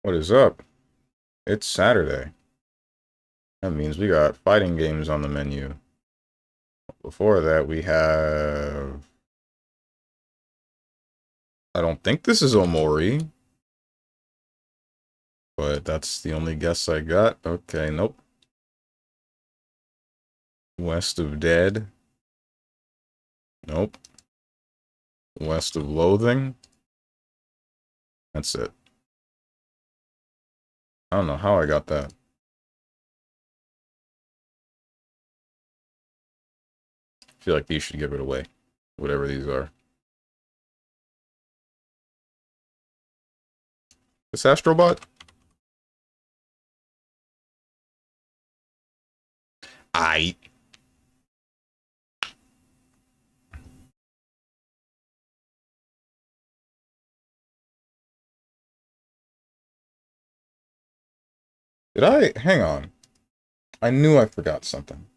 What is up? It's Saturday. That means we got fighting games on the menu. Before that, we have... I don't think this is Omori, but that's the only guess I got. Okay, nope. West of Dead. Nope. West of Loathing. That's it. I don't know how I got that. I feel like these should give it away. Whatever these are. This Astrobot? I. Did I? Hang on. I knew I forgot something.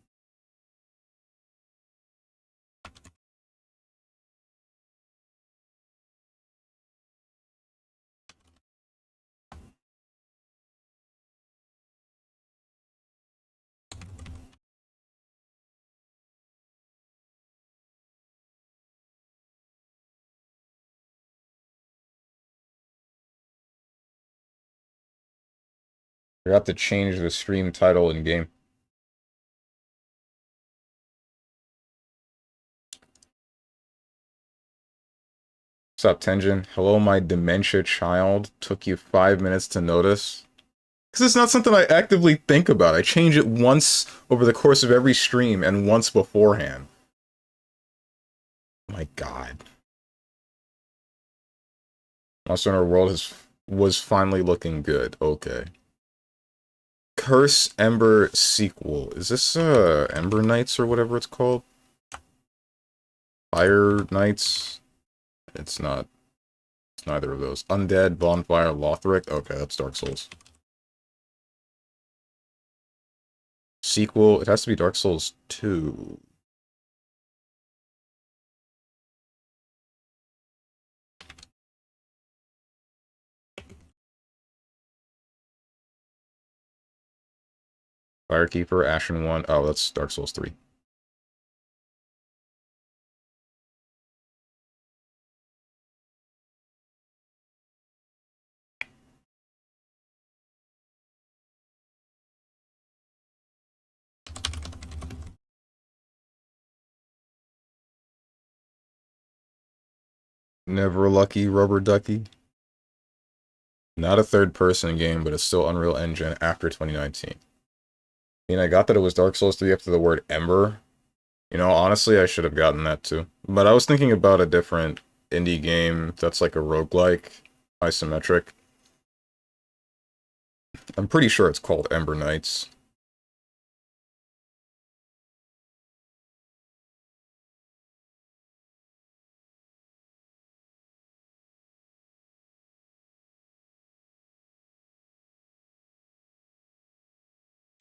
Forgot to change the stream title in game. What's up, Tenjin? Hello, my dementia child. Took you 5 minutes to notice. Because it's not something I actively think about. I change it once over the course of every stream and once beforehand. Oh my god. Monster Hunter World was finally looking good. Okay. Curse Ember sequel. Is this Ember Knights or whatever it's called? Fire Knights? It's not. It's neither of those. Undead, Bonfire, Lothric. Okay, that's Dark Souls. Sequel. It has to be Dark Souls 2. Firekeeper, Ashen One. Oh, that's Dark Souls 3. Never Lucky Rubber Ducky. Not a third-person game, but it's still Unreal Engine after 2019. I mean, I got that it was Dark Souls 3 after the word Ember. You know, honestly, I should have gotten that too. But I was thinking about a different indie game that's like a roguelike, isometric. I'm pretty sure it's called Ember Knights.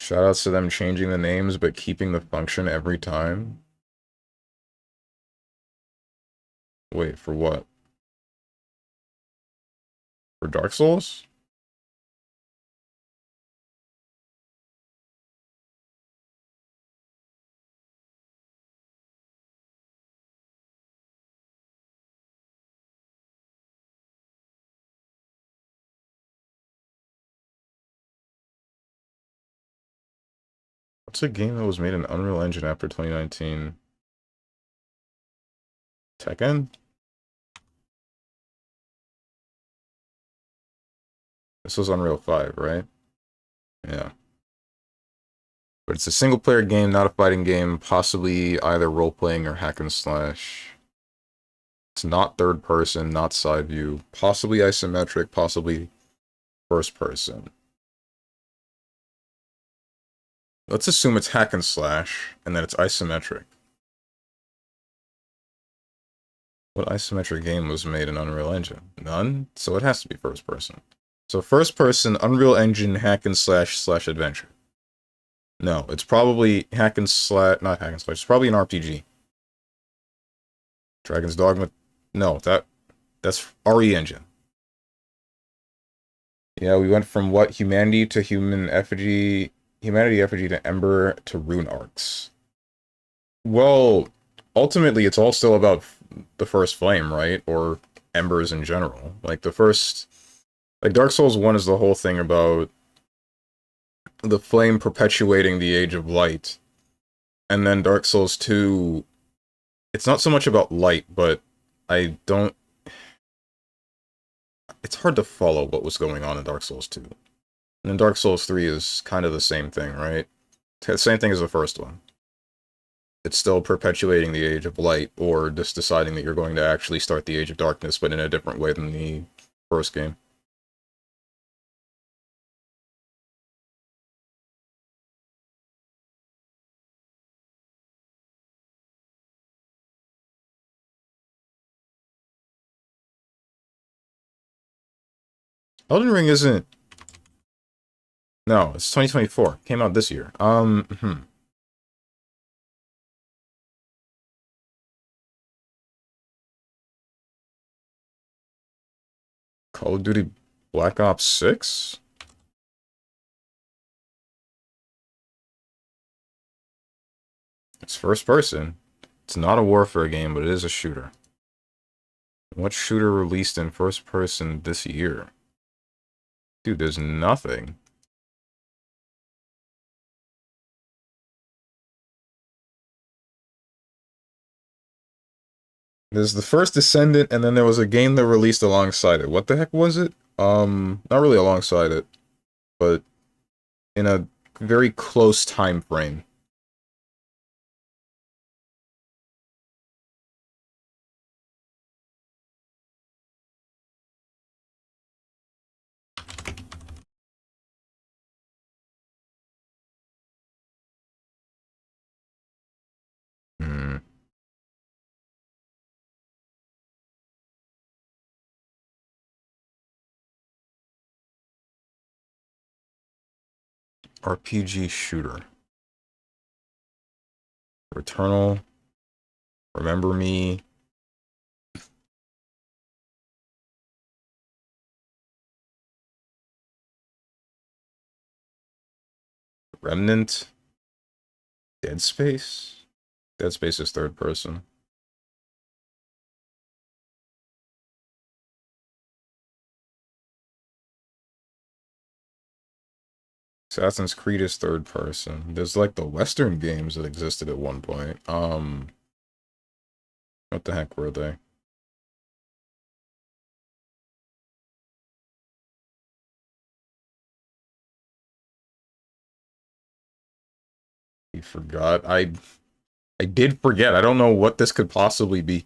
Shoutouts to them changing the names but keeping the function every time. Wait, for what? For Dark Souls? What's a game that was made in Unreal Engine after 2019? Tekken? This was Unreal 5, right? Yeah. But it's a single-player game, not a fighting game, possibly either role-playing or hack and slash. It's not third-person, not side view, possibly isometric, possibly first-person. Let's assume it's hack and slash, and that it's isometric. What isometric game was made in Unreal Engine? None? So it has to be first-person. So first-person, Unreal Engine, hack and slash adventure. No, it's probably hack and slash, not hack and slash, it's probably an RPG. Dragon's Dogma, no, that's RE Engine. Yeah, we went from what? Humanity to humanity effigy to ember to rune arcs. Well, ultimately, it's all still about the first flame, right? Or embers in general. Like, the first... Like, Dark Souls 1 is the whole thing about the flame perpetuating the Age of Light. And then Dark Souls 2, it's not so much about light, but I don't... It's hard to follow what was going on in Dark Souls 2. And then Dark Souls 3 is kind of the same thing, right? Same thing as the first one. It's still perpetuating the Age of Light, or just deciding that you're going to actually start the Age of Darkness, but in a different way than the first game. Elden Ring isn't... No, it's 2024. Came out this year. Call of Duty Black Ops 6? It's first person. It's not a warfare game, but it is a shooter. What shooter released in first person this year? Dude, there's nothing. There's the first Descendant, and then there was a game that released alongside it. What the heck was it? Not really alongside it, but in a very close time frame. Hmm. RPG shooter. Returnal. Remember Me. Remnant. Dead Space? Dead Space is third person. Assassin's Creed is third person. There's like the Western games that existed at one point. What the heck were they? You forgot. I did forget. I don't know what this could possibly be.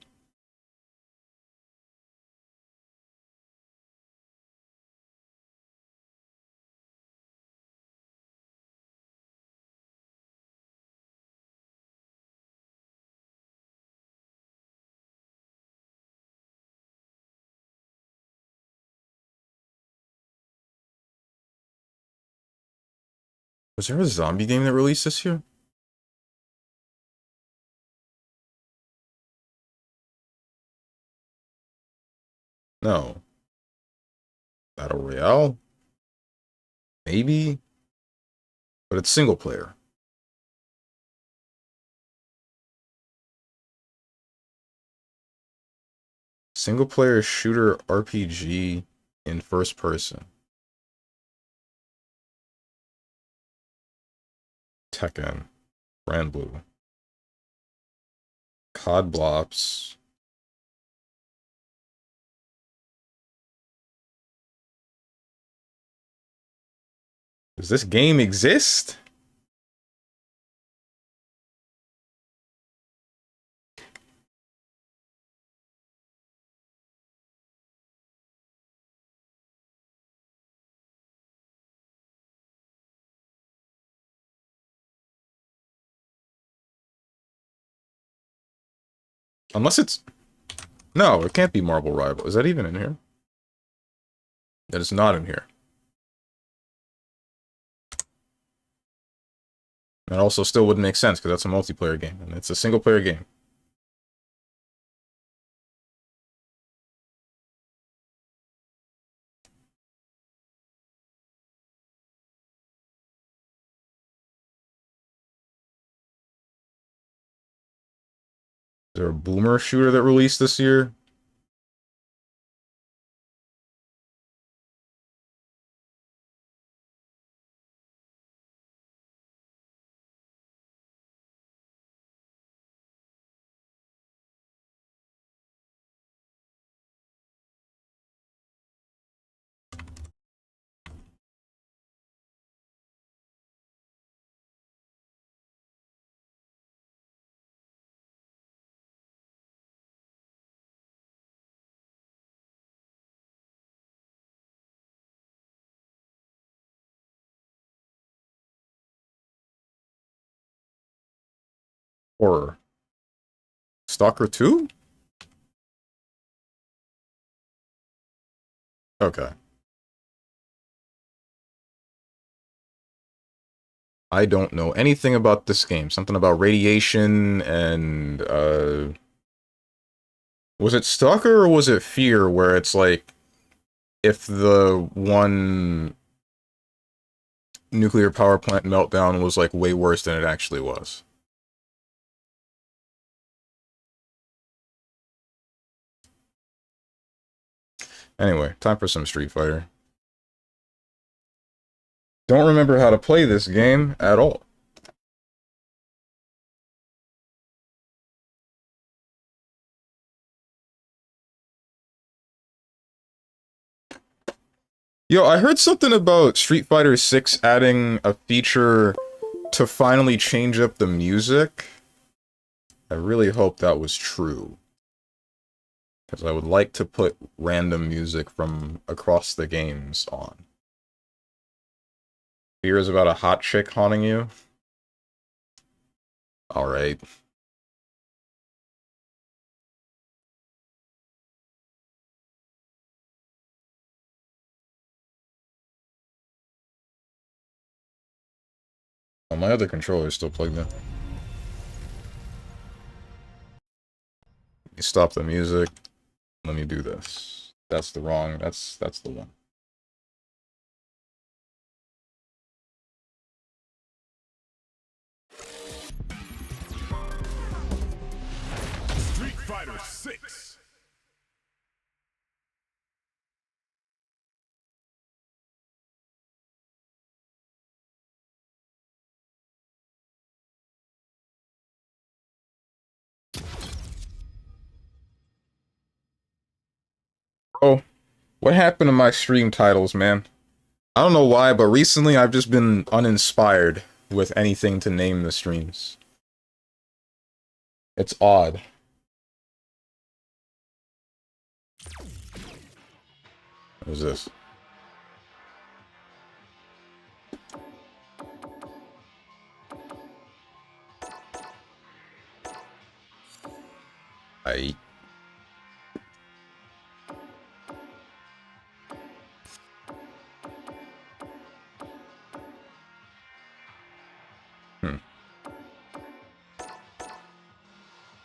Was there a zombie game that released this year? No. Battle Royale? Maybe? But it's single player. Single player shooter RPG in first person. Tekken. Brand Blue. COD Blops. Does this game exist? Unless it's... No, it can't be Marble Rival. Is that even in here? That is not in here. That also still wouldn't make sense, because that's a multiplayer game, and it's a single player game. there a boomer shooter that released this year? Horror. Stalker 2? Okay. I don't know anything about this game. Something about radiation and, was it Stalker or was it Fear, where it's like, if the one nuclear power plant meltdown was, like, way worse than it actually was? Anyway, time for some Street Fighter. Don't remember how to play this game at all. Yo, I heard something about Street Fighter 6 adding a feature to finally change up the music. I really hope that was true. Because I would like to put random music from across the games on. Fear is about a hot chick haunting you? Alright. Oh, my other controller is still plugged in. You stop the music. Let me do this. That's the wrong. That's the one. Street Fighter 6. Oh, what happened to my stream titles, man? I don't know why, but recently I've just been uninspired with anything to name the streams. It's odd. What is this? I.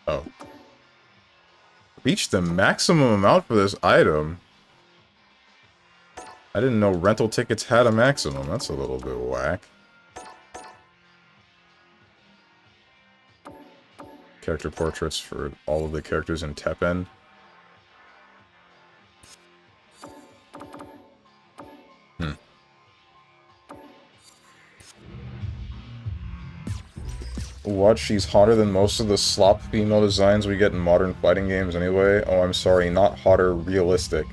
Oh. Reach the maximum amount for this item? I didn't know rental tickets had a maximum. That's a little bit whack. Character portraits for all of the characters in Teppen. What? She's hotter than most of the slop female designs we get in modern fighting games anyway? Oh, I'm sorry, not hotter, realistic.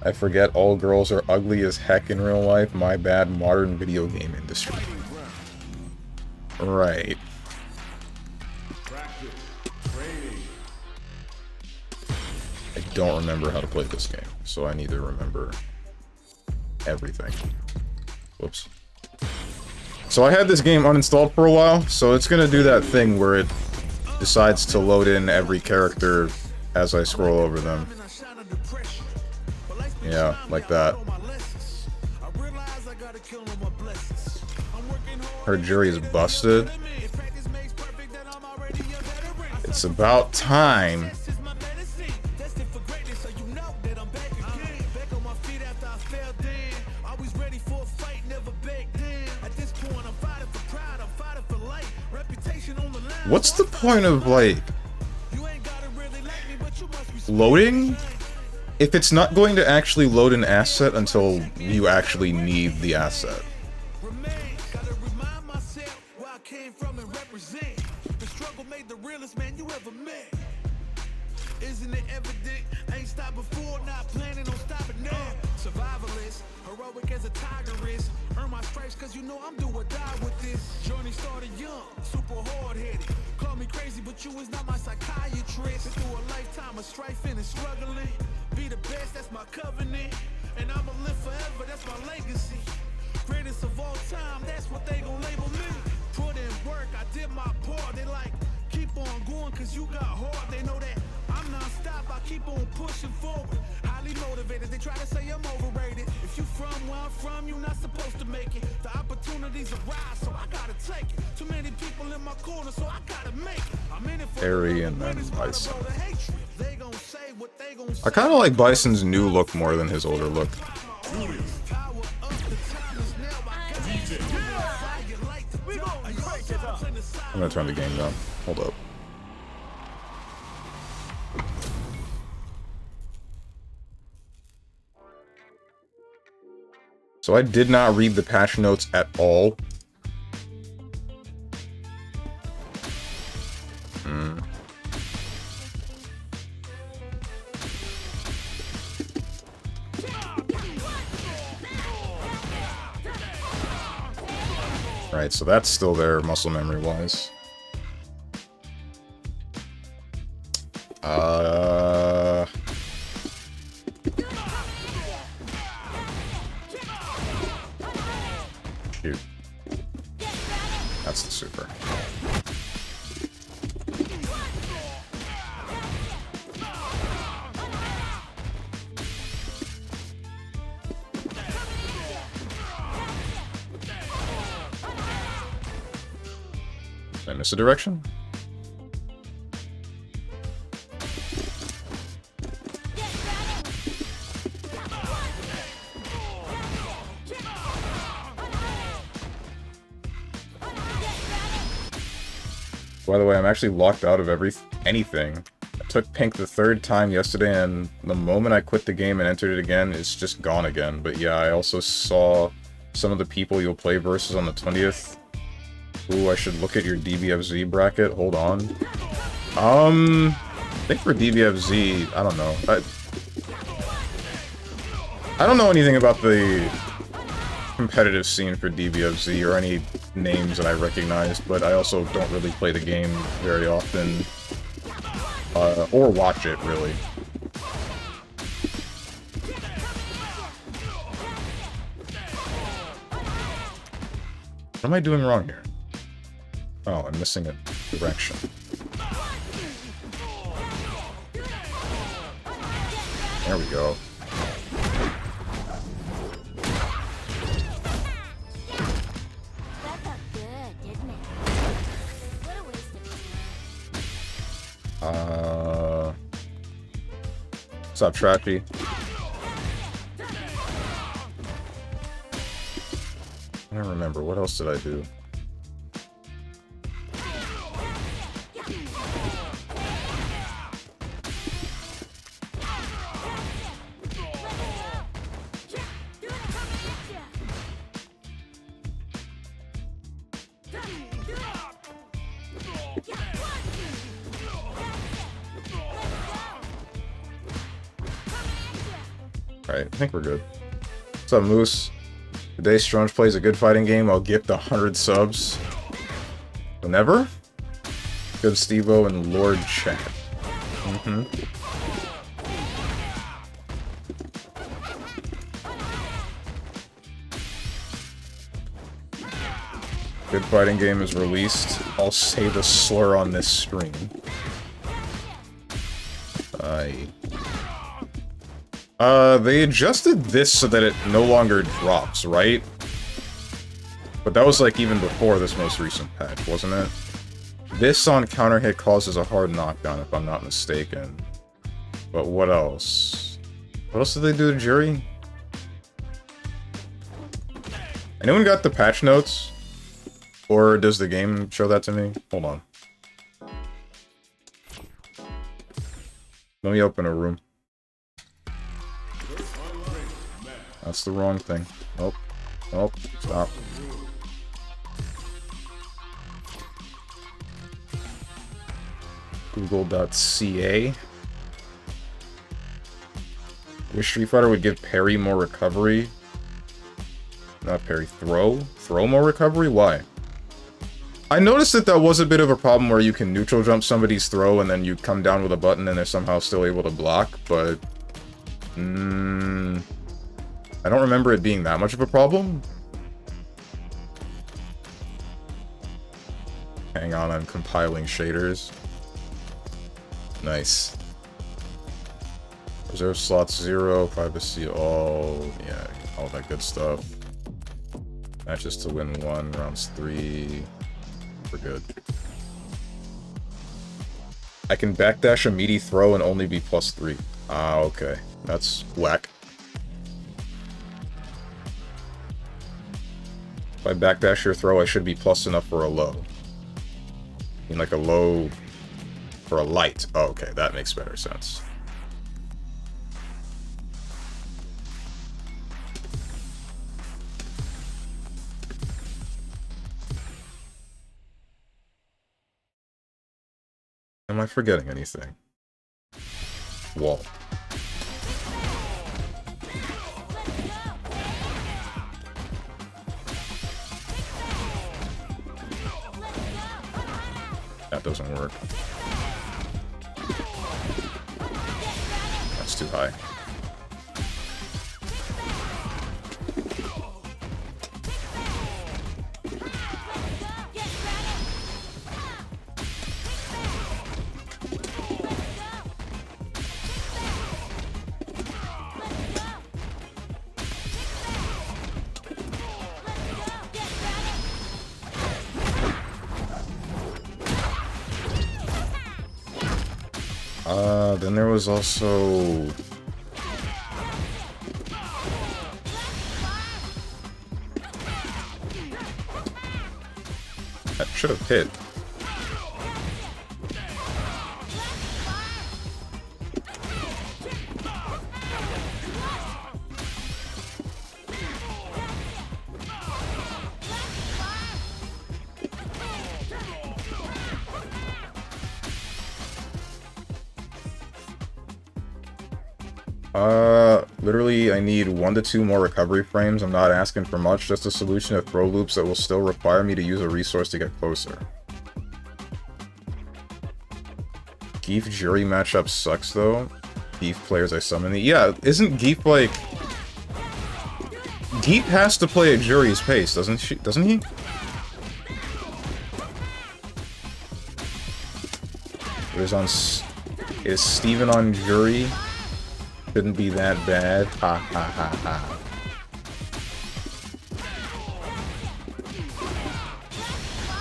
I forget all girls are ugly as heck in real life. My bad, modern video game industry. Right. I don't remember how to play this game, so I need to remember everything. Whoops. So I had this game uninstalled for a while, so it's gonna do that thing where it decides to load in every character as I scroll over them. Yeah, like that. Her jury's busted. It's about time. What's the point of, like, loading, if it's not going to actually load an asset until you actually need the asset. Isn't it evident? Ain't stopped before, not planning on stopping now. Survivalist, heroic as a tigress. Earn my stripes cause you know I'm do or die with this. Journey started young, super hard-headed. Call me crazy, but you is not my psychiatrist. Been through a lifetime of strife and struggling. Be the best, that's my covenant. And I'ma live forever, that's my legacy. Greatest of all time, that's what they gon' label me. Put in work, I did my part. They like, keep on going cause you got hard. They know that I'm non-stop, I keep on pushing forward. Highly motivated, they try to say I'm overrated. If you from where I'm from, you're not supposed to make it. The opportunities arise, so I gotta take it. Too many people in my corner, so I gotta make it. I'm in it for Airy and then Bison. They gon' say what they gon' say. I kind of like Bison's new look more than his older look. I'm gonna turn the game down. Hold up. So I did not read the patch notes at all. Right, so that's still there, muscle memory-wise. Shoot. That's the super. Did I miss a direction? By the way, I'm actually locked out of anything. I took pink the third time yesterday, and the moment I quit the game and entered it again, it's just gone again. But yeah, I also saw some of the people you'll play versus on the 20th. Ooh, I should look at your DBFZ bracket. Hold on. I think for DBFZ, I don't know. I don't know anything about the competitive scene for DBFZ or any names that I recognize, but I also don't really play the game very often. Or watch it, really. What am I doing wrong here? Oh, I'm missing a direction. There we go. What's up, Trashy? I don't remember. What else did I do? Alright, I think we're good. What's up, Moose? Today Strunge plays a good fighting game, I'll gift 100 subs. Whenever? Good Stevo and Lord Chat. Good fighting game is released. I'll say the slur on this stream. They adjusted this so that it no longer drops, right? But that was like even before this most recent patch, wasn't it? This on counter hit causes a hard knockdown, if I'm not mistaken. But what else? What else did they do to Jury? Anyone got the patch notes? Or does the game show that to me? Hold on. Let me open a room. That's the wrong thing. Nope. Nope. Stop. Google.ca. Wish Street Fighter would give parry more recovery. Not parry, throw? Throw more recovery? Why? I noticed that that was a bit of a problem where you can neutral jump somebody's throw and then you come down with a button and they're somehow still able to block, but... I don't remember it being that much of a problem. Hang on, I'm compiling shaders. Nice. Reserve slots 0, privacy all, yeah, all that good stuff. Matches to win 1, rounds 3. We're good. I can backdash a meaty throw and only be +3. Ah, okay. That's whack. If I backdash your throw, I should be plus enough for a low. I mean, like a low for a light. Oh, okay, that makes better sense. Am I forgetting anything? Wall. That doesn't work. That's too high. Then there was also... That should have hit. Literally, I need 1 to 2 more recovery frames. I'm not asking for much, just a solution to throw loops that will still require me to use a resource to get closer. Geef Jury matchup sucks, though. Geef players I summon. Yeah, isn't Geef like... Geef has to play at Jury's pace, doesn't he? Is Steven on Jury? Couldn't be that bad. Ha ha ha ha.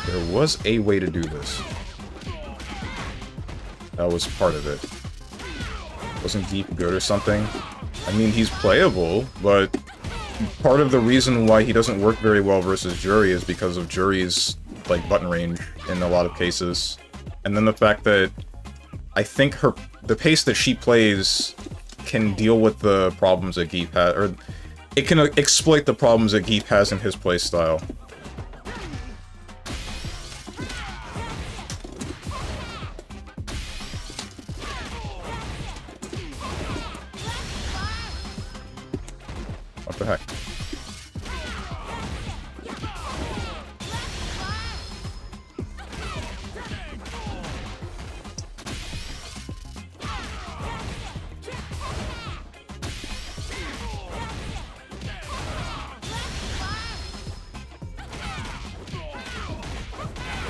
There was a way to do this. That was part of it. Wasn't Geep good or something? I mean, he's playable, but part of the reason why he doesn't work very well versus Jury is because of Jury's, like, button range in a lot of cases. And then the fact that I think the pace that she plays can deal with the problems that Geep has, or it can exploit the problems that Geep has in his playstyle. What the heck?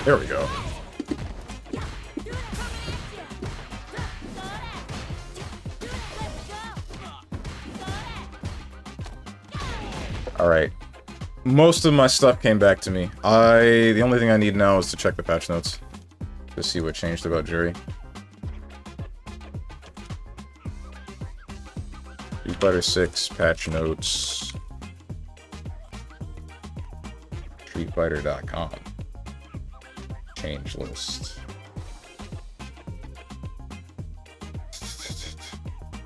There we go. Alright. Most of my stuff came back to me. The only thing I need now is to check the patch notes. To see what changed about Jury. Street Fighter 6 patch notes. StreetFighter.com. Change list.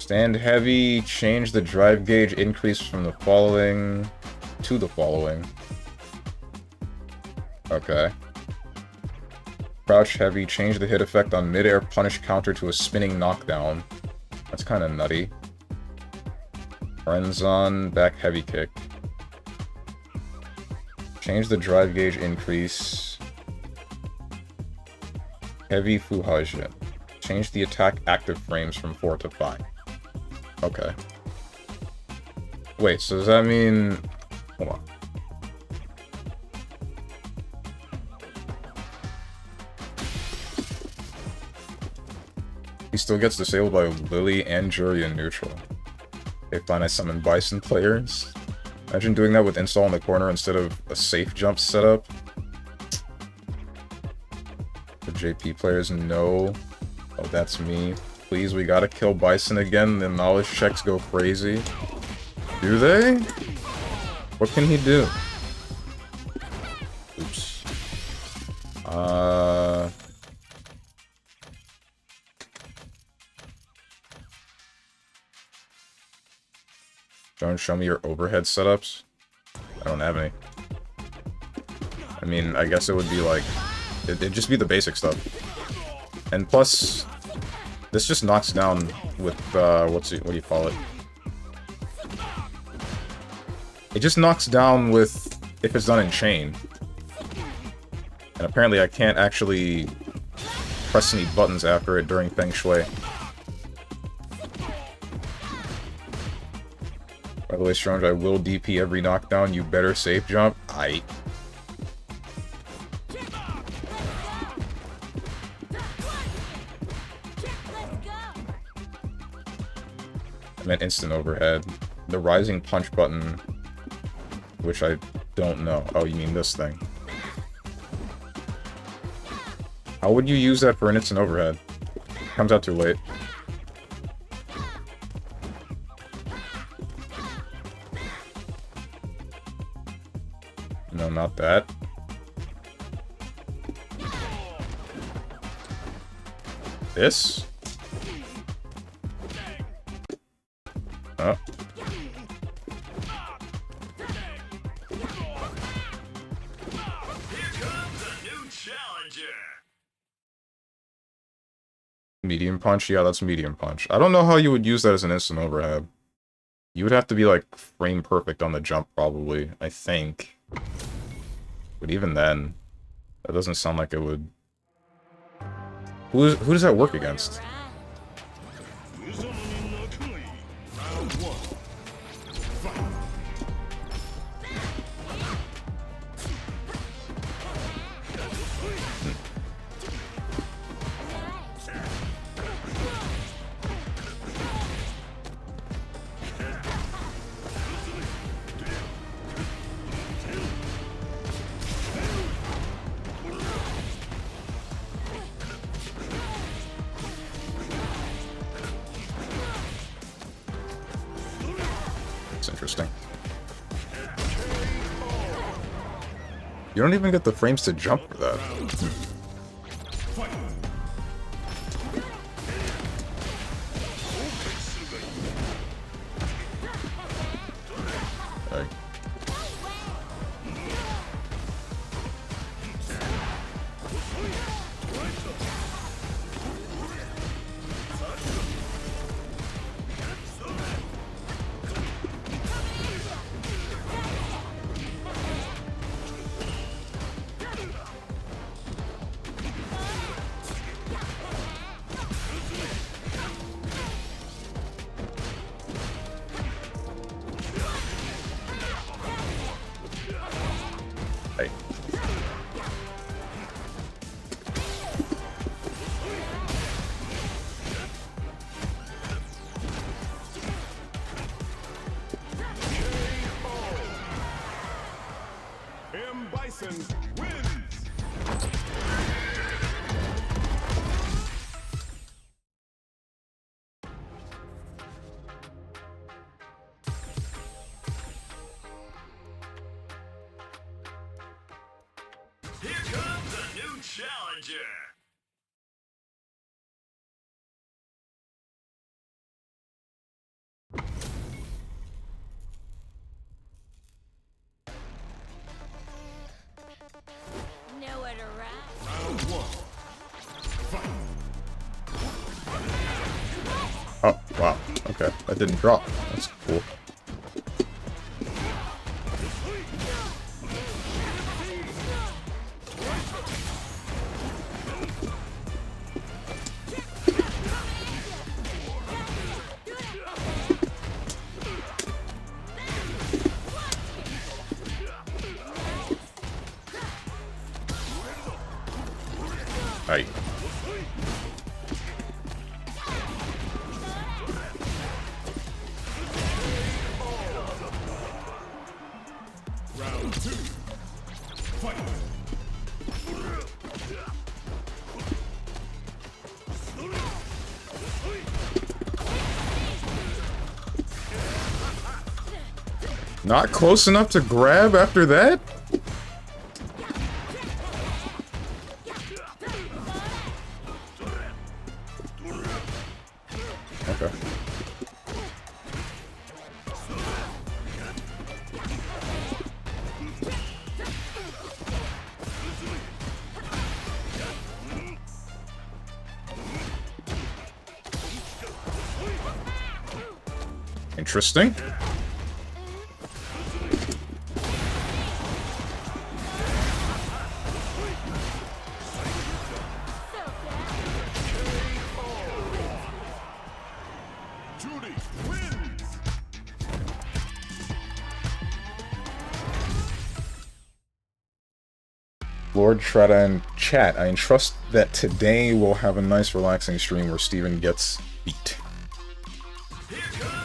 Stand heavy, change the drive gauge increase from the following to the following. Okay. Crouch heavy, change the hit effect on mid-air punish counter to a spinning knockdown. That's kind of nutty. Friends on, back heavy kick. Change the drive gauge increase. Heavy Fuhajin. Change the attack active frames from 4 to 5. Okay. Wait, so does that mean... Hold on. He still gets disabled by Lily and Jury in neutral. Okay, fine, I summon Bison players. Imagine doing that with install in the corner instead of a safe jump setup. The JP players know. Oh, that's me. Please, we gotta kill Bison again. The knowledge checks go crazy. Do they? What can he do? Oops. Don't show me your overhead setups. I don't have any. I mean, I guess it would be like... It'd just be the basic stuff. And plus... This just knocks down with, what do you call it? It just knocks down with if it's done in chain. And apparently I can't actually press any buttons after it during Feng Shui. By the way, Strange, I will DP every knockdown. You better safe jump. I meant instant overhead. The rising punch button, which I don't know. Oh, you mean this thing. How would you use that for an instant overhead? Comes out too late. No, not that. This? Oh. Medium punch? Yeah, that's medium punch. I don't know how you would use that as an instant overhead. You would have to be, like, frame perfect on the jump, probably. I think. But even then, that doesn't sound like it would... Who does that work against? Interesting. You don't even get the frames to jump for that. Okay. Hey. Bison wins. Here comes a new challenger. Oh, wow. Okay, that didn't drop. That's cool. Right. Round 2. Fight. Not close enough to grab after that? Okay. Interesting. Judy wins. Lord Shredda in chat, I entrust that today we'll have a nice relaxing stream where Steven gets beat.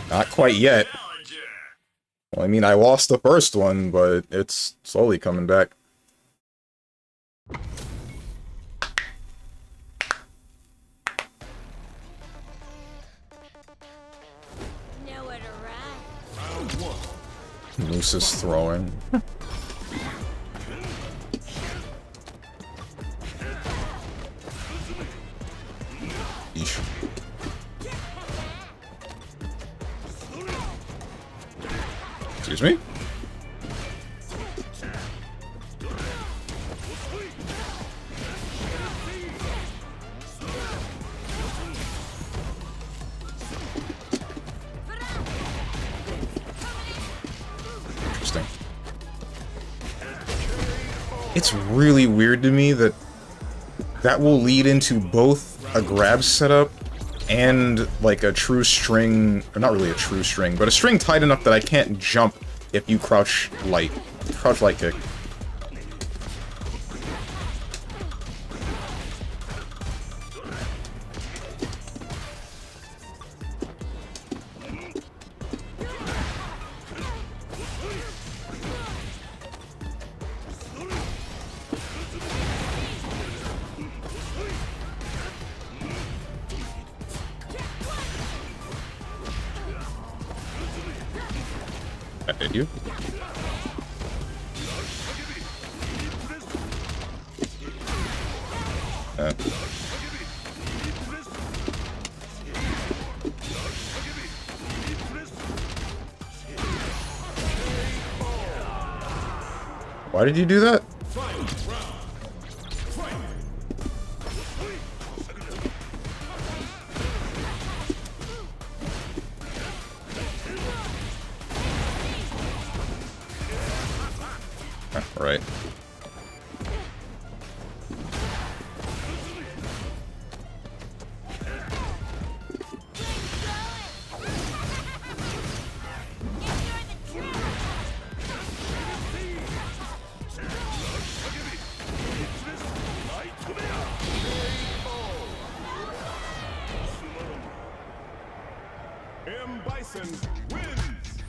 Not quite yet. Well, I mean, I lost the first one, but it's slowly coming back. Nowhere to run. Round 1. Moose is throwing. Eesh. Excuse me? Interesting. It's really weird to me that that will lead into both a grab setup and like a true string, or not really a true string, but a string tight enough that I can't jump if you crouch light kick. That hit you. Why did you do that? Right. Bison wins.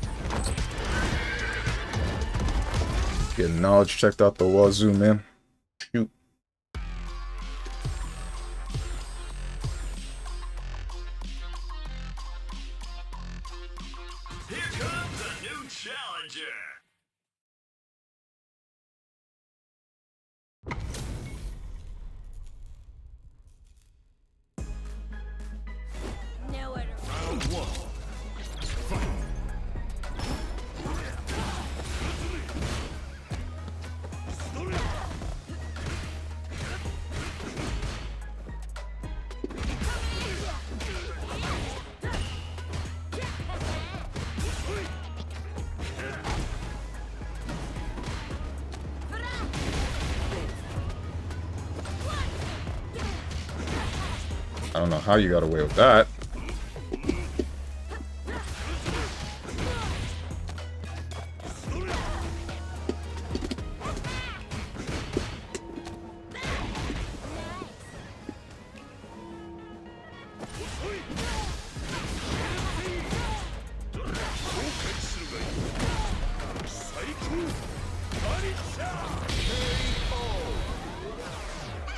Getting knowledge checked out the wazoo, man. Shoot. Here comes a new challenger. Nowhere to run. Round 1. Fight. I don't know how you got away with that.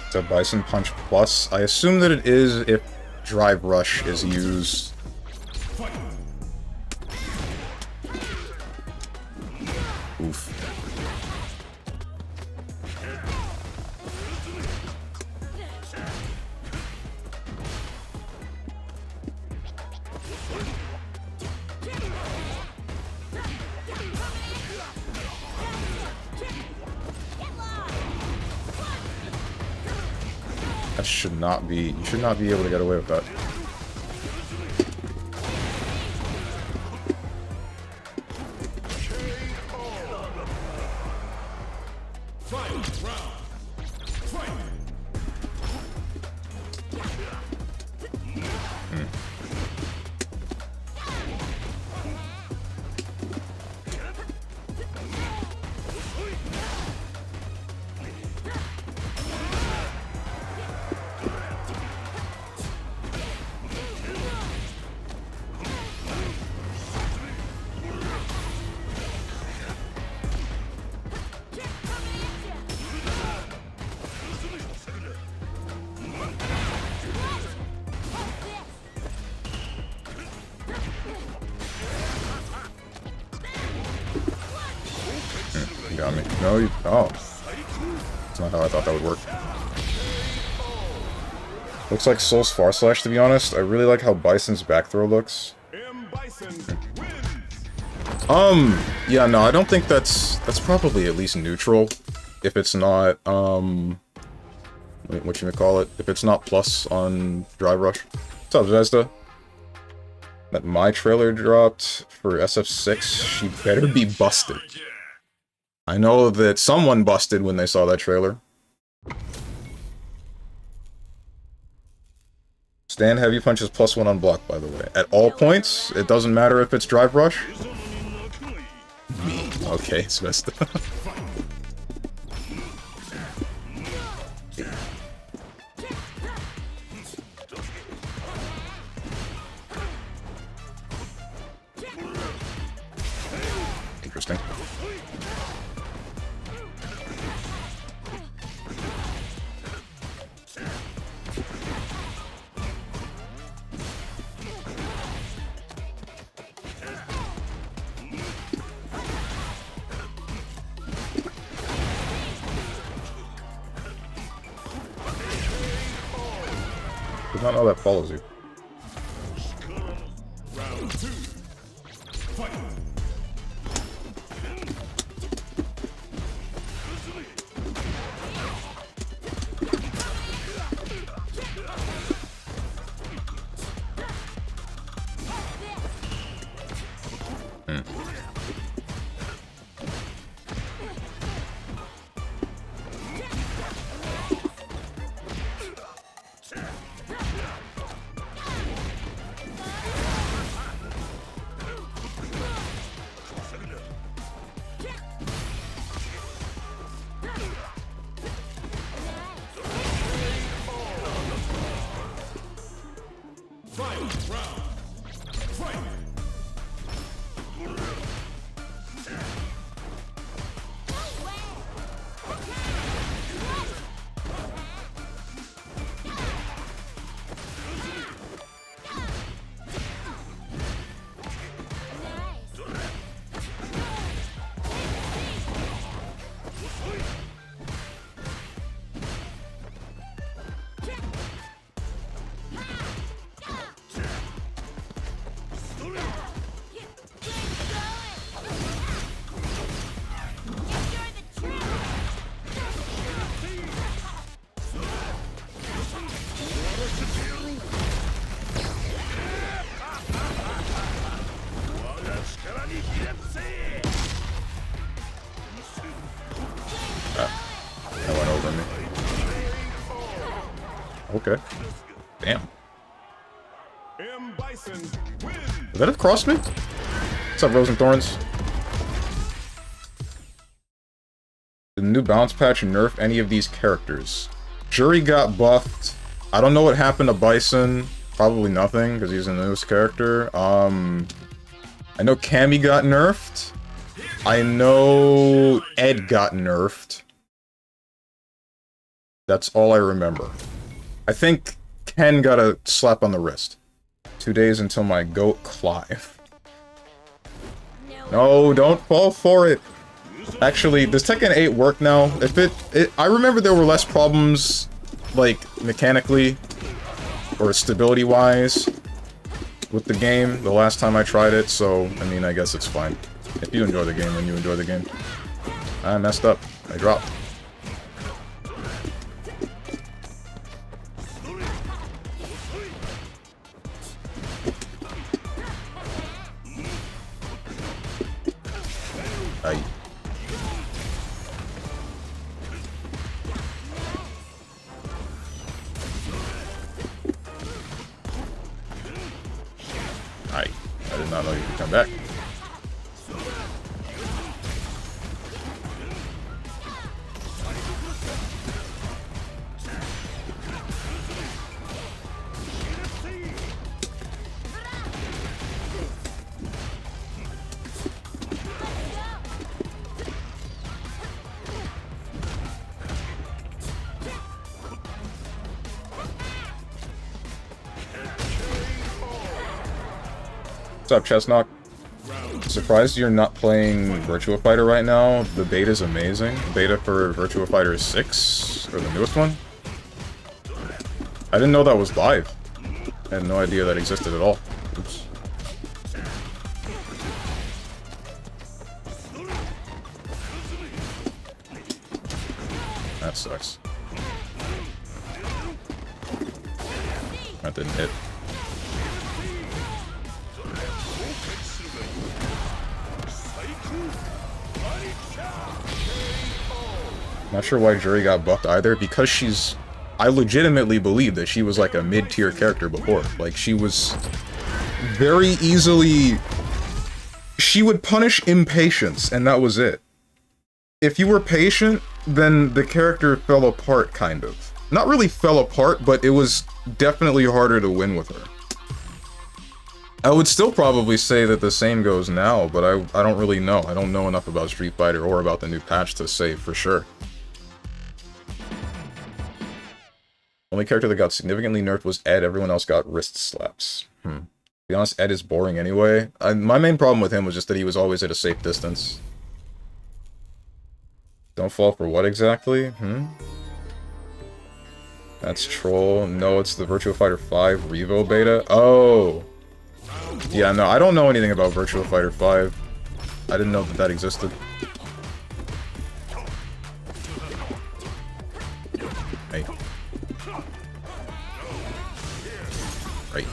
It's a Bison Punch Plus. I assume that it is if Drive Rush is used. Oof. That should not be... You should not be able to get away with that. You got me. No, you... Oh. That's not how I thought that would work. Looks like Soul's Far Slash, to be honest. I really like how Bison's back throw looks. Yeah, no, I don't think that's probably at least neutral. If it's not, whatchamacallit, if it's not plus on Drive Rush. What's up, Zvezda? That my trailer dropped for SF6, she better be busted. I know that someone busted when they saw that trailer. Stan Heavy Punch is +1 on block, by the way. At all points, it doesn't matter if it's Drive Rush. Me. Okay, Zvezda. Interesting. Did not know that follows you. Round 2. Fight. Okay. Damn. Did that have crossed me? What's up, Rose and Thorns? Did the new balance patch nerf any of these characters? Jury got buffed. I don't know what happened to Bison. Probably nothing, because he's the newest character. I know Cammy got nerfed. I know Ed got nerfed. That's all I remember. I think Ken got a slap on the wrist. 2 days until my goat Clive. No, don't fall for it. Actually, does Tekken 8 work now? If I remember there were less problems, like, mechanically, or stability-wise, with the game the last time I tried it, so, I mean, I guess it's fine. If you enjoy the game, then you enjoy the game. I messed up. I dropped. Aye. Aye. I did not know you could come back. What's up, Chestnut? Surprised you're not playing Virtua Fighter right now. The beta's amazing. Beta for Virtua Fighter 6, or the newest one. I didn't know that was live. I had no idea that existed at all. Oops. That sucks. That didn't hit. Not sure why Jury got buffed either, because she's... I legitimately believe that she was like a mid-tier character before. Like, she was very easily... She would punish impatience, and that was it. If you were patient, then the character fell apart, kind of. Not really fell apart, but it was definitely harder to win with her. I would still probably say that the same goes now, but I don't really know. I don't know enough about Street Fighter or about the new patch to say for sure. Only character that got significantly nerfed was Ed. Everyone else got wrist slaps. To be honest, Ed is boring anyway. My main problem with him was just that he was always at a safe distance. Don't fall for what exactly? That's troll. No, it's the Virtua Fighter 5 Revo beta. Oh! Yeah, no, I don't know anything about Virtua Fighter 5. I didn't know that that existed. Hey. Right.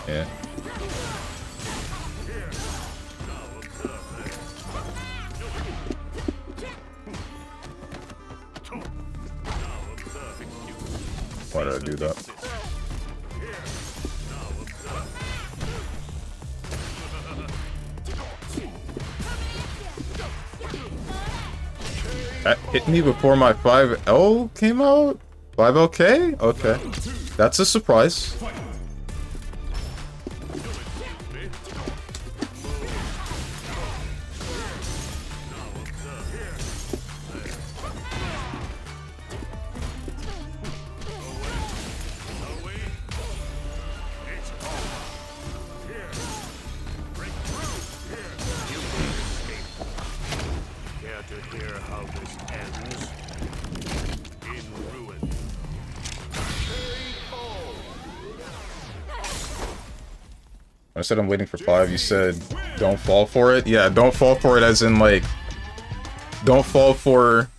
Yeah. Why did I do that? That hit me before my 5L came out? 5LK? Okay. That's a surprise. I said I'm waiting for 5, you said don't fall for it? Yeah, don't fall for it as in, like, don't fall for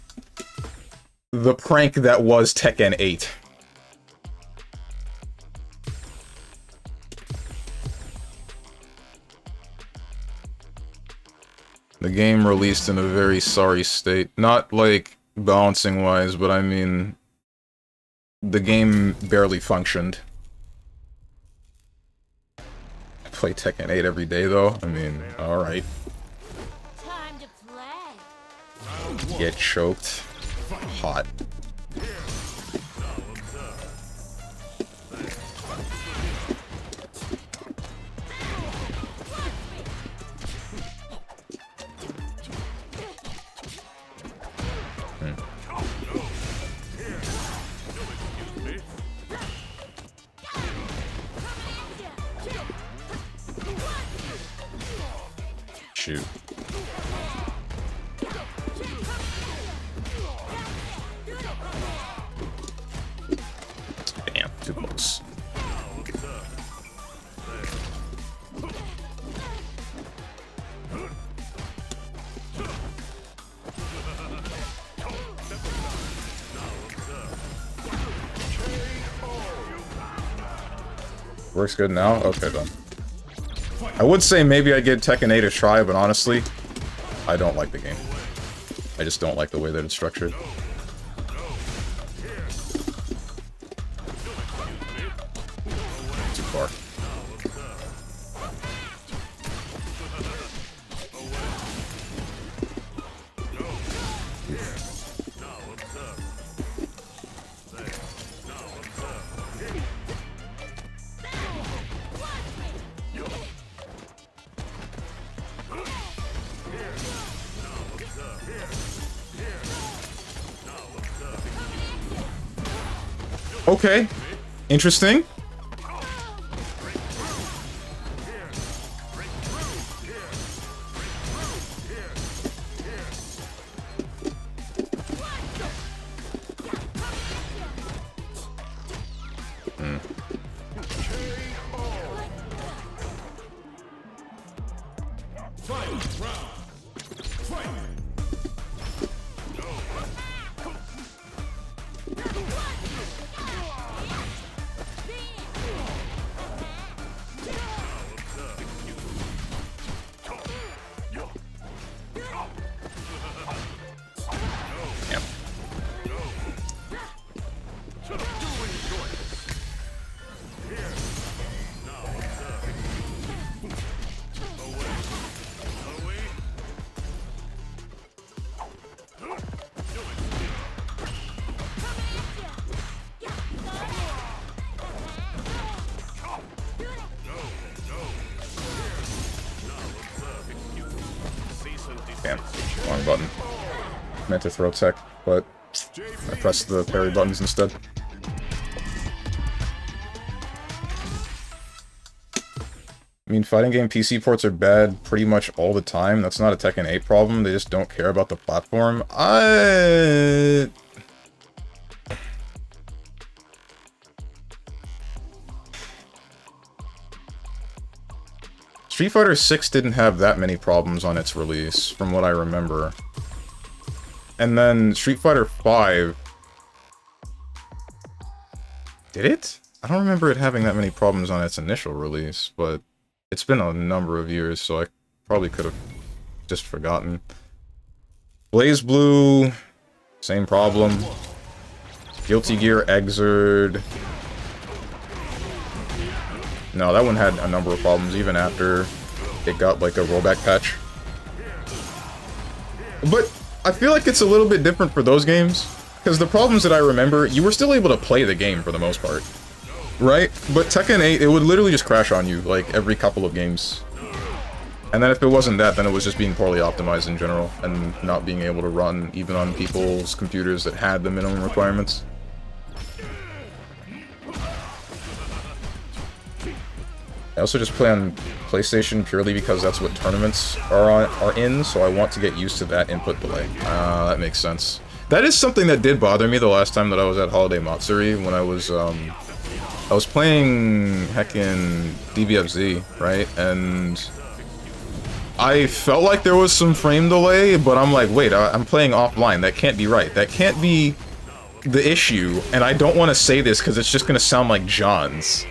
the prank that was Tekken 8. The game released in a very sorry state. Not, like, balancing-wise, but I mean... the game barely functioned. I play Tekken 8 every day, though. I mean, alright. Time to play. Get choked. Hot. Shoot. Damn, too close. Works good now? Okay, done. I would say maybe I'd give Tekken 8 a try, but honestly, I don't like the game. I just don't like the way that it's structured. Too far. Okay. Interesting. Damn, wrong button. Meant to throw tech, but I pressed the parry buttons instead. I mean, fighting game PC ports are bad pretty much all the time. That's not a Tekken 8 problem. They just don't care about the platform. Street Fighter 6 didn't have that many problems on its release, from what I remember. And then Street Fighter 5... Did it? I don't remember it having that many problems on its initial release, but it's been a number of years, so I probably could have just forgotten. Blaze Blue, same problem. Guilty Gear Xrd. No, that one had a number of problems even after it got like a rollback patch. But I feel like it's a little bit different for those games, because the problems that I remember, you were still able to play the game for the most part. Right? But Tekken 8, it would literally just crash on you, like, every couple of games. And then if it wasn't that, then it was just being poorly optimized in general, and not being able to run even on people's computers that had the minimum requirements. I also just play on PlayStation purely because that's what tournaments are in, so I want to get used to that input delay. That makes sense. That is something that did bother me the last time that I was at Holiday Matsuri, when I was playing heckin' DBFZ, right? And I felt like there was some frame delay, but I'm like, wait, I'm playing offline. That can't be right. That can't be the issue, and I don't want to say this because it's just going to sound like John's.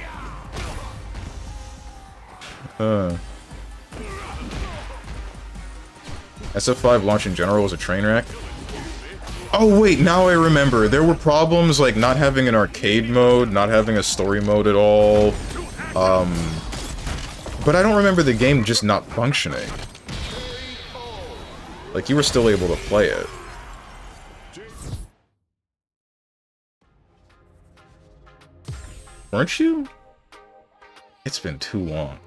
SF5 launch in general was a train wreck. Oh wait, now I remember. There were problems like not having an arcade mode, not having a story mode at all. But I don't remember the game just not functioning. Like, you were still able to play it. Weren't you? It's been too long.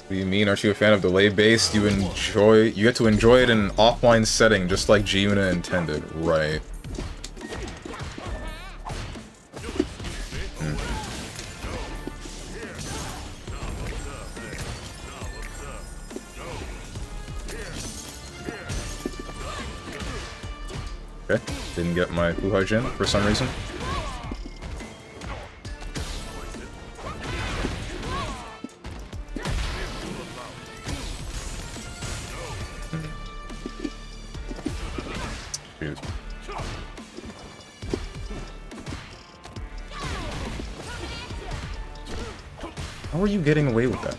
What do you mean? Aren't you a fan of delay-based? You get to enjoy it in an offline setting, just like G-Unit intended. Right. Okay, didn't get my Fuhajin for some reason. How are you getting away with that?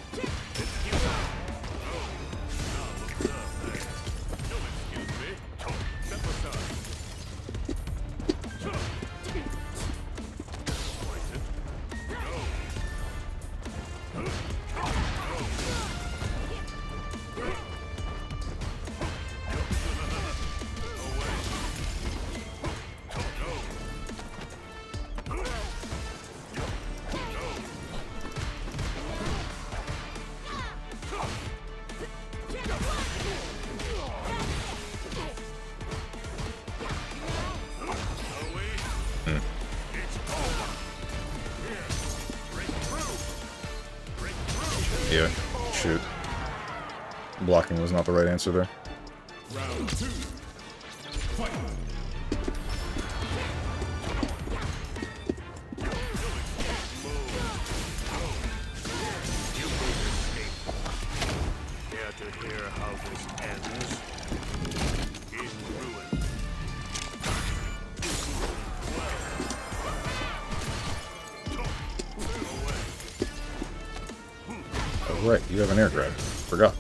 Yeah, shoot. Blocking was not the right answer there. Round 2. Fight. Care to hear how this ends? In ruin. Oh, right, you have an air grab. Forgot.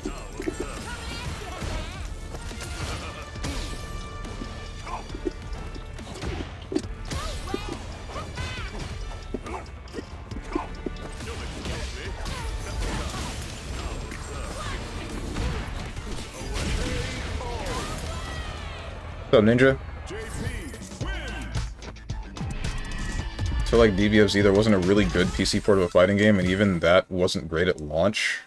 What's up, Ninja? So like DBFZ, there wasn't a really good PC port of a fighting game, and even that wasn't great at launch.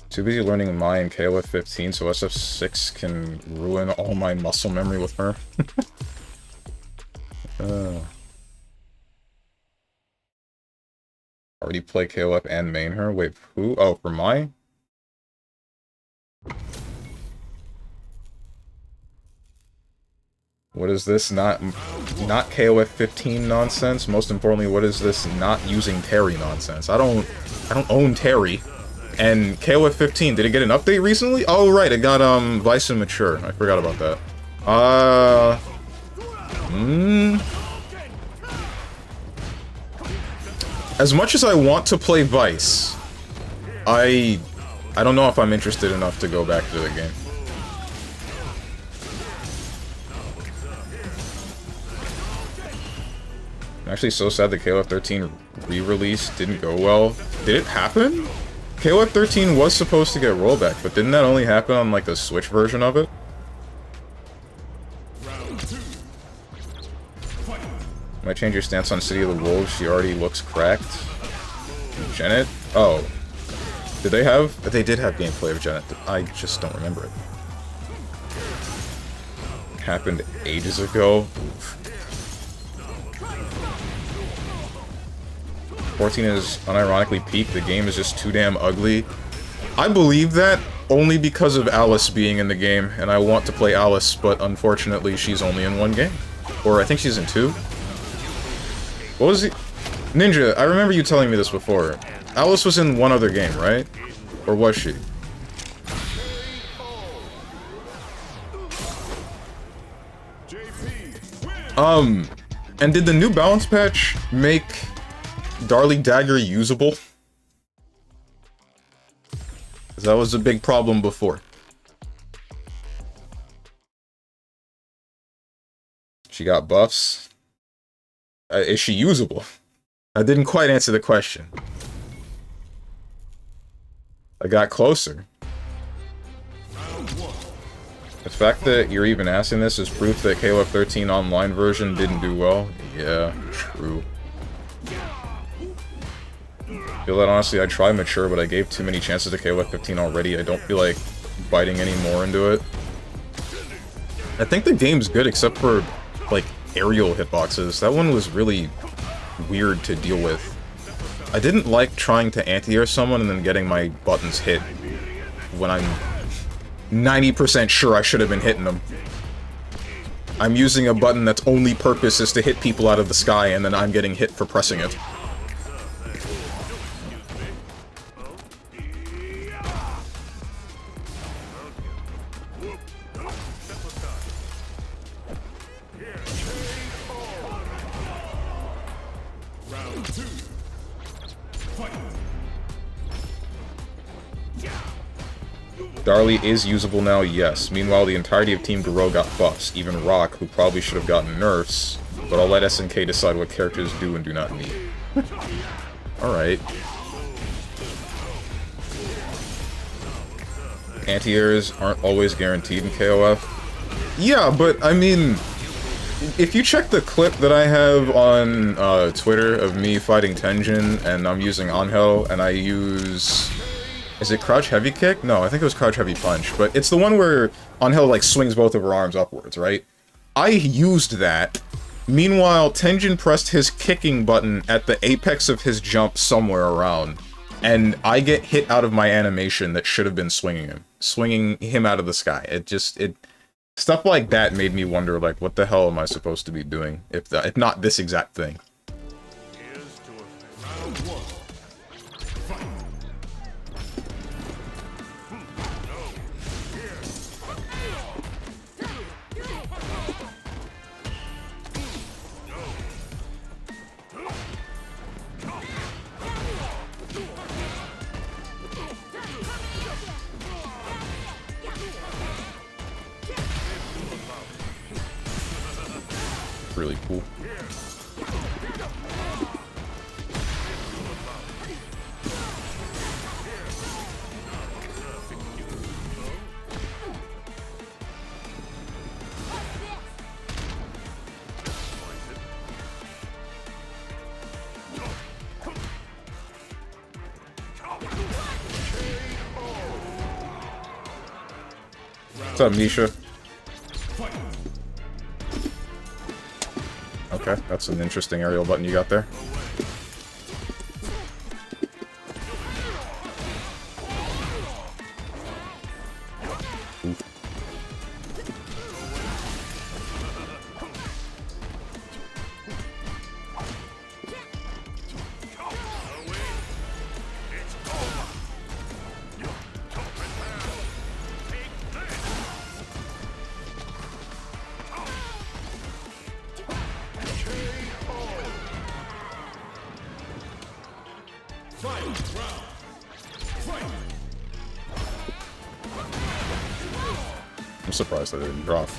Too busy learning Mai and KOF 15, so SF6 can ruin all my muscle memory with her. Already play KOF and main her? Wait, who? Oh, for Mai? What is this? Not KOF 15 nonsense. Most importantly, what is this not using Terry nonsense? I don't own Terry. And KOF 15, did it get an update recently? Oh right, it got Vice and Mature. I forgot about that. As much as I want to play Vice, I don't know if I'm interested enough to go back to the game. I'm actually so sad the KOF 13 re-release didn't go well. Did it happen? KOF 13 was supposed to get rollback, but didn't that only happen on like the Switch version of it? Might change your stance on City of the Wolves. She already looks cracked. Janet? Oh. Did they have? They did have gameplay of Janet. I just don't remember it. Happened ages ago. Oof. 14 is unironically peaked. The game is just too damn ugly. I believe that only because of Alice being in the game, and I want to play Alice, but unfortunately she's only in one game. Or I think she's in 2. What was it? Ninja, I remember you telling me this before. Alice was in one other game, right? Or was she? And did the new balance patch make Darly Dagger usable? 'Cause that was a big problem before. She got buffs. Is she usable? I didn't quite answer the question. I got closer. The fact that you're even asking this is proof that KOF 13 online version didn't do well. Yeah, true. I feel that honestly I try mature, but I gave too many chances to KOF 15 already. I don't feel like biting any more into it. I think the game's good except for, like, aerial hitboxes. That one was really weird to deal with. I didn't like trying to anti-air someone and then getting my buttons hit when I'm 90% sure I should have been hitting them. I'm using a button that's only purpose is to hit people out of the sky, and then I'm getting hit for pressing it. Darly is usable now, yes. Meanwhile, the entirety of Team Garo got buffs, even Rock, who probably should have gotten nerfs, but I'll let SNK decide what characters do and do not need. Alright. Anti-airs aren't always guaranteed in KOF. Yeah, but, I mean, if you check the clip that I have on Twitter of me fighting Tenjin, and I'm using Angel, and I use... Is it crouch heavy kick? No, I think it was crouch heavy punch, but it's the one where Angel like swings both of her arms upwards, right? I used that. Meanwhile, Tenjin pressed his kicking button at the apex of his jump somewhere around, and I get hit out of my animation that should have been swinging him out of the sky. Stuff like that made me wonder, like, what the hell am I supposed to be doing if not this exact thing? Really cool. What's up, Misha? Okay, that's an interesting aerial button you got there. Oof. I'm surprised that it didn't drop.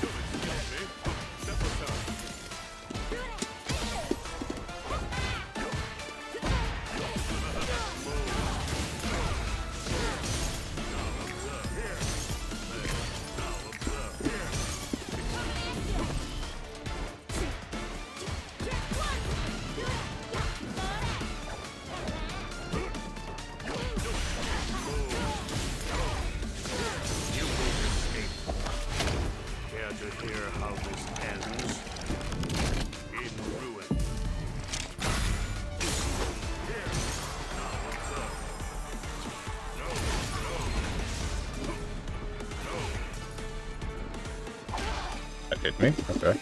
That hit me? Okay.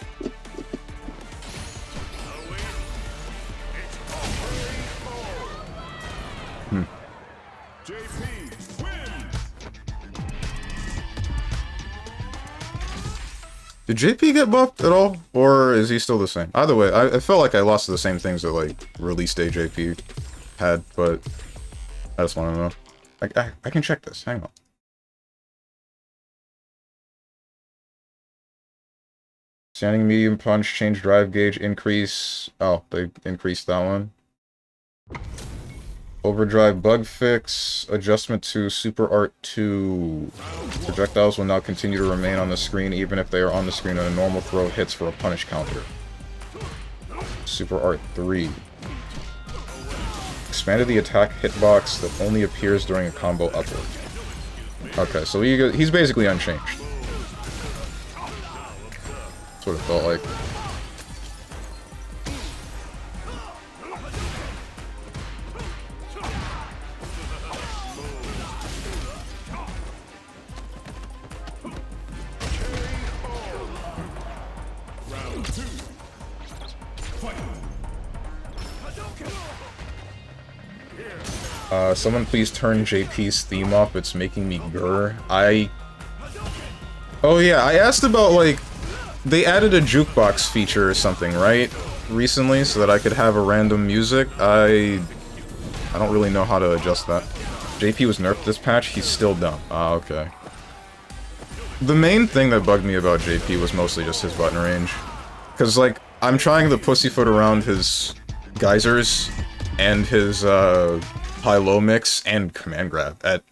Did JP get buffed at all? Or is he still the same? Either way, I felt like I lost to the same things that, like, release day JP had, but I just want to know. I can check this. Hang on. Standing medium punch, change drive gauge, increase... Oh, they increased that one. Overdrive bug fix, adjustment to Super Art 2. Projectiles will now continue to remain on the screen even if they are on the screen and a normal throw hits for a punish counter. Super Art 3. Expanded the attack hitbox that only appears during a combo upward. Okay, so he's basically unchanged. That's what it felt like. Someone please turn JP's theme off, it's making me grr. Oh yeah, I asked about, like, they added a jukebox feature or something, right? Recently, so that I could have a random music. I don't really know how to adjust that. JP was nerfed this patch, he's still dumb. Ah, okay. The main thing that bugged me about JP was mostly just his button range. Cause, like, I'm trying to pussyfoot around his geysers and his, high-low mix and command grab at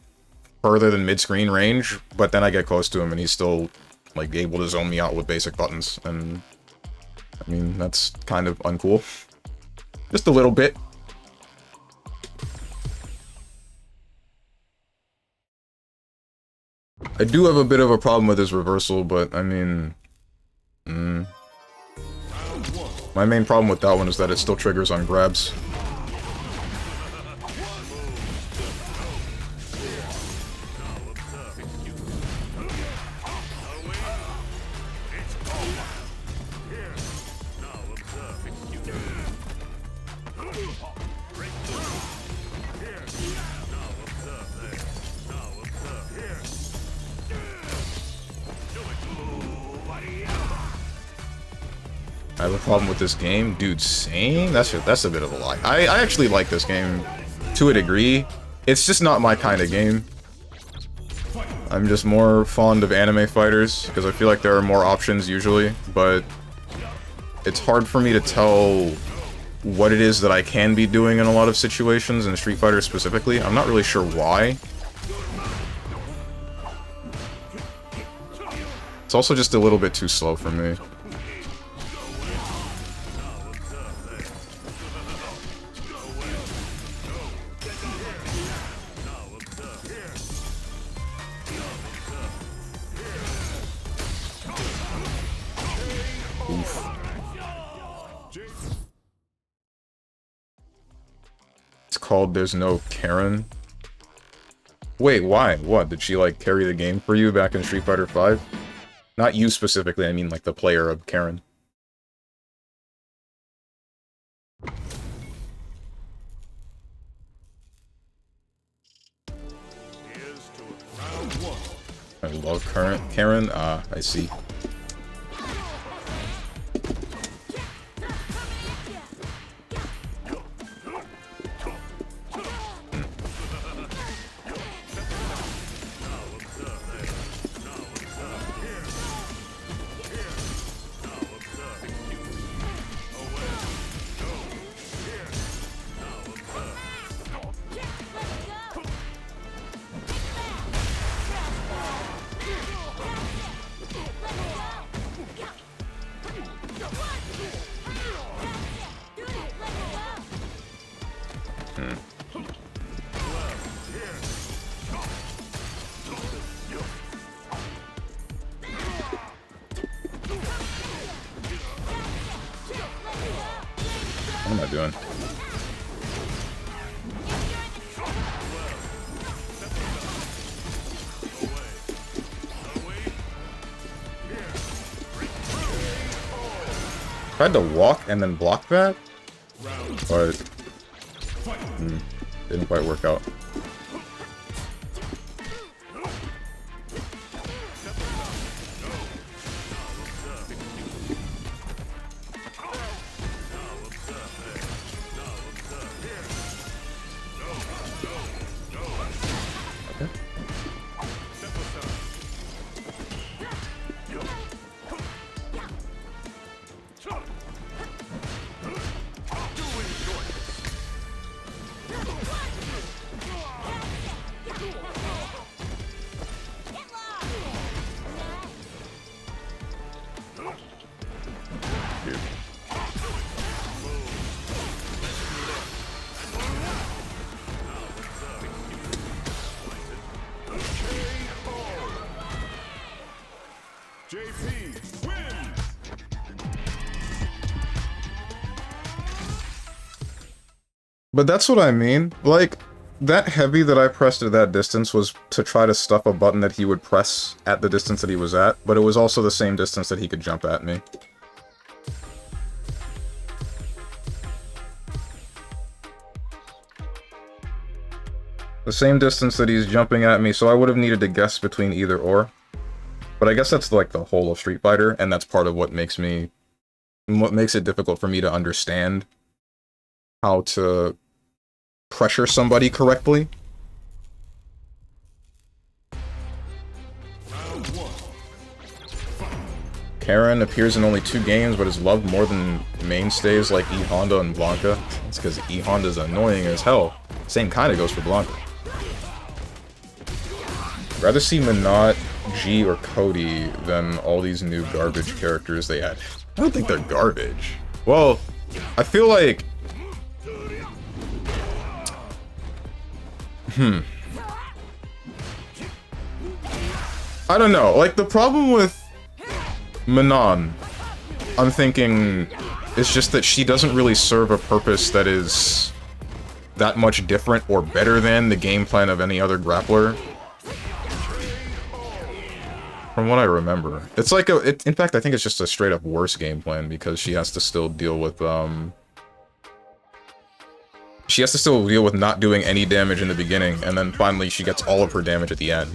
further than mid-screen range, but then I get close to him and he's still, like, able to zone me out with basic buttons, and I mean, that's kind of uncool. Just a little bit. I do have a bit of a problem with his reversal, but I mean... My main problem with that one is that it still triggers on grabs. I have a problem with this game? Dude, same? That's a bit of a lie. I actually like this game to a degree. It's just not my kind of game. I'm just more fond of anime fighters, because I feel like there are more options usually, but it's hard for me to tell what it is that I can be doing in a lot of situations, in Street Fighter specifically. I'm not really sure why. It's also just a little bit too slow for me. Called There's No Karen. Wait, why? What? Did she, like, carry the game for you back in Street Fighter V? Not you specifically, I mean, like, the player of Karen. I love Karen. Ah, I see. What am I doing? Tried to walk and then block that, but didn't quite work out. JP wins. But that's what I mean. Like, that heavy that I pressed at that distance was to try to stuff a button that he would press at the distance that he was at, but it was also the same distance that he could jump at me. The same distance that he's jumping at me, so I would have needed to guess between either or. But I guess that's like the whole of Street Fighter, and that's part of what makes it difficult for me to understand how to pressure somebody correctly. Karen appears in only 2 games, but is loved more than mainstays like E Honda and Blanca. It's because E Honda's annoying as hell. Same kind of goes for Blanca. Rather see Minot, G, or Cody than all these new garbage characters they add. I don't think they're garbage. Well, I feel like... I don't know. Like, the problem with Manon, I'm thinking, is just that she doesn't really serve a purpose that is that much different or better than the game plan of any other grappler. From what I remember. It's like in fact, I think it's just a straight up worse game plan because she has to still deal with, not doing any damage in the beginning, and then finally she gets all of her damage at the end.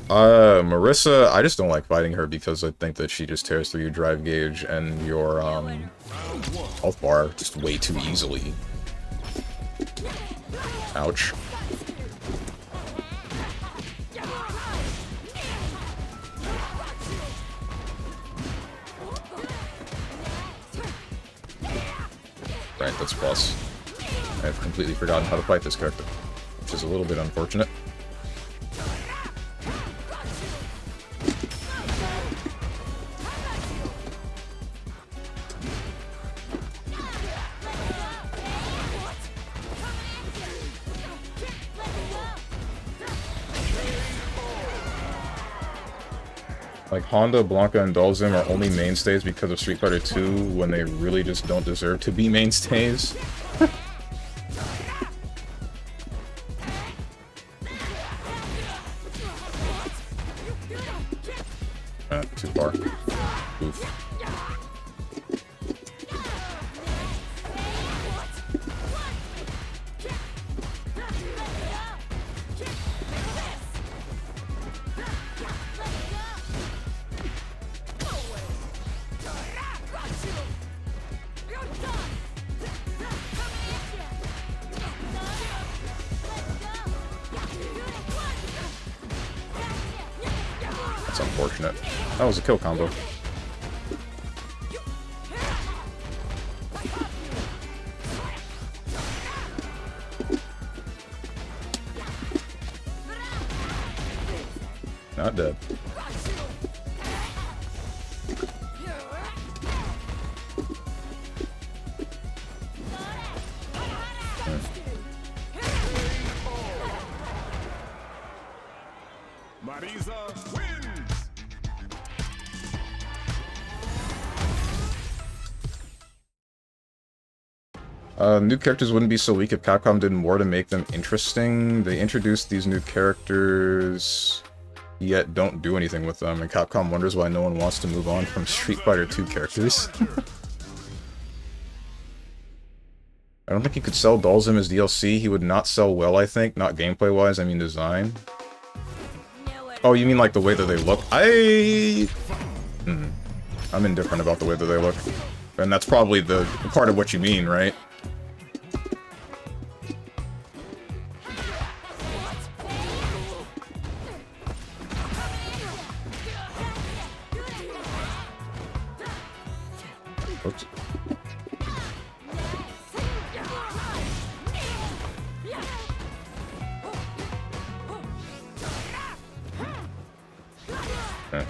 Marissa, I just don't like fighting her because I think that she just tears through your drive gauge and your, health bar just way too easily. Ouch. Right, that's plus. I've completely forgotten how to fight this character, which is a little bit unfortunate. Like, Honda, Blanca, and Dhalsim are only mainstays because of Street Fighter 2 when they really just don't deserve to be mainstays. Too far. Oof. That's unfortunate. That was a kill combo. Not dead. Marisa wins. New characters wouldn't be so weak if Capcom did more to make them interesting. They introduced these new characters, yet don't do anything with them, and Capcom wonders why no one wants to move on from Street Fighter 2 characters. I don't think you could sell Dhalsim as DLC. He would not sell well, I think. Not gameplay-wise, I mean design. Oh, you mean like the way that they look? I'm indifferent about the way that they look. And that's probably the part of what you mean, right? Oops.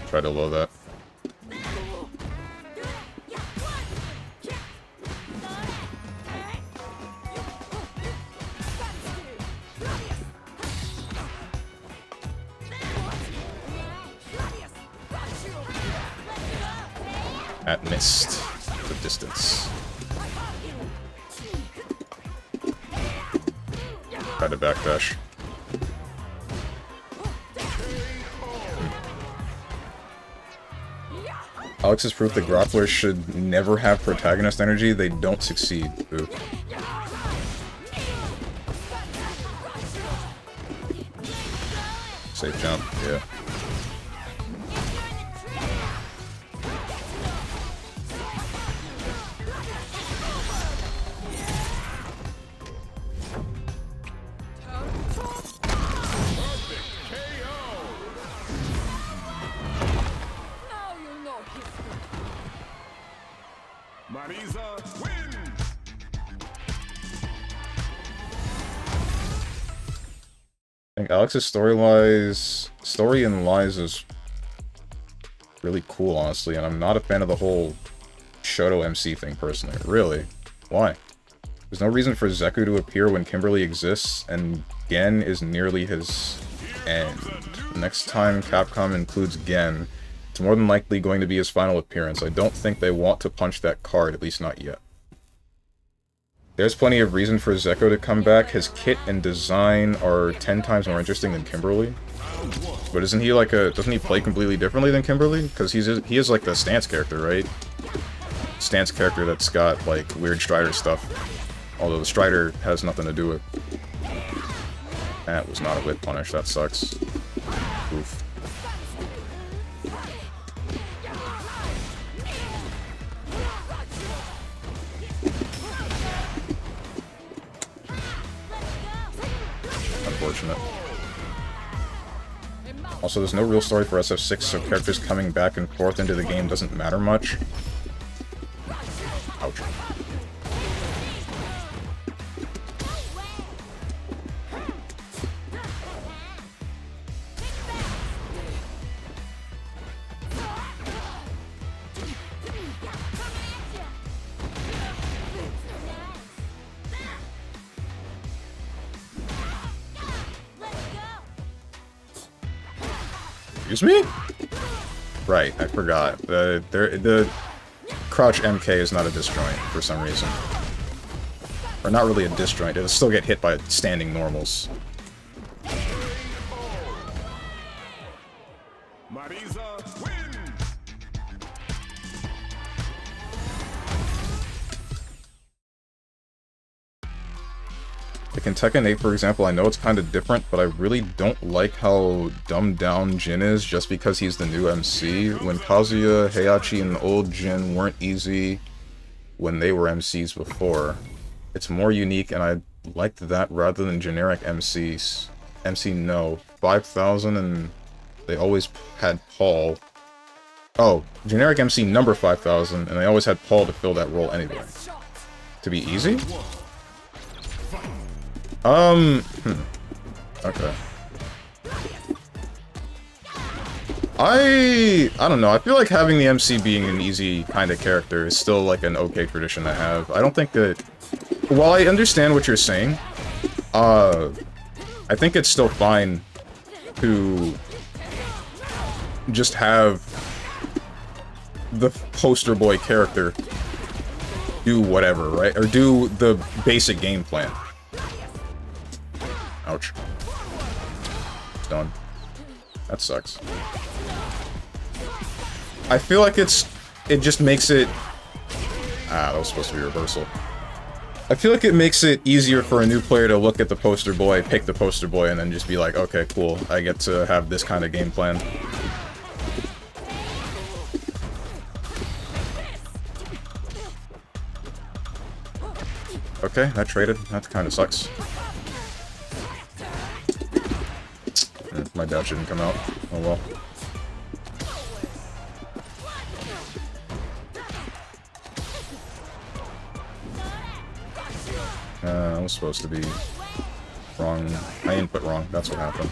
Try to low that. At missed the distance. Tried to backdash. Alex has proved that grapplers should never have protagonist energy. They don't succeed. Ooh. Safe jump, yeah. I think Alex's story in Lies is really cool, honestly, and I'm not a fan of the whole Shoto MC thing, personally. Really? Why? There's no reason for Zeku to appear when Kimberly exists, and Gen is nearly his end. Next time Capcom includes Gen, it's more than likely going to be his final appearance. I don't think they want to punch that card, at least not yet. There's plenty of reason for Zeko to come back. His kit and design are 10 times more interesting than Kimberly. But isn't he like a... doesn't he play completely differently than Kimberly? Because he is like the stance character, right? Stance character that's got like weird Strider stuff. Although the Strider has nothing to do with... That was not a whip punish, that sucks. Oof. Unfortunate. Also, there's no real story for SF6, so characters coming back and forth into the game doesn't matter much. Ouch. Excuse me? Right, I forgot. The crouch MK is not a disjoint for some reason. Or not really a disjoint, it'll still get hit by standing normals. Like in Tekken 8, for example, I know it's kind of different, but I really don't like how dumbed down Jin is just because he's the new MC. When Kazuya, Heihachi, and old Jin weren't easy when they were MCs before. It's more unique, and I liked that rather than generic MCs. MC no. 5,000, and they always had Paul. Oh, generic MC number 5,000, and they always had Paul to fill that role anyway. To be easy? Okay. I don't know, I feel like having the MC being an easy kind of character is still like an okay tradition to have. I don't think that... While I understand what you're saying, I think it's still fine to just have the poster boy character do whatever, right? Or do the basic game plan. Ouch. It's done. That sucks. I feel like it just makes it... Ah, that was supposed to be reversal. I feel like it makes it easier for a new player to look at the poster boy, pick the poster boy, and then just be like, okay, cool, I get to have this kind of game plan. Okay, that traded. That kind of sucks. My dash didn't come out. Oh well. I was supposed to be wrong. I input wrong. That's what happened.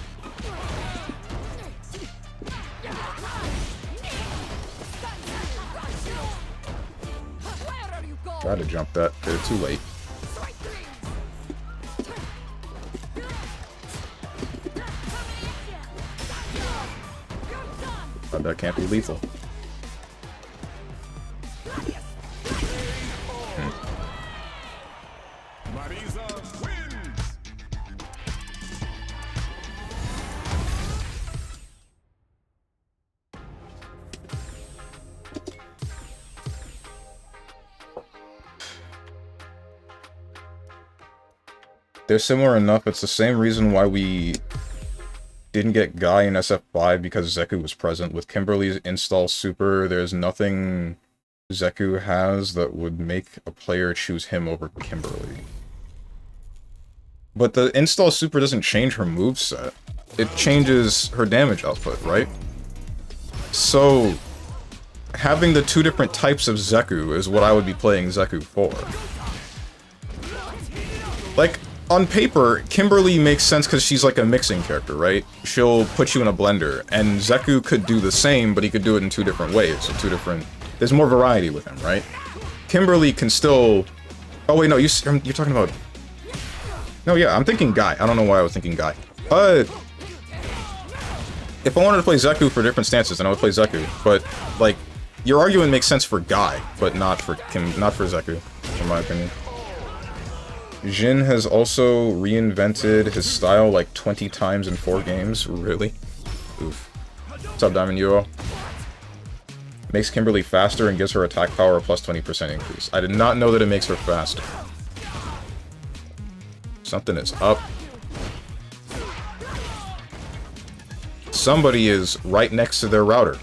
Tried to jump that. Did it too late. But that can't be lethal. They're similar enough. It's the same reason why we didn't get Guy in SF5 because Zeku was present. With Kimberly's install super, there's nothing Zeku has that would make a player choose him over Kimberly. But the install super doesn't change her moveset. It changes her damage output, right? So, having the two different types of Zeku is what I would be playing Zeku for. Like, on paper, Kimberly makes sense because she's like a mixing character, right? She'll put you in a blender, and Zeku could do the same, but he could do it in two different ways, so two different... There's more variety with him, right? Kimberly can still... Oh wait, no, you're talking about... No, yeah, I'm thinking Guy. I don't know why I was thinking Guy. If I wanted to play Zeku for different stances, then I would play Zeku. But, like, your argument makes sense for Guy, but not for Zeku, in my opinion. Jin has also reinvented his style like 20 times in 4 games. Really? Oof. What's up, Diamond Yuo? Makes Kimberly faster and gives her attack power a plus 20% increase. I did not know that it makes her faster. Something is up. Somebody is right next to their router.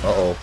Uh-oh.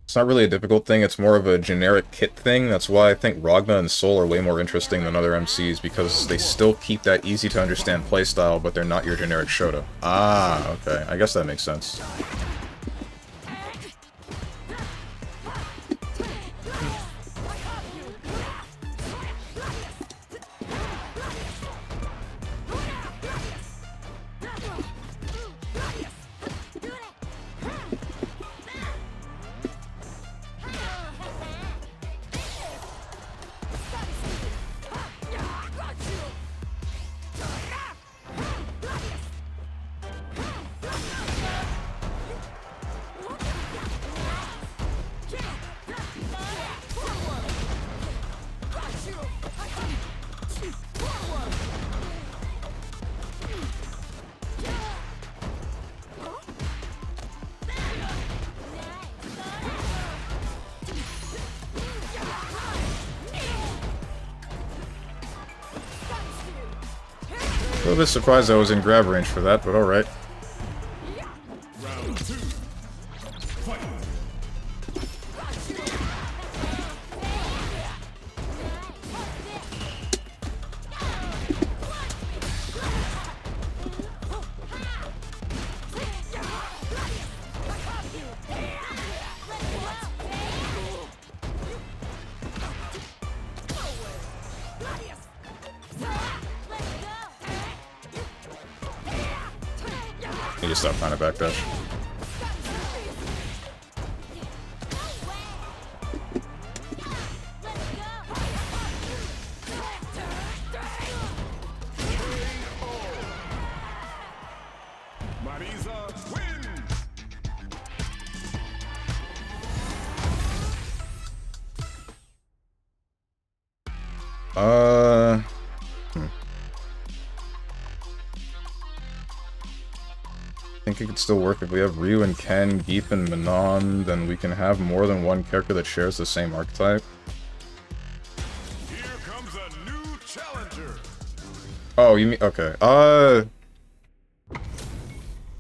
It's not really a difficult thing, it's more of a generic kit thing. That's why I think Ragna and Soul are way more interesting than other MCs, because they still keep that easy-to-understand playstyle, but they're not your generic Shota. Ah, okay. I guess that makes sense. A little bit surprised I was in grab range for that, but alright. Need to stop trying to backdash. I think it could still work if we have Ryu and Ken, Geef and Manon, then we can have more than one character that shares the same archetype. Here comes a new challenger. Oh, you mean okay.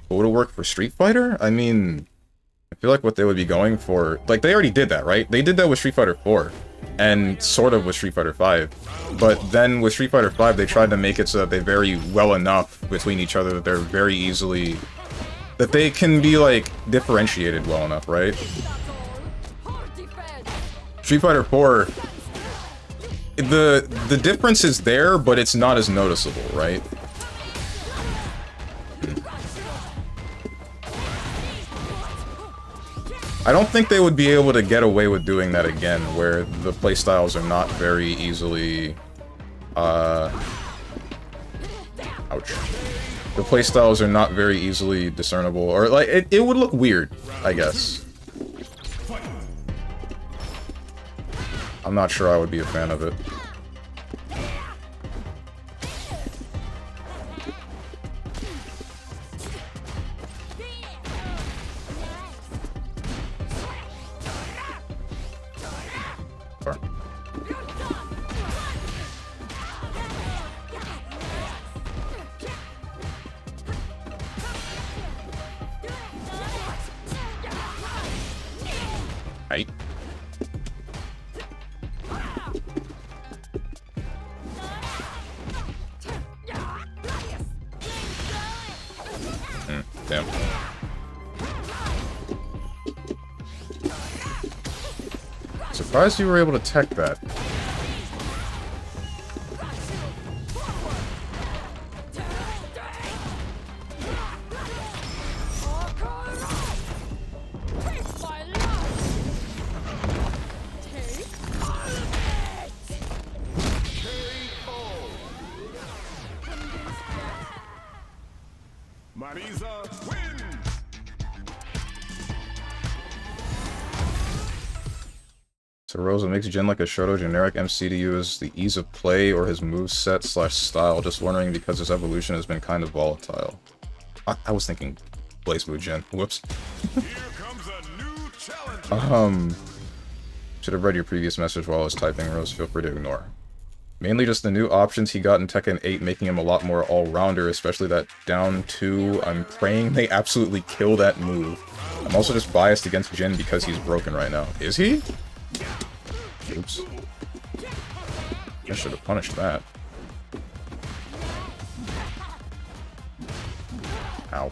Would it work for Street Fighter? I mean, I feel like what they would be going for, like they already did that, right? They did that with Street Fighter 4 and sort of with Street Fighter 5. But then with Street Fighter 5, they tried to make it so that they vary well enough between each other that they're very easily, that they can be like differentiated well enough, right? Street Fighter 4, the difference is there, but it's not as noticeable, right? I don't think they would be able to get away with doing that again, where the playstyles are not very easily, ouch. The playstyles are not very easily discernible, or, like, it would look weird, I guess. I'm not sure I would be a fan of it. Right. Damn. Surprised you were able to tech that. So Rosa makes Jin like a Shoto generic MC to use the ease of play or his moveset / style. Just wondering because his evolution has been kind of volatile. I was thinking Blaze Blue Jin. Whoops. Should have read your previous message while I was typing, Rose. Feel free to ignore. Mainly just the new options he got in Tekken 8 making him a lot more all-rounder, especially that down 2. I'm praying they absolutely kill that move. I'm also just biased against Jin because he's broken right now. Is he? Oops. I should have punished that. Ow.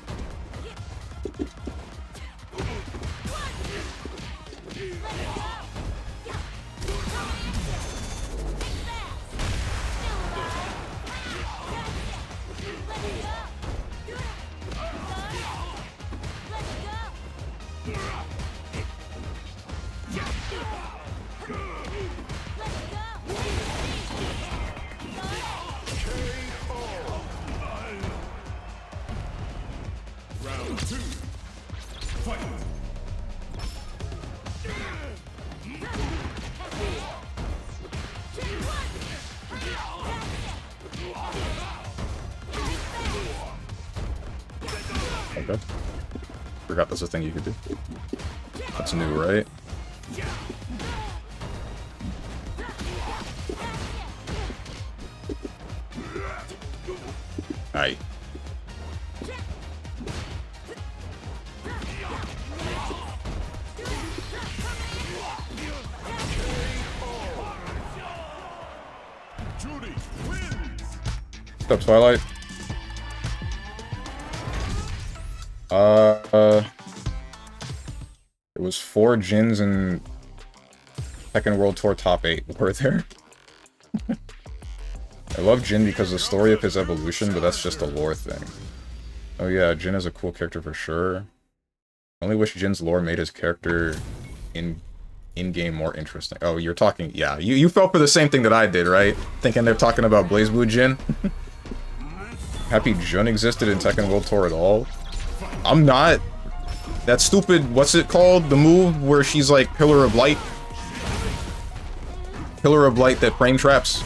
Okay. Forgot that's a thing you could do. That's new, right? Aye. What's up, Twilight? It was 4 Jins in Tekken World Tour Top 8, were there? I love Jin because of the story of his evolution, but that's just a lore thing. Oh yeah, Jin is a cool character for sure. I only wish Jin's lore made his character in-game more interesting. Oh, you're talking... Yeah, you fell for the same thing that I did, right? Thinking they're talking about BlazBlue Jin? Happy Jun existed in Tekken World Tour at all? I'm not. That stupid... What's it called? The move where she's like Pillar of Light? Pillar of Light that frame traps?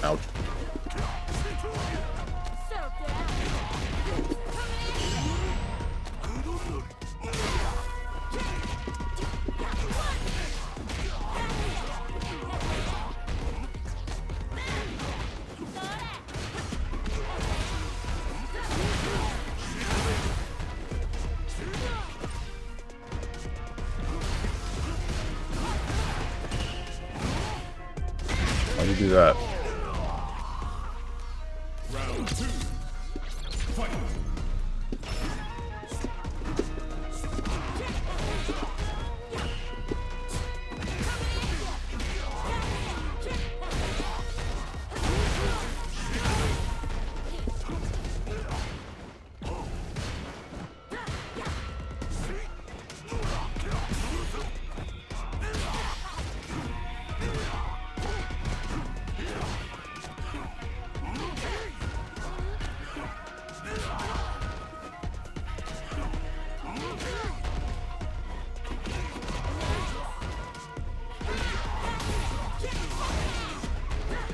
Ouch. Why'd you do that? Round 2. Fight.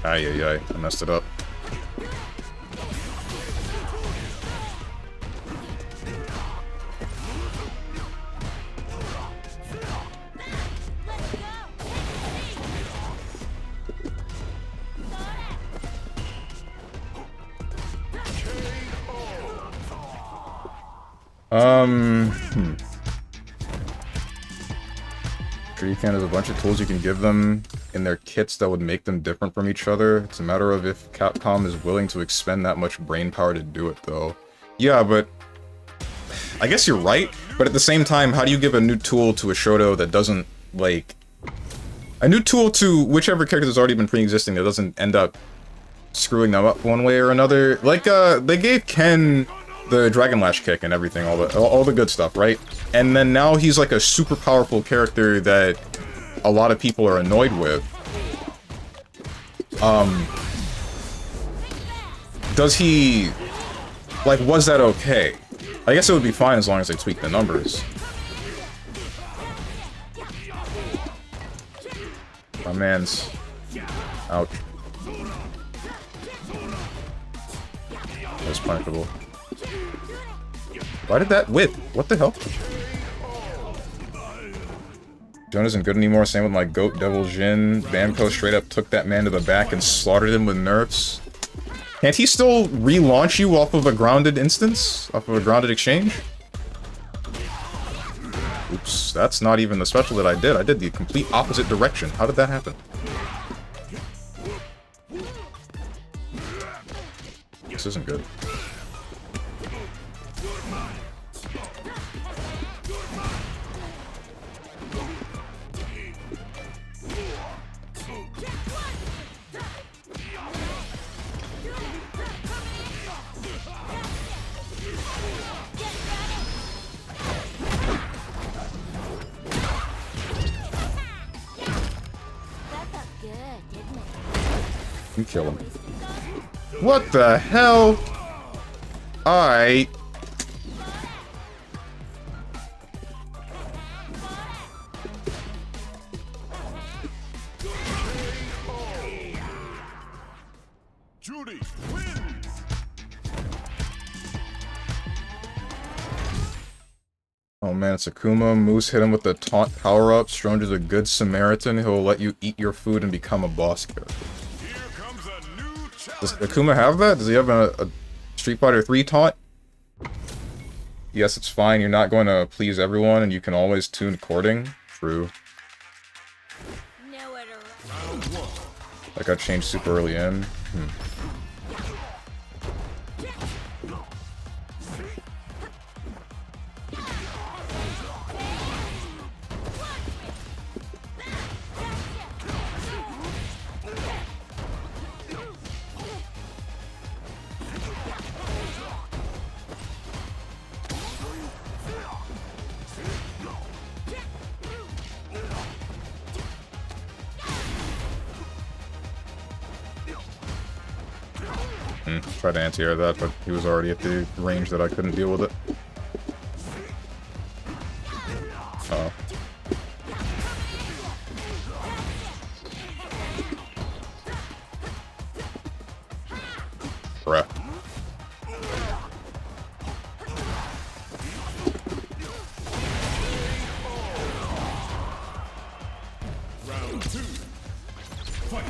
Ay, ay, ay. I messed it up. Shuriken has a bunch of tools you can give them in their kits that would make them different from each other. It's a matter of if Capcom is willing to expend that much brain power to do it, though. Yeah, but I guess you're right, but at the same time, how do you give a new tool to a Shoto that doesn't, like... A new tool to whichever character has already been pre-existing that doesn't end up screwing them up one way or another? Like, they gave Ken the Dragon Lash kick and everything, all the good stuff, right? And then now he's like a super powerful character that a lot of people are annoyed with. Does he... Like, was that okay? I guess it would be fine as long as they tweak the numbers. My man's... Ouch. That's punishable. Why did that whip? What the hell? Joan isn't good anymore, same with my goat Devil Jin. Bamco straight up took that man to the back and slaughtered him with nerfs. Can't he still relaunch you off of a grounded instance? Off of a grounded exchange? Oops, that's not even the special that I did. I did the complete opposite direction. How did that happen? This isn't good. You kill him. What the hell? Alright. Judy wins. Oh man, it's Akuma. Moose hit him with the taunt power-up. Stronger's a good Samaritan. He'll let you eat your food and become a boss character. Does Akuma have that? Does he have a Street Fighter 3 taunt? Yes, it's fine. You're not going to please everyone, and you can always tune courting. True. That got changed super early in. Tried to anti-air that, but he was already at the range that I couldn't deal with it. Uh-oh. Bruh. Round 2. Fight.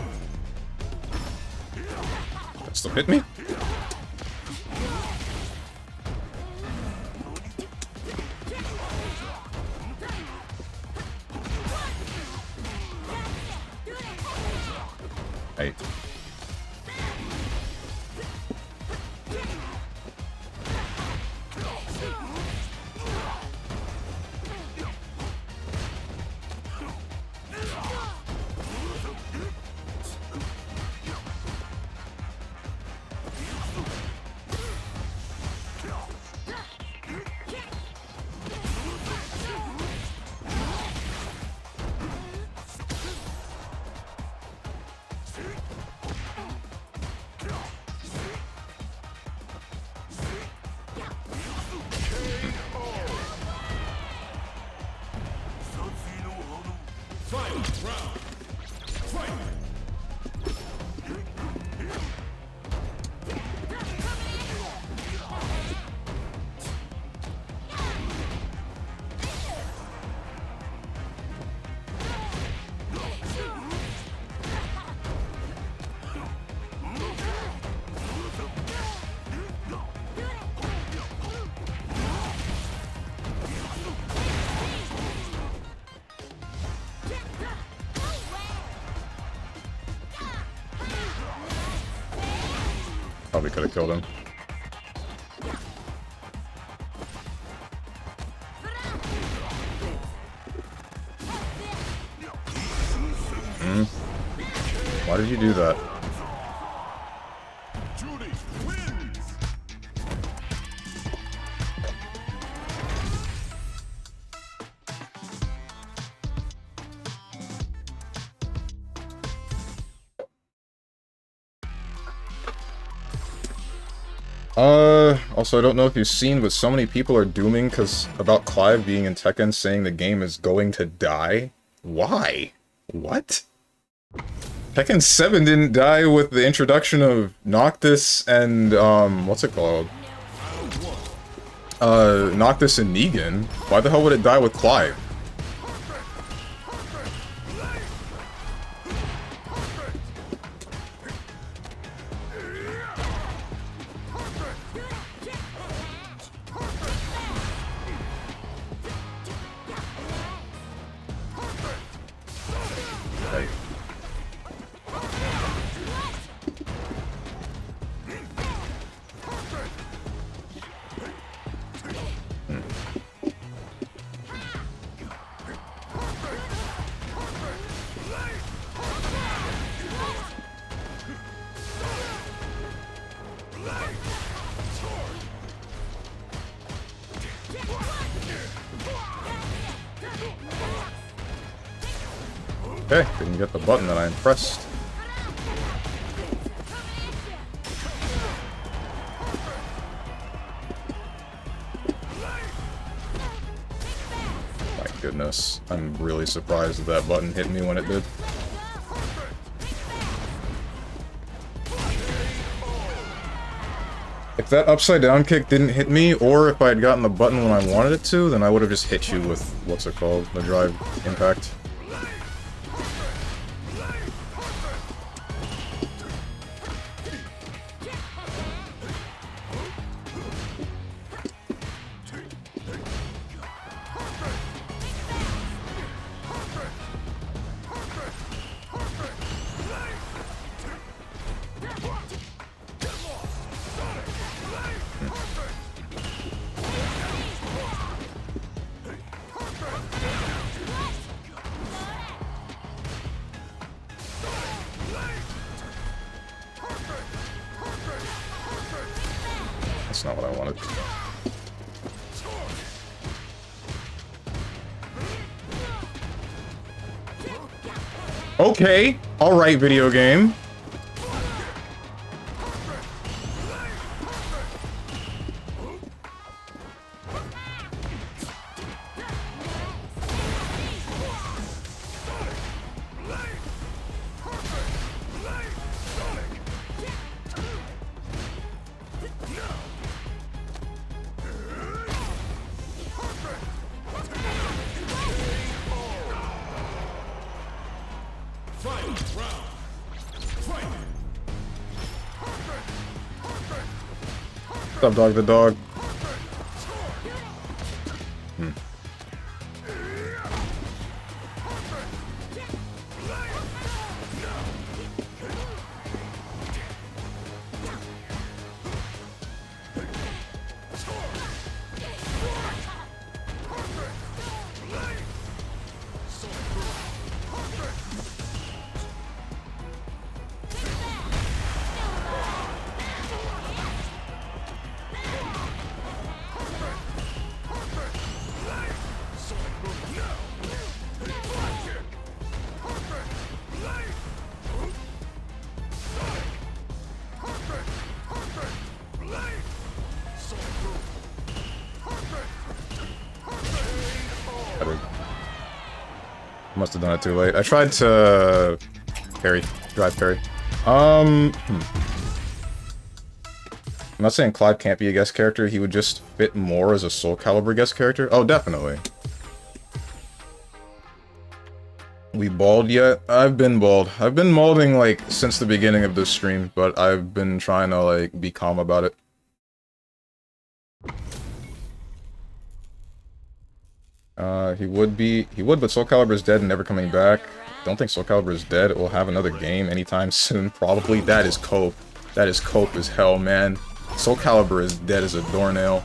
That still hit me? Hey. Probably could have killed him. Why did you do that? Also, I don't know if you've seen, but so many people are dooming about Clive being in Tekken, saying the game is going to die. Why? What? Tekken 7 didn't die with the introduction of Noctis and, what's it called? Noctis and Negan. Why the hell would it die with Clive? Okay, didn't get the button that I pressed. My goodness, I'm really surprised that button hit me when it did. If that upside down kick didn't hit me, or if I had gotten the button when I wanted it to, then I would have just hit you with, what's it called, the drive impact. That's not what I wanted. Okay, alright, video game. What's up, dog the dog? Must have done it too late. I tried to drive parry. I'm not saying Clive can't be a guest character, he would just fit more as a Soul Calibur guest character. Oh, definitely. We bald yet? I've been bald. I've been malding, like, since the beginning of this stream, but I've been trying to, like, be calm about it. He would, but Soul Calibur is dead and never coming back. Don't think Soul Calibur is dead. It will have another game anytime soon, probably. That is cope. That is cope as hell, man. Soul Calibur is dead as a doornail.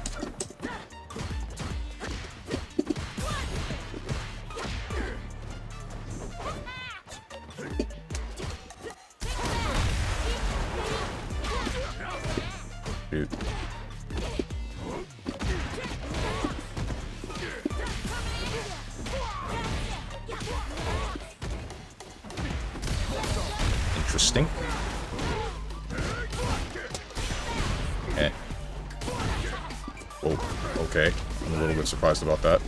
Dude. Interesting. Eh. Oh, okay. I'm a little bit surprised about that.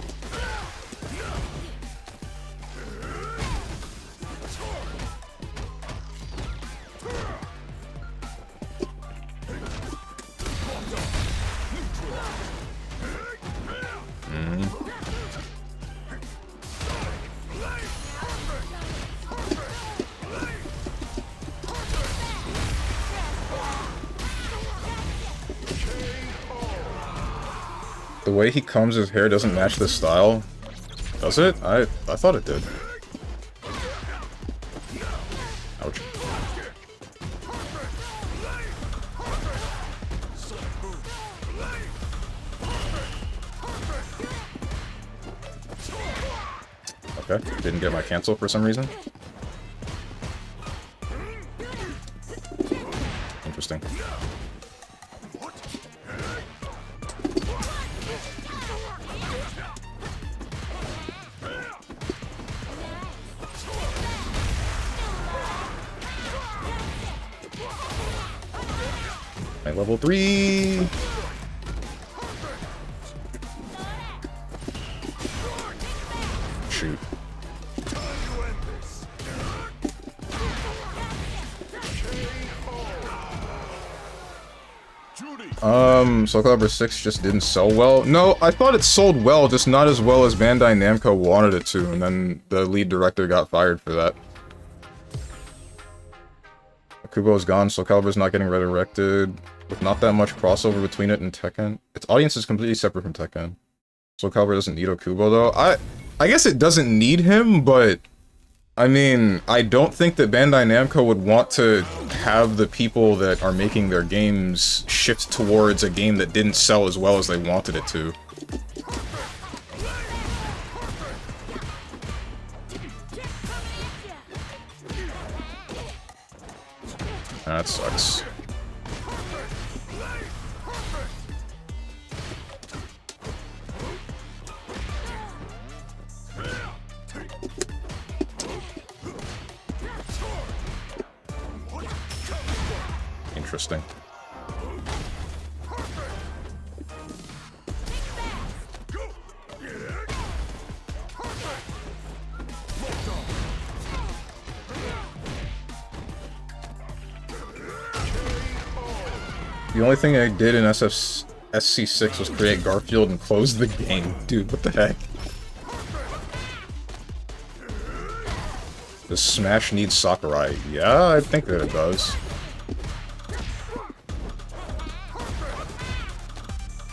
The way he combs his hair doesn't match the style. Does it? I thought it did. Ouch. Okay, didn't get my cancel for some reason. Interesting. Level 3! Shoot. Soul Calibur 6 just didn't sell well. No, I thought it sold well, just not as well as Bandai Namco wanted it to, and then the lead director got fired for that. Kubo's gone, Soul Calibur's not getting resurrected. With not that much crossover between it and Tekken. Its audience is completely separate from Tekken. Soul Calibur doesn't need Okubo though. I guess it doesn't need him, but I mean, I don't think that Bandai Namco would want to have the people that are making their games shift towards a game that didn't sell as well as they wanted it to. That sucks. Interesting. The only thing I did in SC6 was create Garfield and close the game. Dude, what the heck? Does Smash need Sakurai? Yeah, I think that it does.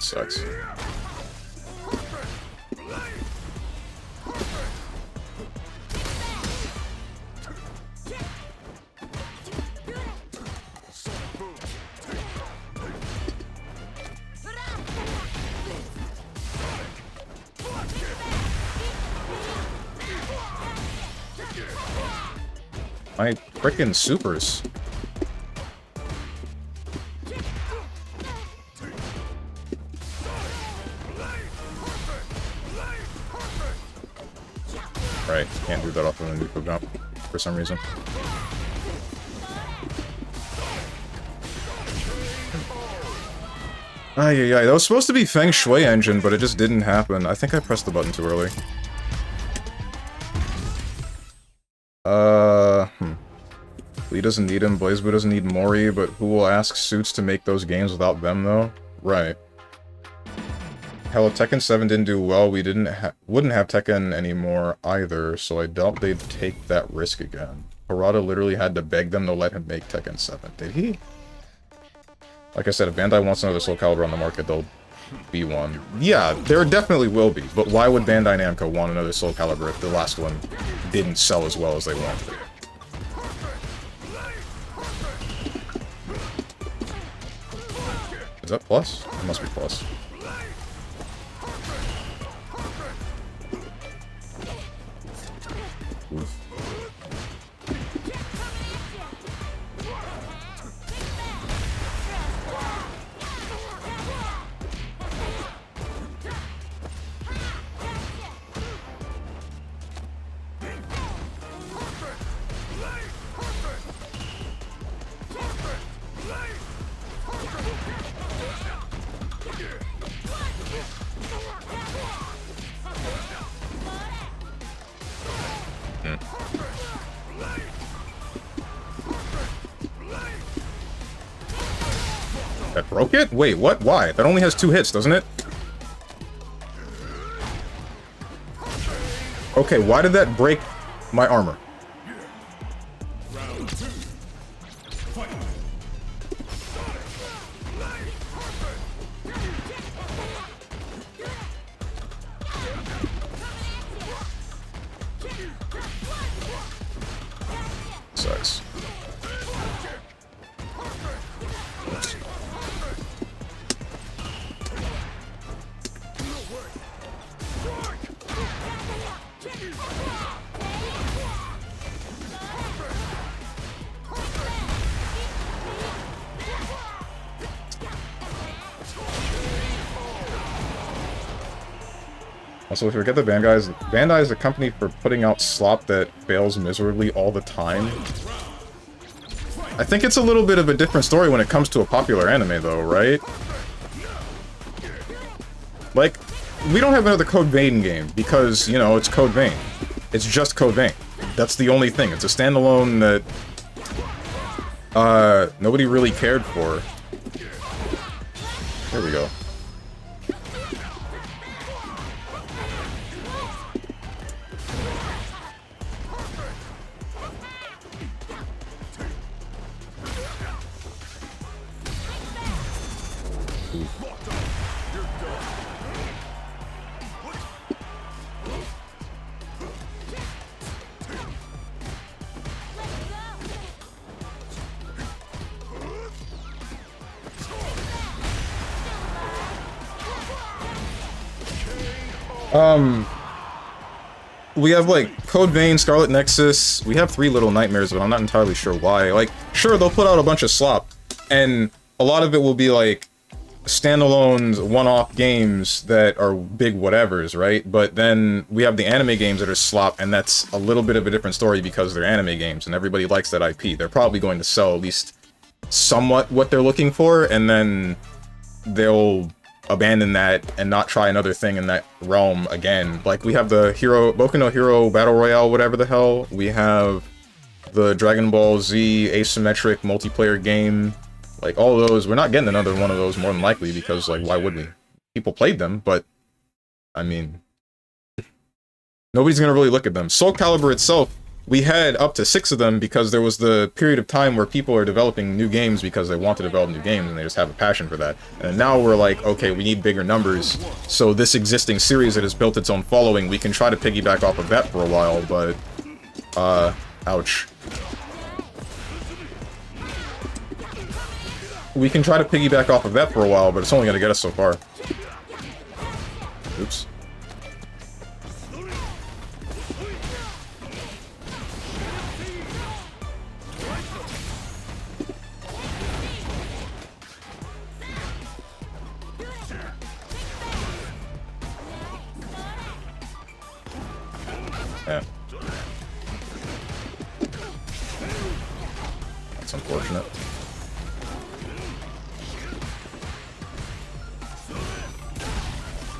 Sucks. My frickin' supers. Right, can't do that off of a neutral jump for some reason. Yeah, that was supposed to be Feng Shui engine, but it just didn't happen. I think I pressed the button too early. Lee doesn't need him, BlazBlue doesn't need Mori, but who will ask Suits to make those games without them, though? Right. Hell, if Tekken 7 didn't do well, we wouldn't have Tekken anymore either, so I doubt they'd take that risk again. Harada literally had to beg them to let him make Tekken 7. Did he? Like I said, if Bandai wants another Soul Calibur on the market, they'll be one. Yeah, there definitely will be, but why would Bandai Namco want another Soul Calibur if the last one didn't sell as well as they wanted? that plus? It must be plus. Oof. That broke it? Wait, what? Why? That only has 2 hits, doesn't it? Okay, why did that break my armor? Sucks. Also, if you forget the Bandai is a company for putting out slop that fails miserably all the time. I think it's a little bit of a different story when it comes to a popular anime, though, right? Like, we don't have another Code Vein game because, you know, it's Code Vein. It's just Code Vein. That's the only thing. It's a standalone that nobody really cared for. There we go. We have, like, Code Vein, Scarlet Nexus, we have 3 Little Nightmares, but I'm not entirely sure why. Like, sure, they'll put out a bunch of slop, and a lot of it will be, like, standalone, one-off games that are big whatevers, right? But then we have the anime games that are slop, and that's a little bit of a different story because they're anime games, and everybody likes that IP. They're probably going to sell at least somewhat what they're looking for, and then they'll abandon that and not try another thing in that realm again. Like, we have the Boku no Hero Battle Royale, whatever the hell. We have the Dragon Ball Z asymmetric multiplayer game. Like, all those, we're not getting another one of those more than likely because, like, why would we? People played them, but, I mean, nobody's gonna really look at them. Soul Calibur itself, we had up to 6 of them because there was the period of time where people are developing new games because they want to develop new games and they just have a passion for that. And now we're like, okay, we need bigger numbers. So this existing series that has built its own following, we can try to piggyback off of that for a while, but, ouch. We can try to piggyback off of that for a while, but it's only gonna get us so far. Oops. Yeah. That's unfortunate.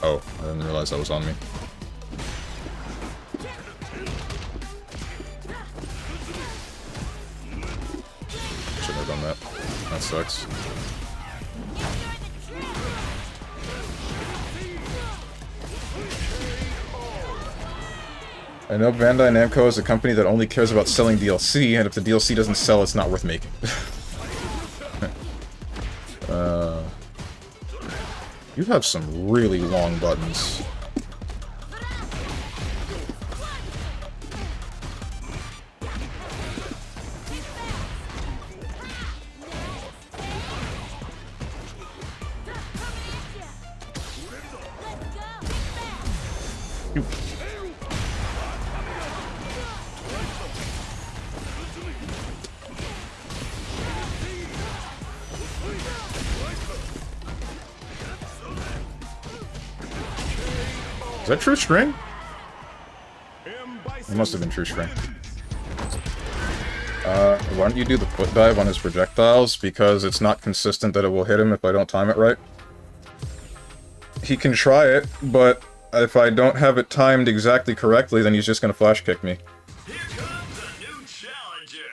Oh, I didn't realize that was on me. Shouldn't have done that. That sucks. I know Bandai Namco is a company that only cares about selling DLC, and if the DLC doesn't sell, it's not worth making. You have some really long buttons. Is that true string? It must have been true string. Why don't you do the foot dive on his projectiles? Because it's not consistent that it will hit him if I don't time it right. He can try it, but if I don't have it timed exactly correctly, then he's just gonna flash kick me. Here comes a new challenger.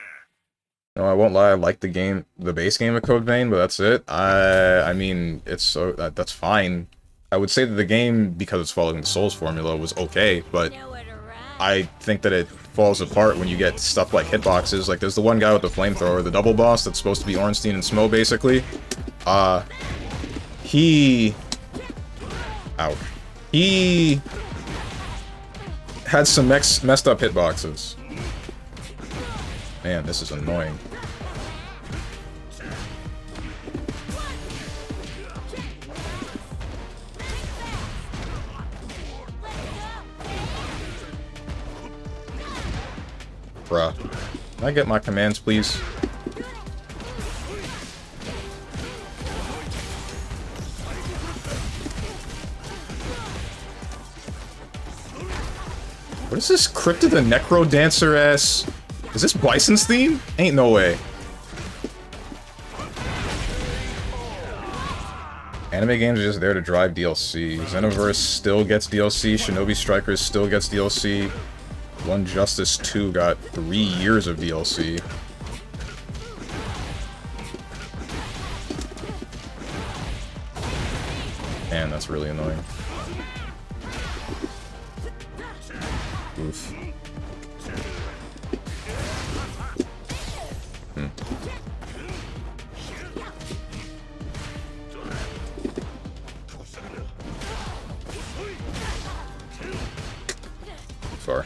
No, I won't lie, I like the game, the base game of Code Vein, but that's it. I mean, it's so, that's fine. I would say that the game, because it's following the Souls formula, was okay, but Nowhere to run. I I think that it falls apart when you get stuff like hitboxes. Like, there's the one guy with the flamethrower, the double boss that's supposed to be Ornstein and Smo, basically. He... Ouch. He... had some messed up hitboxes. Man, this is annoying. Bruh. Can I get my commands, please? What is this Crypto the Necro Dancer ass? Is this Bison's theme? Ain't no way. Anime games are just there to drive DLC. Xenoverse still gets DLC. Shinobi Strikers still gets DLC. One Justice 2 got 3 years of DLC. Man, that's really annoying. Oof. Far.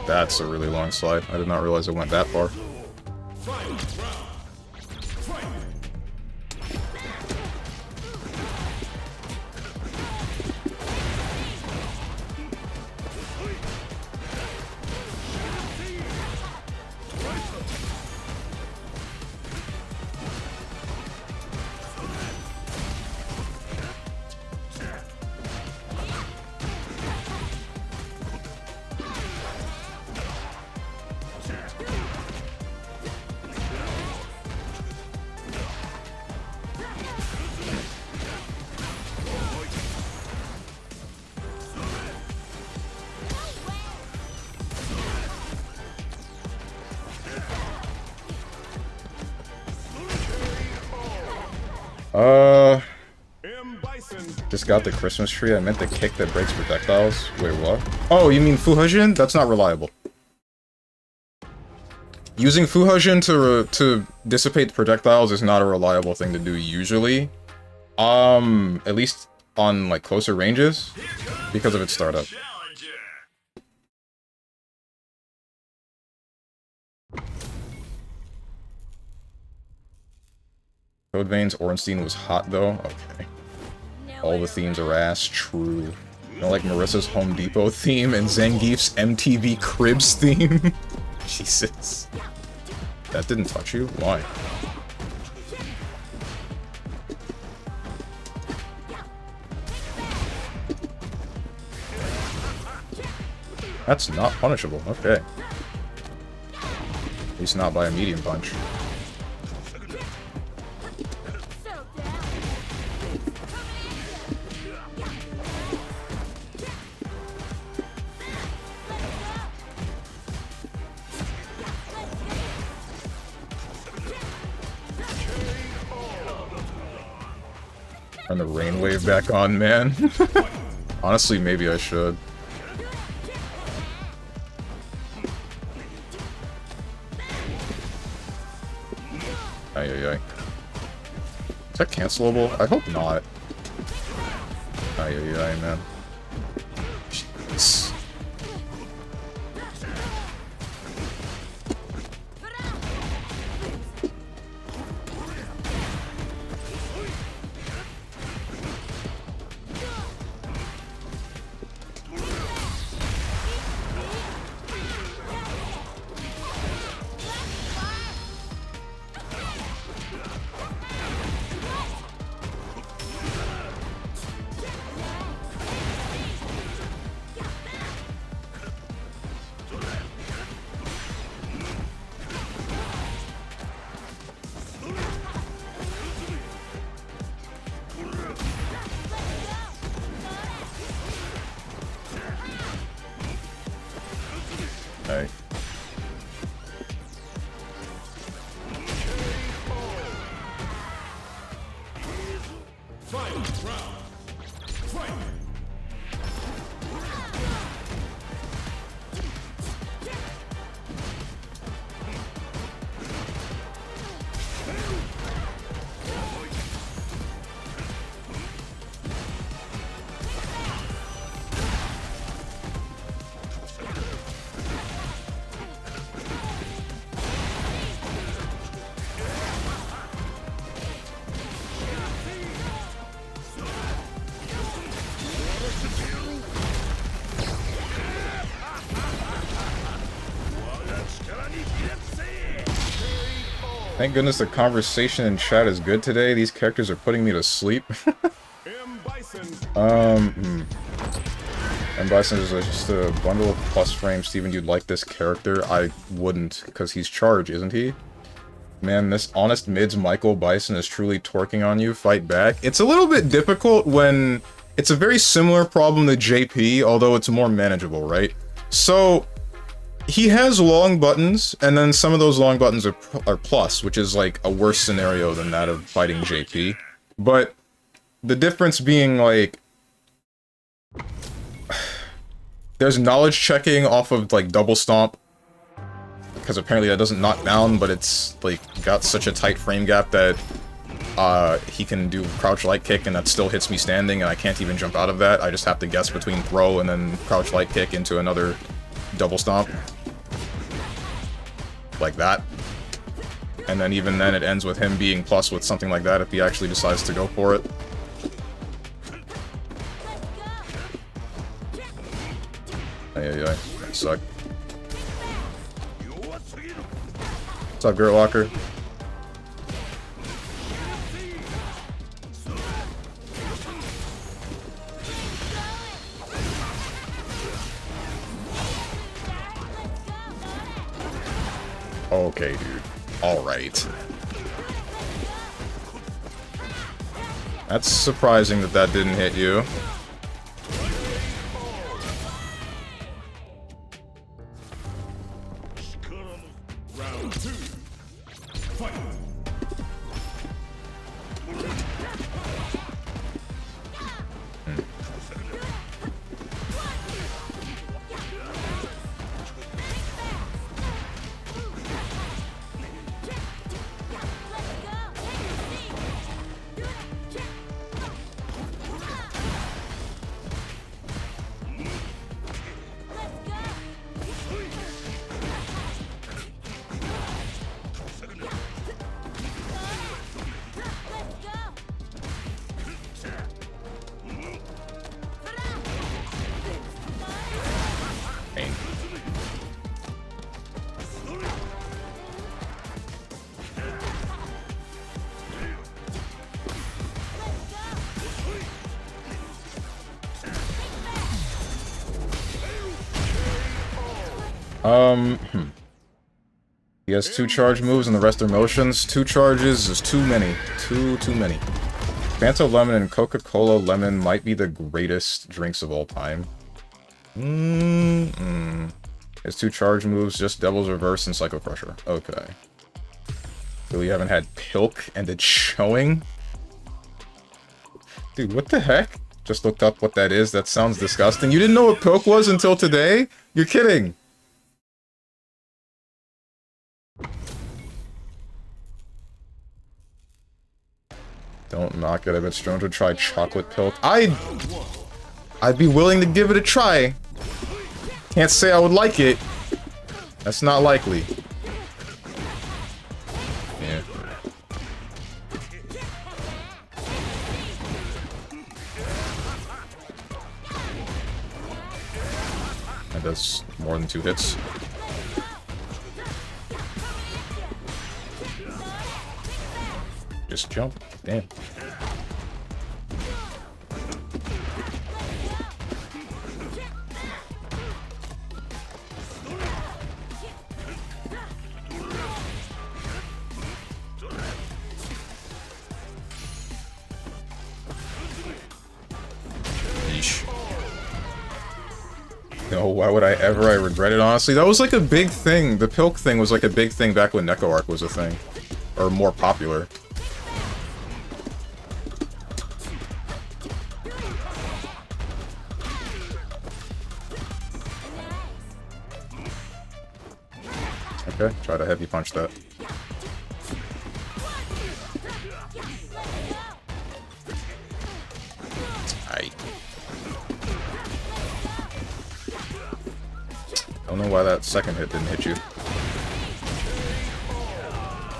That's a really long slide. I did not realize it went that far. Just got the Christmas tree. I meant the kick that breaks projectiles. Wait, what? Oh, you mean Fuhajin? That's not reliable. Using Fuhajin to dissipate the projectiles is not a reliable thing to do usually. At least on like closer ranges, because of its startup. Code Vein's Ornstein was hot though. Okay. All the themes are ass. True. You know, like Marissa's Home Depot theme and Zangief's MTV Cribs theme? Jesus. That didn't touch you? Why? That's not punishable. Okay. At least not by a medium punch. Turn the rain wave back on, man. Ay, ay, ay. Is that cancelable? I hope not. Ay, ay, ay, man. Jeez. Okay. Thank goodness the conversation in chat is good today. These characters are putting me to sleep. M. Bison is just a bundle of plus frames. Steven, you'd like this character? I wouldn't, because he's charged, isn't he? Man, this honest mids Michael Bison is truly torquing on you. Fight back. It's a little bit difficult when... It's a very similar problem to JP, although it's more manageable, right? So... He has long buttons, and then some of those long buttons are plus, which is like a worse scenario than that of fighting JP. But the difference being like... There's knowledge checking off of like double stomp, because apparently that doesn't knock down, but it's like got such a tight frame gap that he can do crouch light kick and that still hits me standing, and I can't even jump out of that. I just have to guess between throw and then crouch light kick into another double stomp. Like that. And then even then it ends with him being plus with something like that if he actually decides to go for it. Ay, ay, ay. That suck. What's up, Gert Walker? Okay, dude. Alright. That's surprising that that didn't hit you. Round 2. Fight. He has 2 charge moves and the rest are motions. 2 charges is too many. Too many. Fanta Lemon and Coca-Cola Lemon might be the greatest drinks of all time. His 2 charge moves, just Devil's Reverse and Psycho Crusher. Okay. Really haven't had Pilk and it's showing? Dude, what the heck? Just looked up what that is. That sounds disgusting. You didn't know what Pilk was until today? You're kidding. Don't knock it. I bet Strong would try chocolate pilk. I'd be willing to give it a try. Can't say I would like it. That's not likely. Yeah. That does more than 2 hits. Just jump. Damn. Yeesh. No, why would I ever? I regret it, honestly. That was like a big thing. The Pilk thing was like a big thing back when Neko Arc was a thing. Or more popular. Okay, try to heavy punch that. Aye. Don't know why that second hit didn't hit you.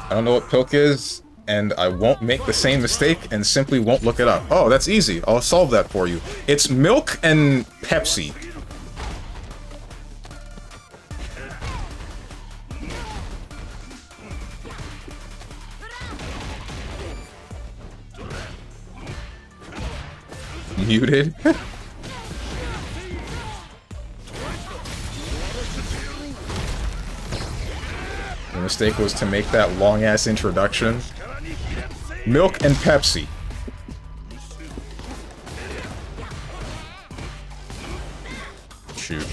I don't know what Pilk is, and I won't make the same mistake and simply won't look it up. Oh, that's easy. I'll solve that for you. It's milk and Pepsi. Muted? The mistake was to make that long-ass introduction. Milk and Pepsi. Shoot.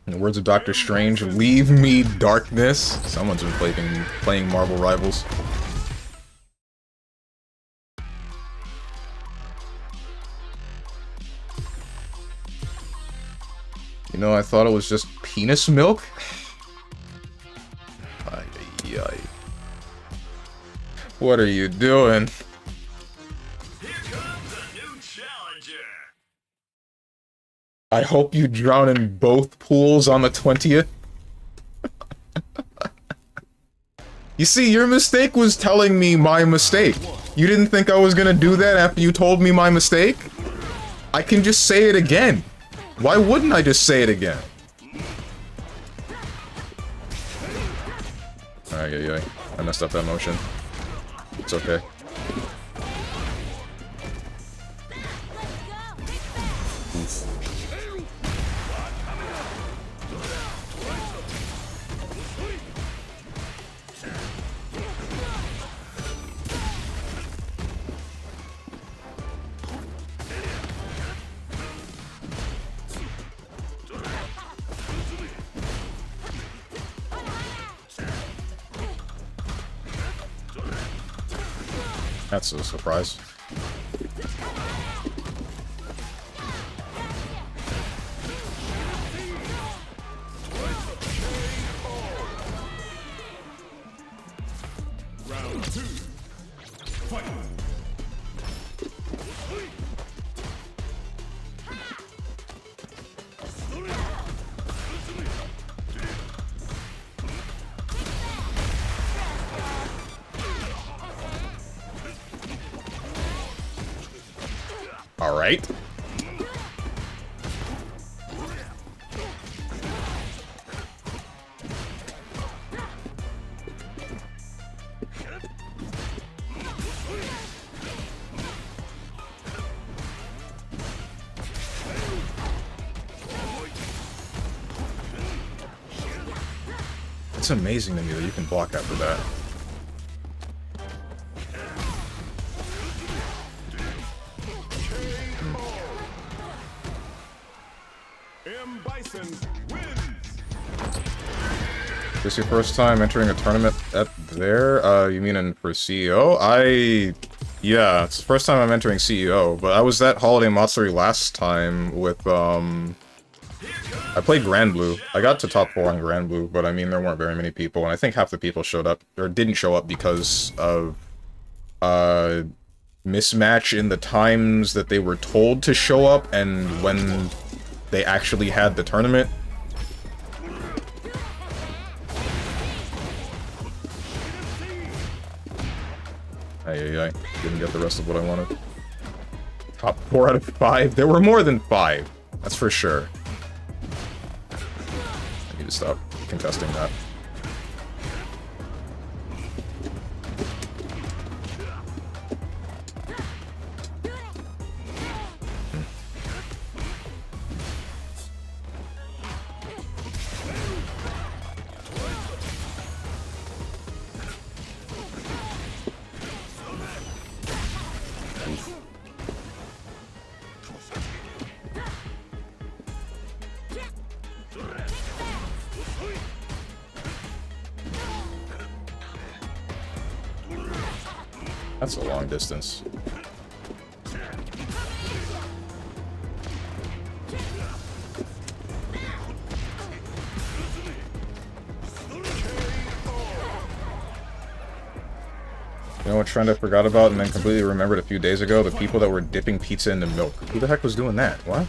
In the words of Doctor Strange, leave me darkness. Someone's been playing Marvel Rivals. You know, I thought it was just penis milk? Ay, ay, ay. What are you doing? Here comes a new challenger. I hope you drown in both pools on the 20th. You see, your mistake was telling me my mistake. You didn't think I was gonna do that after you told me my mistake? I can just say it again. Why wouldn't I just say it again? Alright, I messed up that motion. It's okay. Oof. That's a surprise. Round 2. Fight. All right. It's amazing to me that you can block after that. This your first time entering a tournament at there? You mean for CEO? Yeah, it's the first time I'm entering CEO, but I was at Holiday Matsuri last time with, Here comes I played Grand Blue. I got to top 4 on Grand Blue, but I mean, there weren't very many people, and I think half the people showed up, or didn't show up because of, mismatch in the times that they were told to show up and when they actually had the tournament. Ay. Didn't get the rest of what I wanted. Top 4 out of 5. There were more than 5. That's for sure. I need to stop contesting that. That's a long distance. You know what trend I forgot about and then completely remembered a few days ago? The people that were dipping pizza into milk. Who the heck was doing that? What?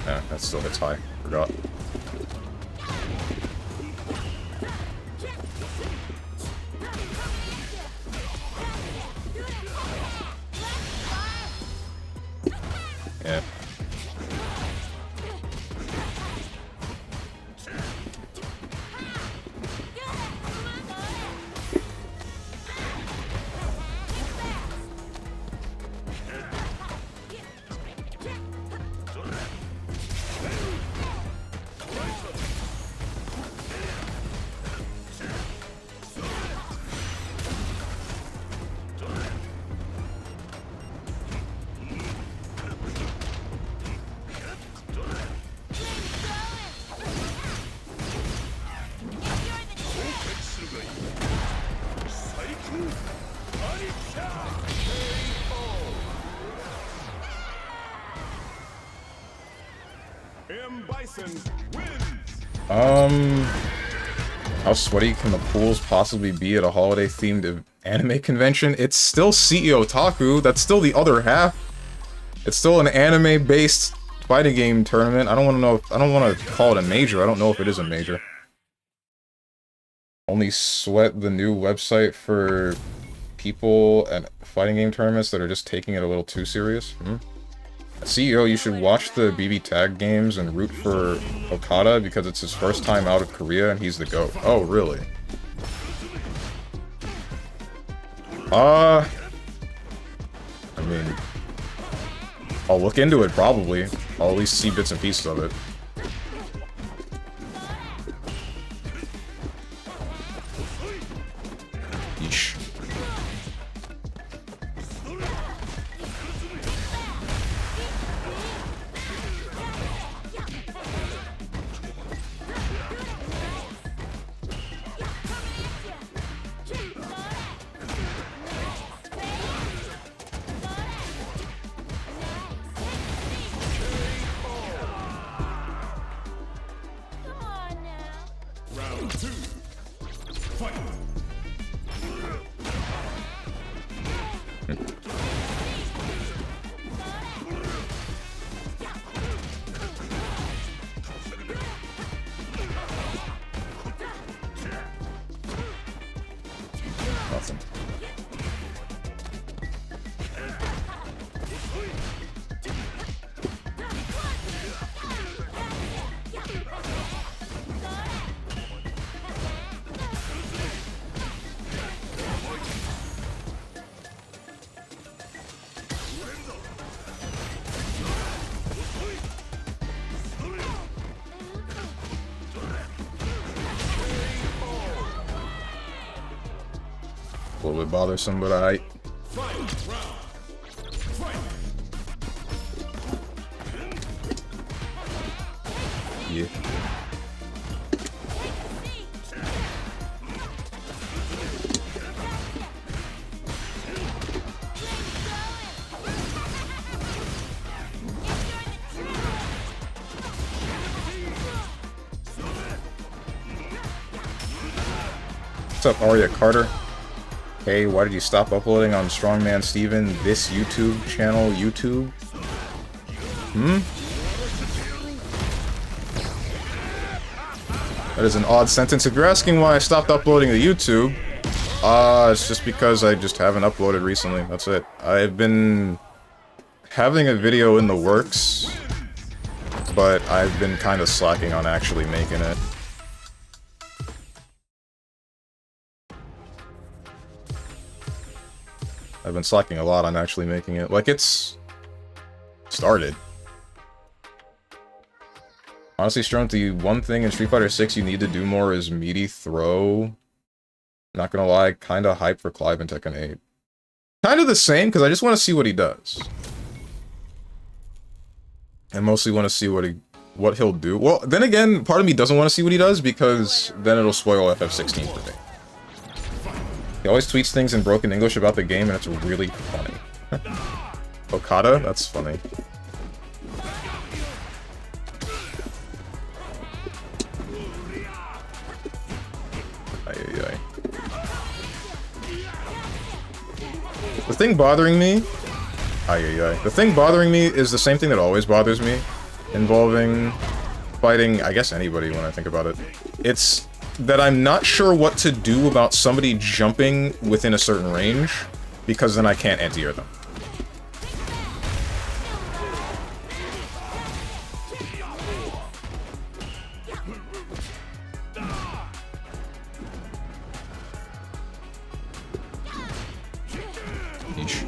Yeah, that still hits high. Forgot. Yeah. How sweaty can the pools possibly be at a holiday-themed anime convention? It's still CEO Otaku. That's still the other half. It's still an anime-based fighting game tournament. I don't want to know. I don't want to call it a major. I don't know if it is a major. Only sweat the new website for people at fighting game tournaments that are just taking it a little too serious. CEO, you should watch the BB Tag games and root for Okada because it's his first time out of Korea and he's the GOAT. Oh, really? I mean, I'll look into it probably. I'll at least see bits and pieces of it. Yeesh. Nothing. A little bit bothersome, but I. What's up, Arya Carter? Hey, why did you stop uploading on StrongmanSteven, this YouTube channel, YouTube? That is an odd sentence. If you're asking why I stopped uploading to YouTube, it's just because I just haven't uploaded recently. That's it. I've been having a video in the works, but I've been kind of slacking on actually making it. I've been slacking a lot on actually making it. Like, it's started. Honestly, Strong, the one thing in Street Fighter 6 you need to do more is meaty throw. Not gonna lie, kinda hype for Clive in Tekken 8. Kinda the same, because I just want to see what he does. I mostly want to see what he'll do. Well, then again, part of me doesn't want to see what he does, because then it'll spoil FF16 for me. He always tweets things in broken English about the game, and it's really funny. Okada? That's funny. Ay. The thing bothering me... The thing bothering me is the same thing that always bothers me, involving fighting, I guess, anybody when I think about it. It's that I'm not sure what to do about somebody jumping within a certain range, because then I can't anti-air them. Yeesh.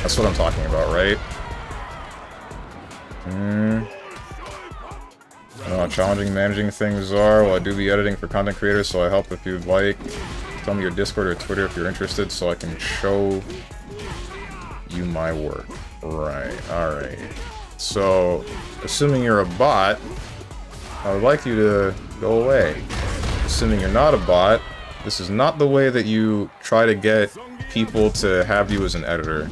That's what I'm talking about, right? I don't know how challenging managing things are. Well, I do the editing for content creators, so I help if you'd like. Tell me your Discord or Twitter if you're interested, so I can show you my work. Right, alright. So, assuming you're a bot, I would like you to go away. Assuming you're not a bot, this is not the way that you try to get people to have you as an editor.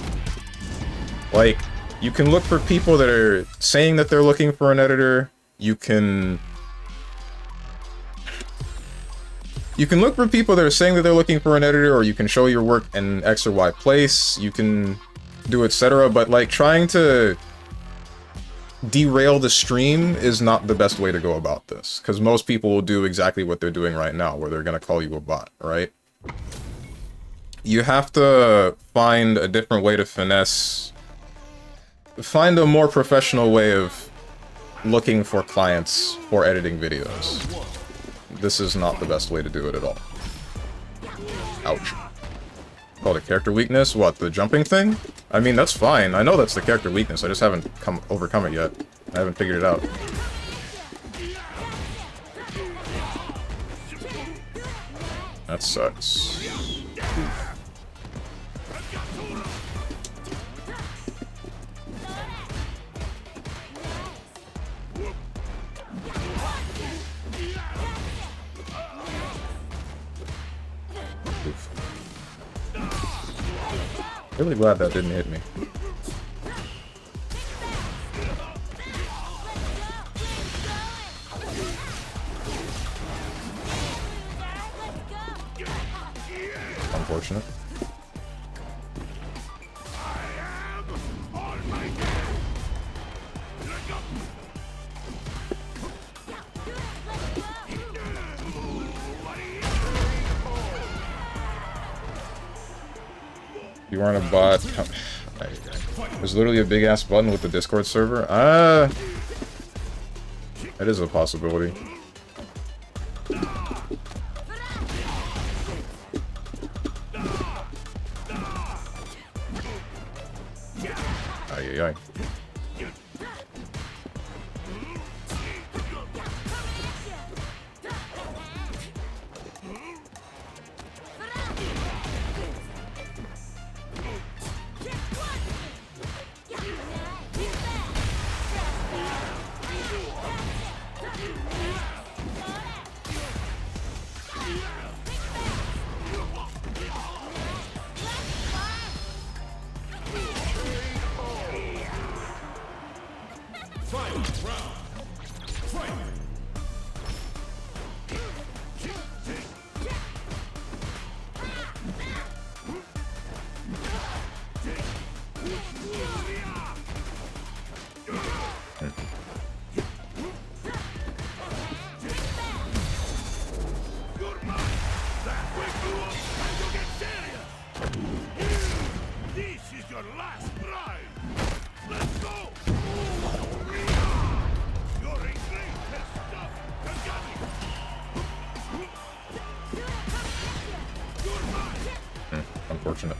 Like, you can look for people that are saying that they're looking for an editor. You can look for people that are saying that they're looking for an editor, or you can show your work in X or Y place. You can do etc. But, like, trying to derail the stream is not the best way to go about this. Because most people will do exactly what they're doing right now, where they're going to call you a bot, right? You have to find a different way to finesse... Find a more professional way of looking for clients for editing videos. This is not the best way to do it at all. Ouch. Called a character weakness? What, the jumping thing? I mean, that's fine. I know that's the character weakness. I just haven't overcome it yet. I haven't figured it out. That sucks. Really glad that didn't hit me. Unfortunate. You aren't a bot. There's literally a big ass button with the Discord server. That is a possibility. Ay. unfortunate.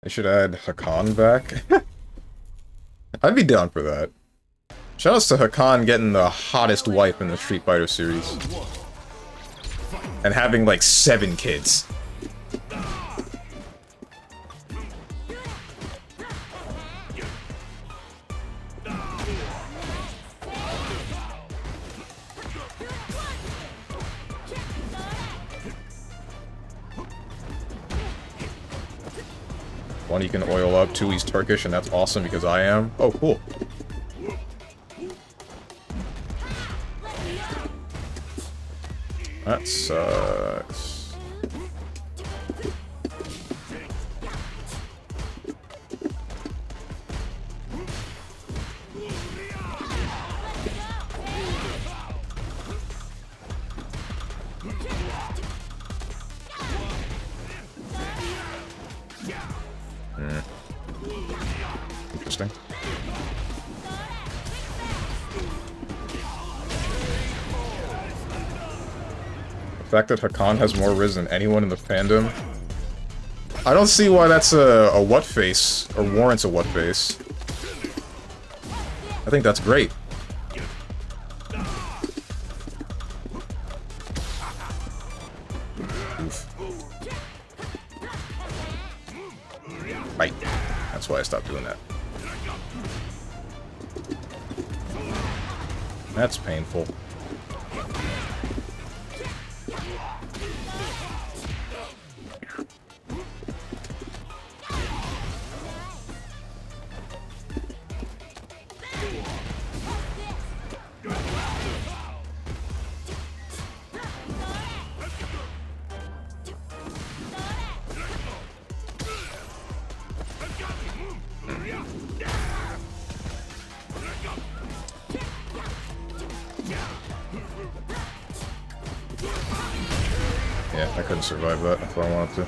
They should add Hakan back. I'd be down for that. Shoutouts to Hakan getting the hottest wife in the Street Fighter series. And having like 7 kids. One, he can oil up. 2, he's Turkish, and that's awesome because I am. Oh, cool. That sucks. Interesting. The fact that Hakan has more Riz than anyone in the fandom, I don't see why that's a what face, or warrants a what face. I think that's great. Oof. Right. That's why I stopped doing that. That's painful. Yeah, I couldn't survive that if I wanted to.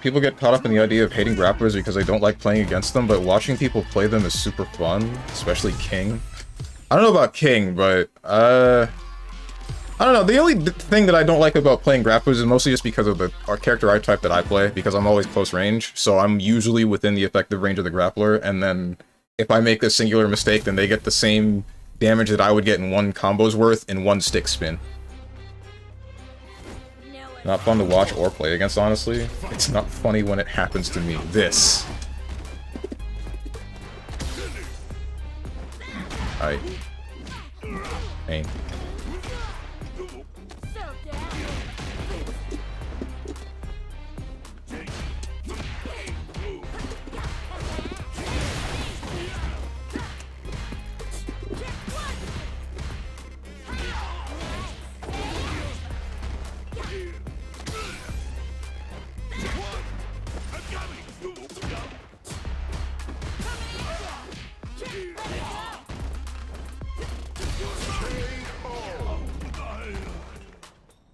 People get caught up in the idea of hating grapplers because they don't like playing against them, but watching people play them is super fun, especially King. I don't know about King, but, I don't know, the only thing that I don't like about playing grapplers is mostly just because of the character archetype that I play, because I'm always close range, so I'm usually within the effective range of the grappler, and then if I make a singular mistake, then they get the same damage that I would get in 1 combo's worth in 1 stick spin. Not fun to watch or play against, honestly. It's not funny when it happens to me. This. Aight. Pain.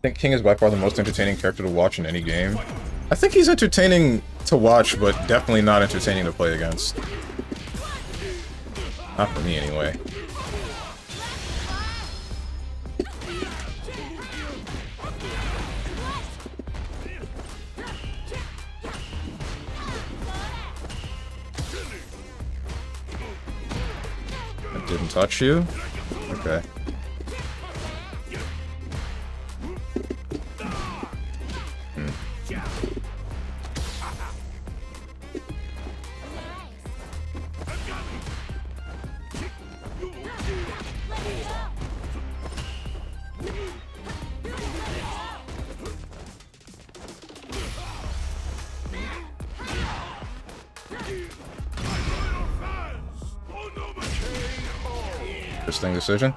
I think King is by far the most entertaining character to watch in any game. I think he's entertaining to watch, but definitely not entertaining to play against. Not for me, anyway. Didn't touch you? Okay. Interesting decision.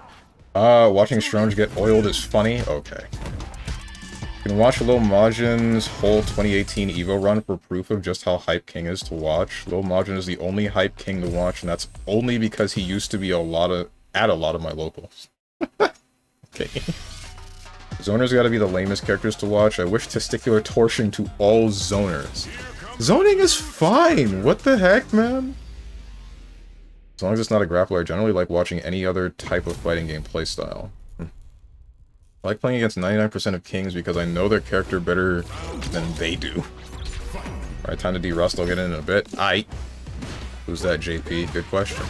Watching Strange get oiled is funny? Okay. You can watch Lil Majin's whole 2018 EVO run for proof of just how hype King is to watch. Lil Majin is the only hype King to watch, and that's only because he used to be at a lot of my locals. Okay. Zoners gotta be the lamest characters to watch. I wish testicular torsion to all zoners. Zoning is fine! What the heck, man? As long as it's not a grappler, I generally like watching any other type of fighting game playstyle. I like playing against 99% of Kings because I know their character better than they do. Alright, time to de-rust, I'll get in a bit. Aight. Who's that, JP? Good question.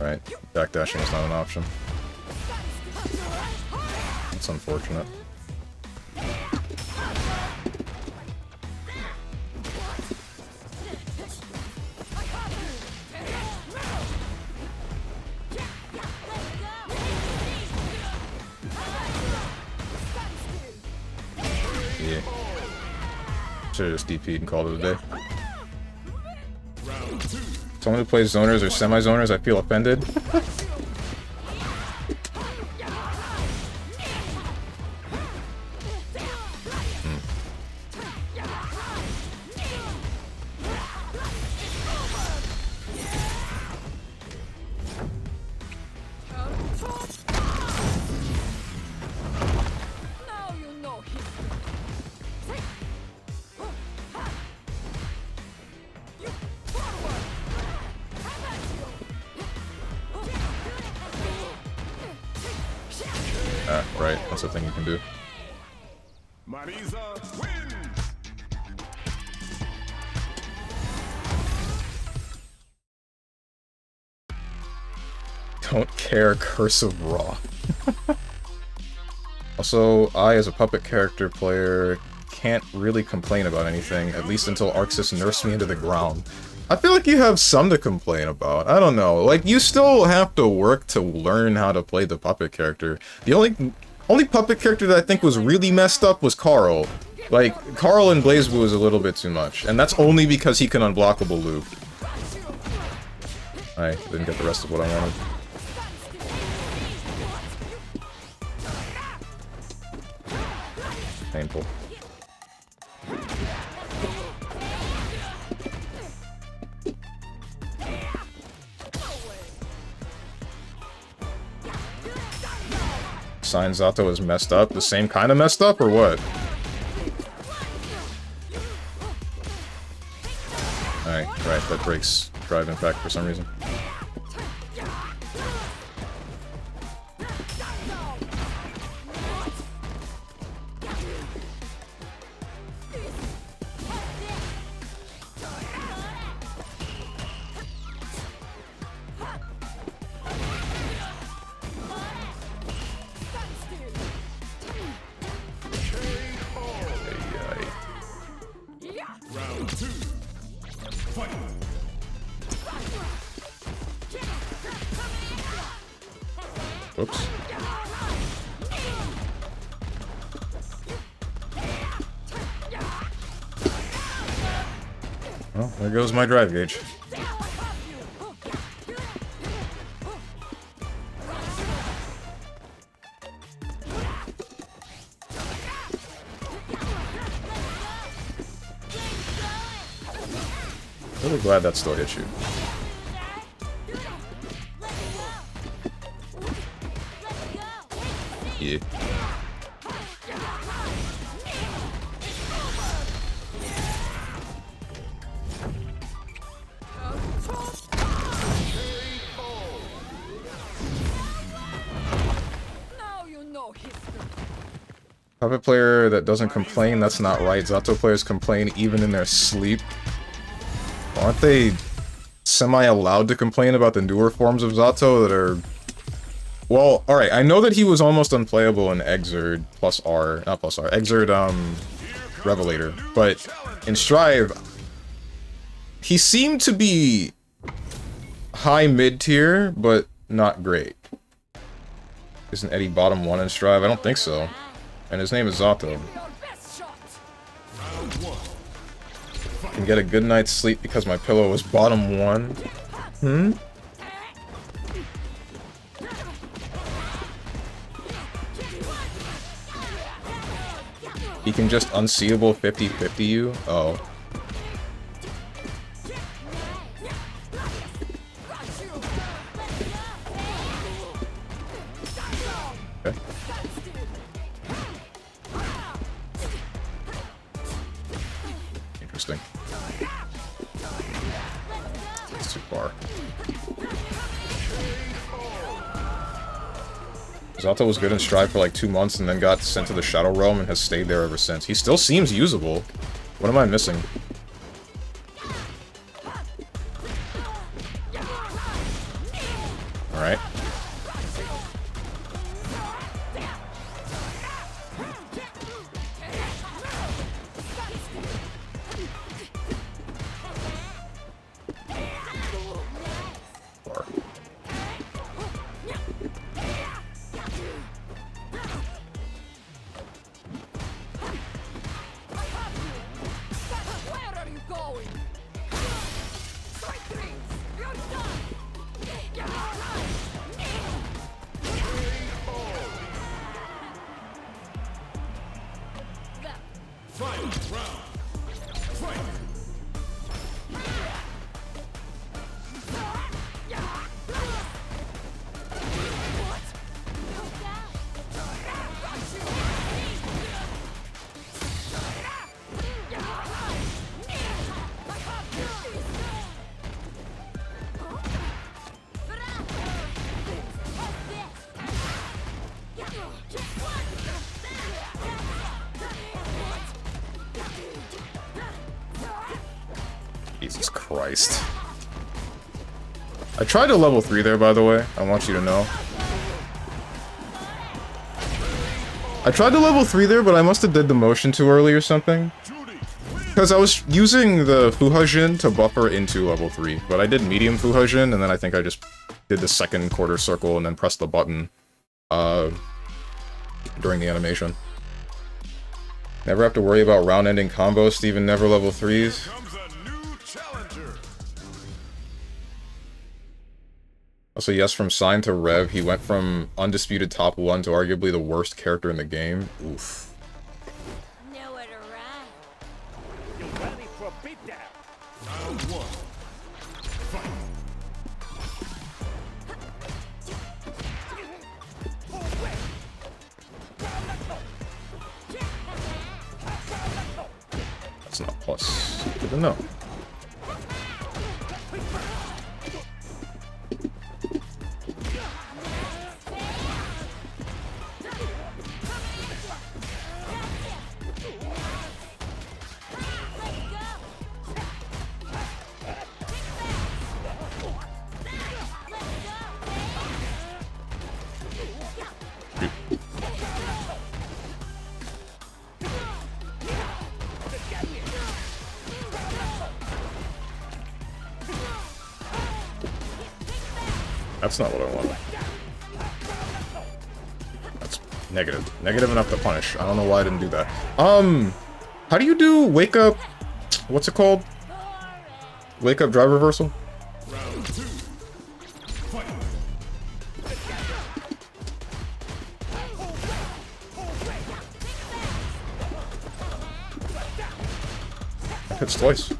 Right, backdashing is not an option. It's unfortunate. Yeah. Should've just DP'd and called it a day. Someone who plays zoners or semi-zoners, I feel offended. Right, that's the thing you can do. Marisa win. Don't care, Curse of Raw. Also, I, as a puppet character player, can't really complain about anything, at least until Arxis nursed me into the ground. I feel like you have some to complain about. I don't know. Like, you still have to work to learn how to play the puppet character. The only puppet character that I think was really messed up was Carl. Like, Carl in BlazBlue is a little bit too much, and that's only because he can unblockable loop. I didn't get the rest of what I wanted. Painful. Sign Zato is messed up? The same kind of messed up, or what? Alright, right, that breaks drive impact for some reason. Oops. Well, there goes my drive gauge. Really glad that still hit you. Yeah. Puppet player that doesn't complain, that's not right. Zato players complain even in their sleep. Aren't they semi-allowed to complain about the newer forms of Zato that are... Well, alright, I know that he was almost unplayable in Exerd plus R, not plus R, Exerd, Revelator, but in Strive, he seemed to be high mid-tier, but not great. Isn't Eddie bottom 1 in Strive? I don't think so. And his name is Zato. I can get a good night's sleep because my pillow was bottom 1. Hmm? He can just unseeable 50-50 you? Oh. Okay. Interesting. That's too far. Zato was good in Strive for like 2 months and then got sent to the Shadow Realm and has stayed there ever since. He still seems usable. What am I missing? Alright. Jesus Christ. I tried to level 3 there, by the way. I want you to know. I tried to level 3 there, but I must have did the motion too early or something. Because I was using the Fuhajin to buffer into level 3, but I did medium Fuhajin, and then I think I just did the second quarter circle and then pressed the button during the animation. Never have to worry about round-ending combos. Steven never level 3s. Also, yes, from Sign to Rev, he went from undisputed top 1 to arguably the worst character in the game. Oof. Nowhere to run. You're ready for a beatdown. Round 1. Fight. That's not plus. Good to know. That's not what I want. That's negative. Negative enough to punish. I don't know why I didn't do that. How do you do wake up? What's it called? Wake up drive reversal? Round 2. Fight. That hits twice.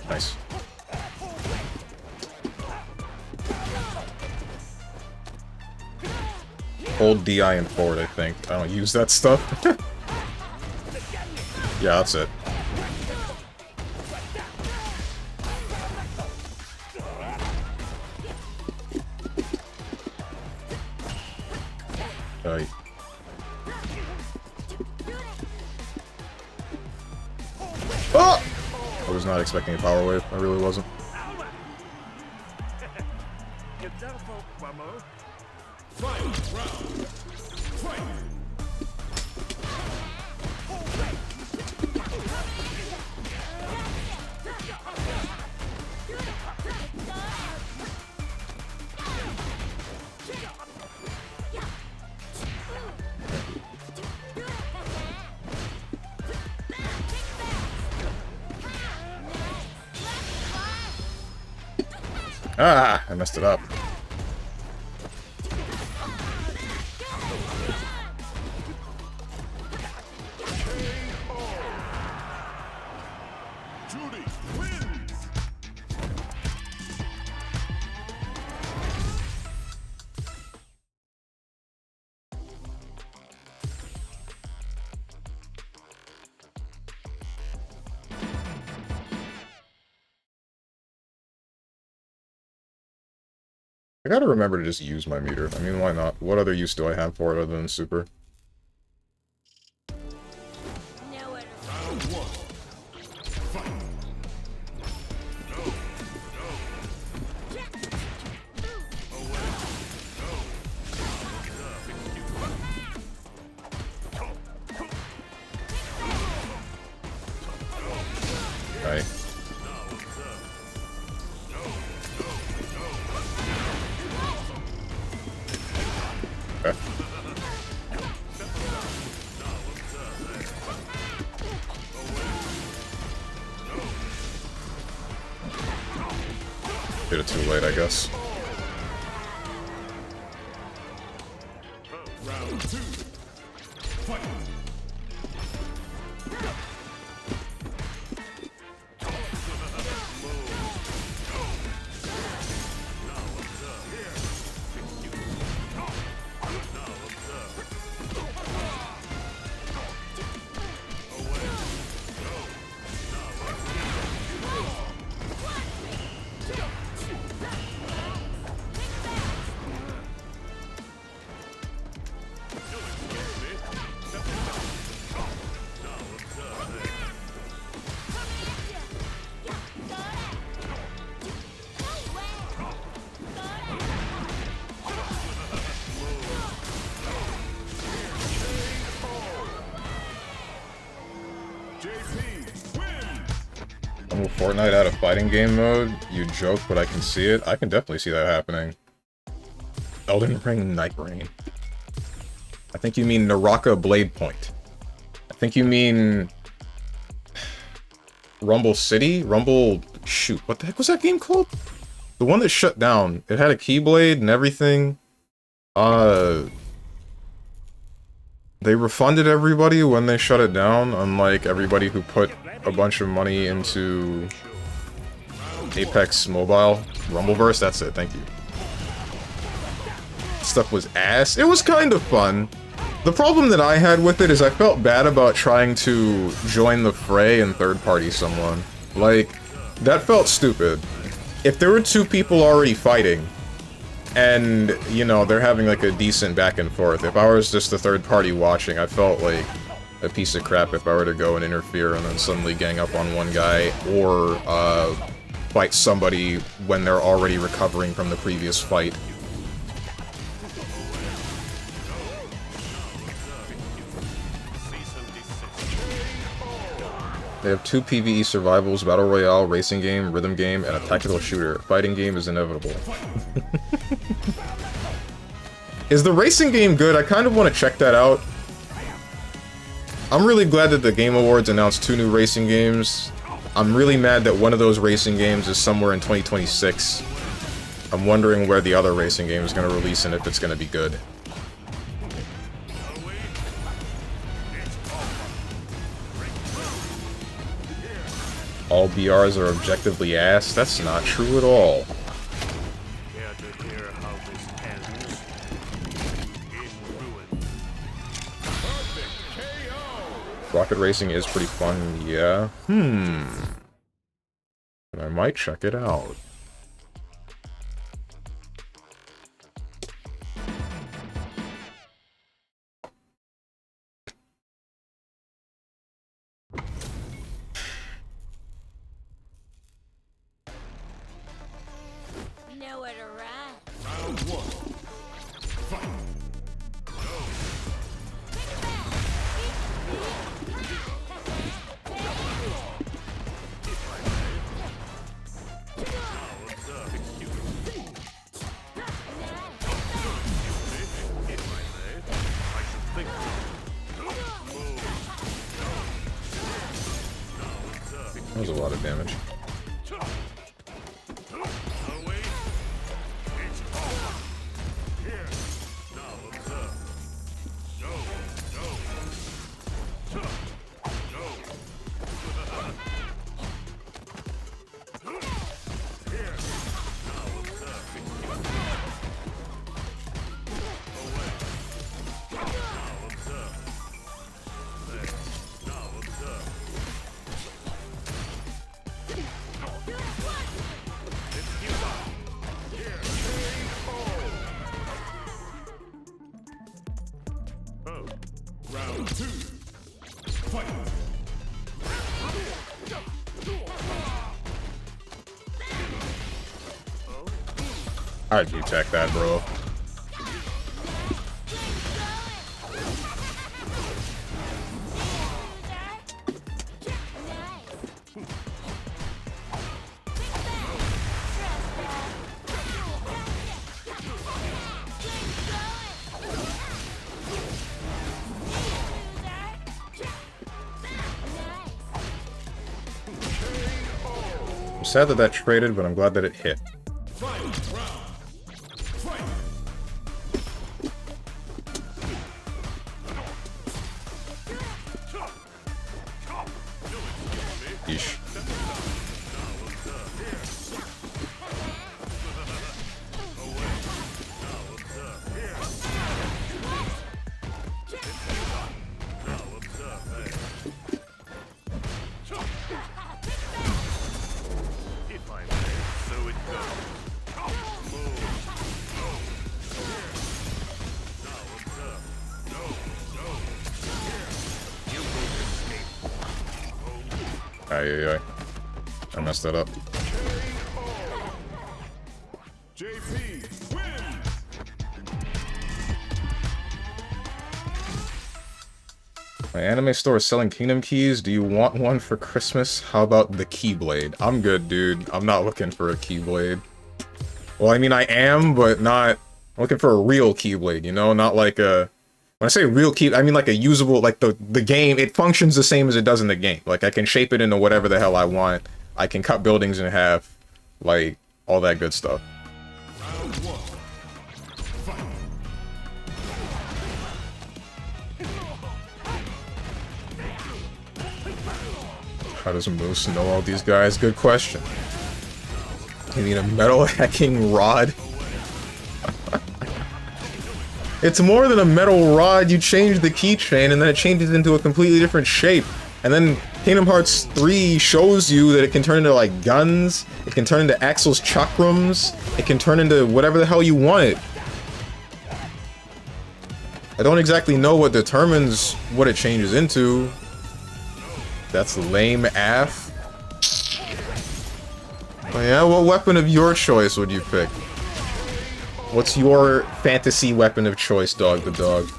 Nice. Hold DI and forward, I think. I don't use that stuff. Yeah, that's it. Right. Oh! I was not expecting a power wave. I really wasn't. Get down, Mamo. Fight round. Fight. Ah! I messed it up. Judy wins. I gotta remember to just use my meter. I mean, why not? What other use do I have for it other than super? Nowhere to Round one. Fight. Right. Okay. Did it too late, I guess. Round two. Fight. I'm a Fortnite out of fighting game mode. You joke, but I can see it. I can definitely see that happening. Elden Ring Night Rain. I think you mean Naraka Blade Point. I think you mean Rumble City? Shoot, what the heck was that game called? The one that shut down. It had a Keyblade and everything. They refunded everybody when they shut it down, unlike everybody who put a bunch of money into Apex Mobile. Rumbleverse, that's it, thank you. Stuff was ass. It was kind of fun. The problem that I had with it is I felt bad about trying to join the fray and third-party someone. Like, that felt stupid. If there were two people already fighting, and, you know, they're having, like, a decent back and forth, if I was just the third party watching, I felt like a piece of crap if I were to go and interfere and then suddenly gang up on one guy, or, fight somebody when they're already recovering from the previous fight. They have two PvE survivals, Battle Royale, racing game, rhythm game, and a tactical shooter. Fighting game is inevitable. Is the racing game good? I kind of want to check that out. I'm really glad that the Game Awards announced 2 new racing games. I'm really mad that one of those racing games is somewhere in 2026. I'm wondering where the other racing game is going to release and if it's going to be good. All BRs are objectively ass? That's not true at all. Care to hear how this ends? In ruin. Rocket racing is pretty fun, yeah. And I might check it out. Nowhere to run. Round one. Fight. That was a lot of damage. Round two. Fight. How'd you check that, bro? I'm sad that that traded, but I'm glad that it hit. Yeesh. Ay. I messed that up. JP wins. My anime store is selling Kingdom Keys. Do you want one for Christmas? How about the Keyblade? I'm good, dude. I'm not looking for a Keyblade. Well, I mean, I am, but not... I'm looking for a real Keyblade, you know? Not like a... When I say real key, I mean like a usable, like the game, it functions the same as it does in the game. Like I can shape it into whatever the hell I want. I can cut buildings in half. Like, all that good stuff. Round one. Fight. How does Moose know all these guys? Good question. You need a metal hacking rod? It's more than a metal rod. You change the keychain and then it changes into a completely different shape. And then Kingdom Hearts 3 shows you that it can turn into like guns, it can turn into Axel's chakrams, it can turn into whatever the hell you want it. I don't exactly know what determines what it changes into. That's lame AF. Oh yeah, what weapon of your choice would you pick? What's your fantasy weapon of choice, dog the dog?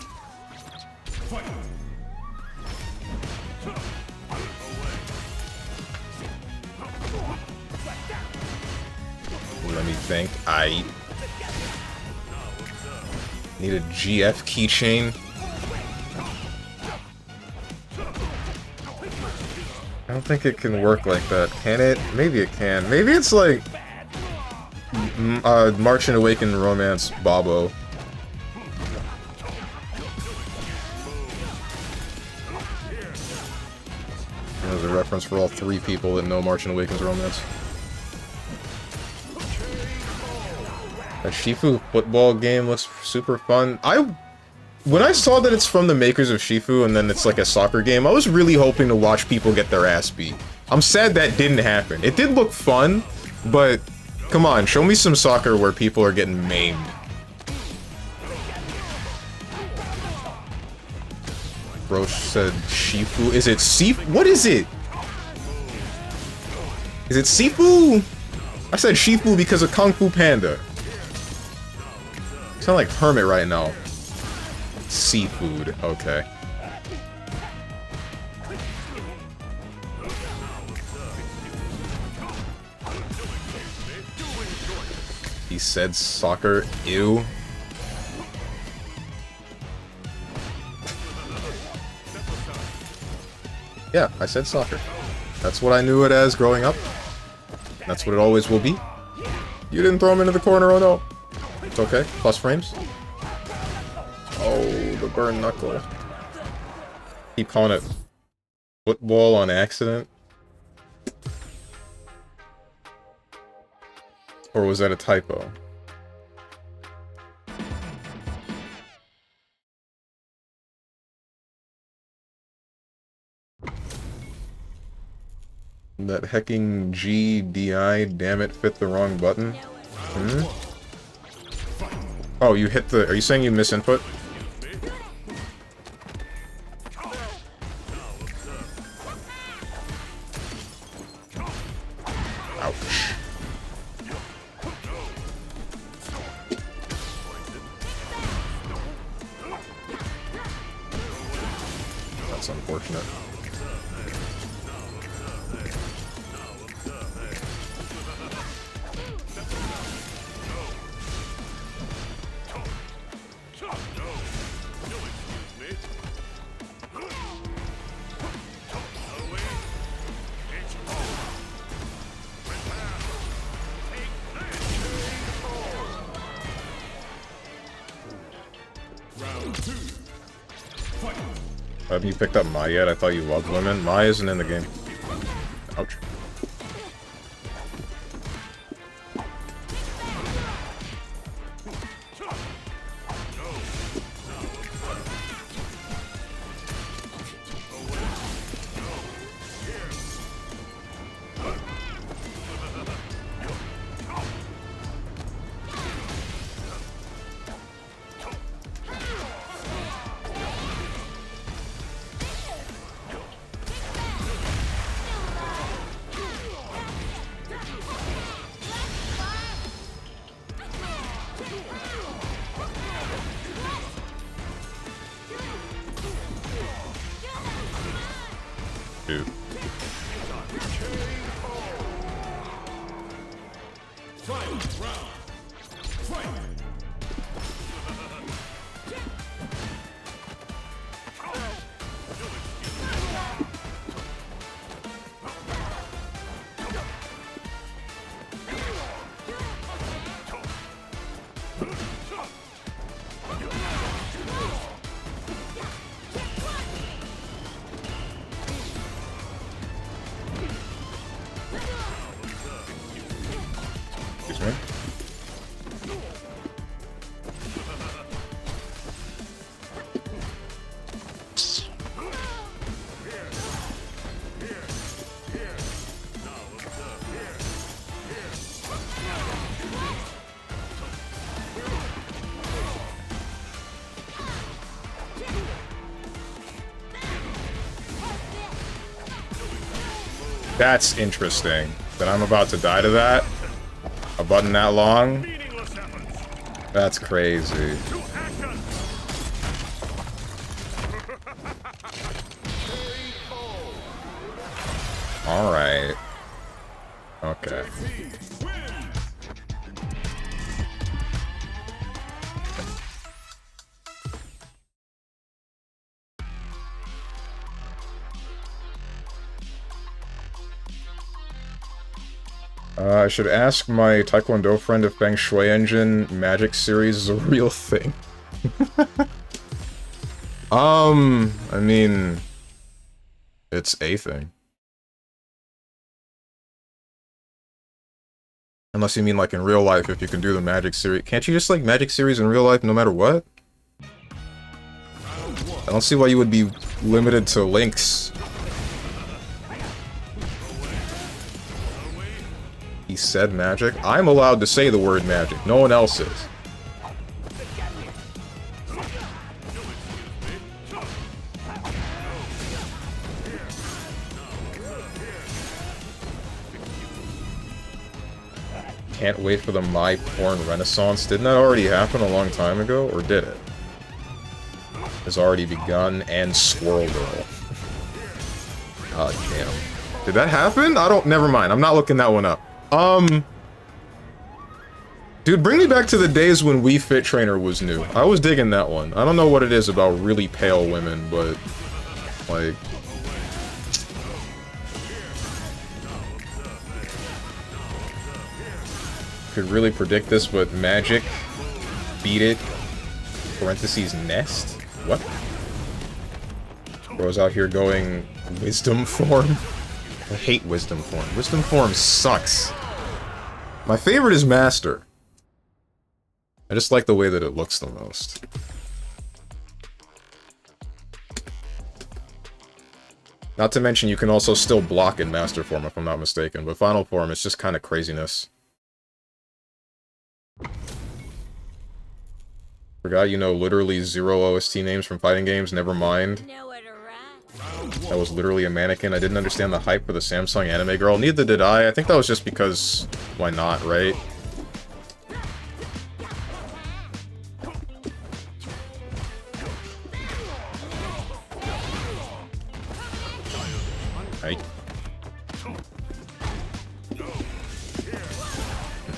Let me think. I need a GF keychain. I don't think it can work like that, can it? Maybe it can. Maybe it's like March and Awaken Romance Bobo. There's a reference for all three people that know March and Awaken's Romance. That Shifu football game looks super fun. When I saw that it's from the makers of Shifu and then it's like a soccer game, I was really hoping to watch people get their ass beat. I'm sad that didn't happen. It did look fun, but come on, show me some soccer where people are getting maimed. Roche said Shifu. Is it Sifu? What is it? Is it Sifu? I said Shifu because of Kung Fu Panda. You sound like Hermit right now. Seafood, okay. He said soccer, ew. Yeah, I said soccer. That's what I knew it as growing up. That's what it always will be. You didn't throw him into the corner, oh no. It's okay, plus frames. Oh, the burn knuckle. Keep calling it football on accident. Or was that a typo? That hecking GDI, damn it, fit the wrong button? Hmm? Oh, you hit the... Are you saying you misinput? Ouch. That's unfortunate. Haven't you picked up Mai yet? I thought you loved women. Mai isn't in the game. Ouch. Dude. Excuse me. That's interesting. That I'm about to die to that? A button that long? That's crazy. Alright. Okay. I should ask my Taekwondo friend if Feng Shui Engine Magic Series is a real thing. I mean... It's a thing. Unless you mean, like, in real life, if you can do the Magic Series. Can't you just, like, Magic Series in real life no matter what? I don't see why you would be limited to links. He said magic? I'm allowed to say the word magic. No one else is. Can't wait for the My Porn Renaissance. Didn't that already happen a long time ago, or did it? Has already begun, and Squirrel Girl. God damn. Did that happen? I don't- never mind, I'm not looking that one up. Dude, bring me back to the days when Wii Fit Trainer was new. I was digging that one. I don't know what it is about really pale women, but... like... could really predict this, but Magic... beat it... parentheses nest? What? Bro's out here going... Wisdom form? I hate Wisdom form. Wisdom form sucks. My favorite is Master. I just like the way that it looks the most. Not to mention you can also still block in Master form if I'm not mistaken, but Final form is just kind of craziness. Forgot you know literally 0 OST names from fighting games, never mind. Nowhere to run. That was literally a mannequin. I didn't understand the hype for the Samsung anime girl. Neither did I. I think that was just because... why not, right? Right.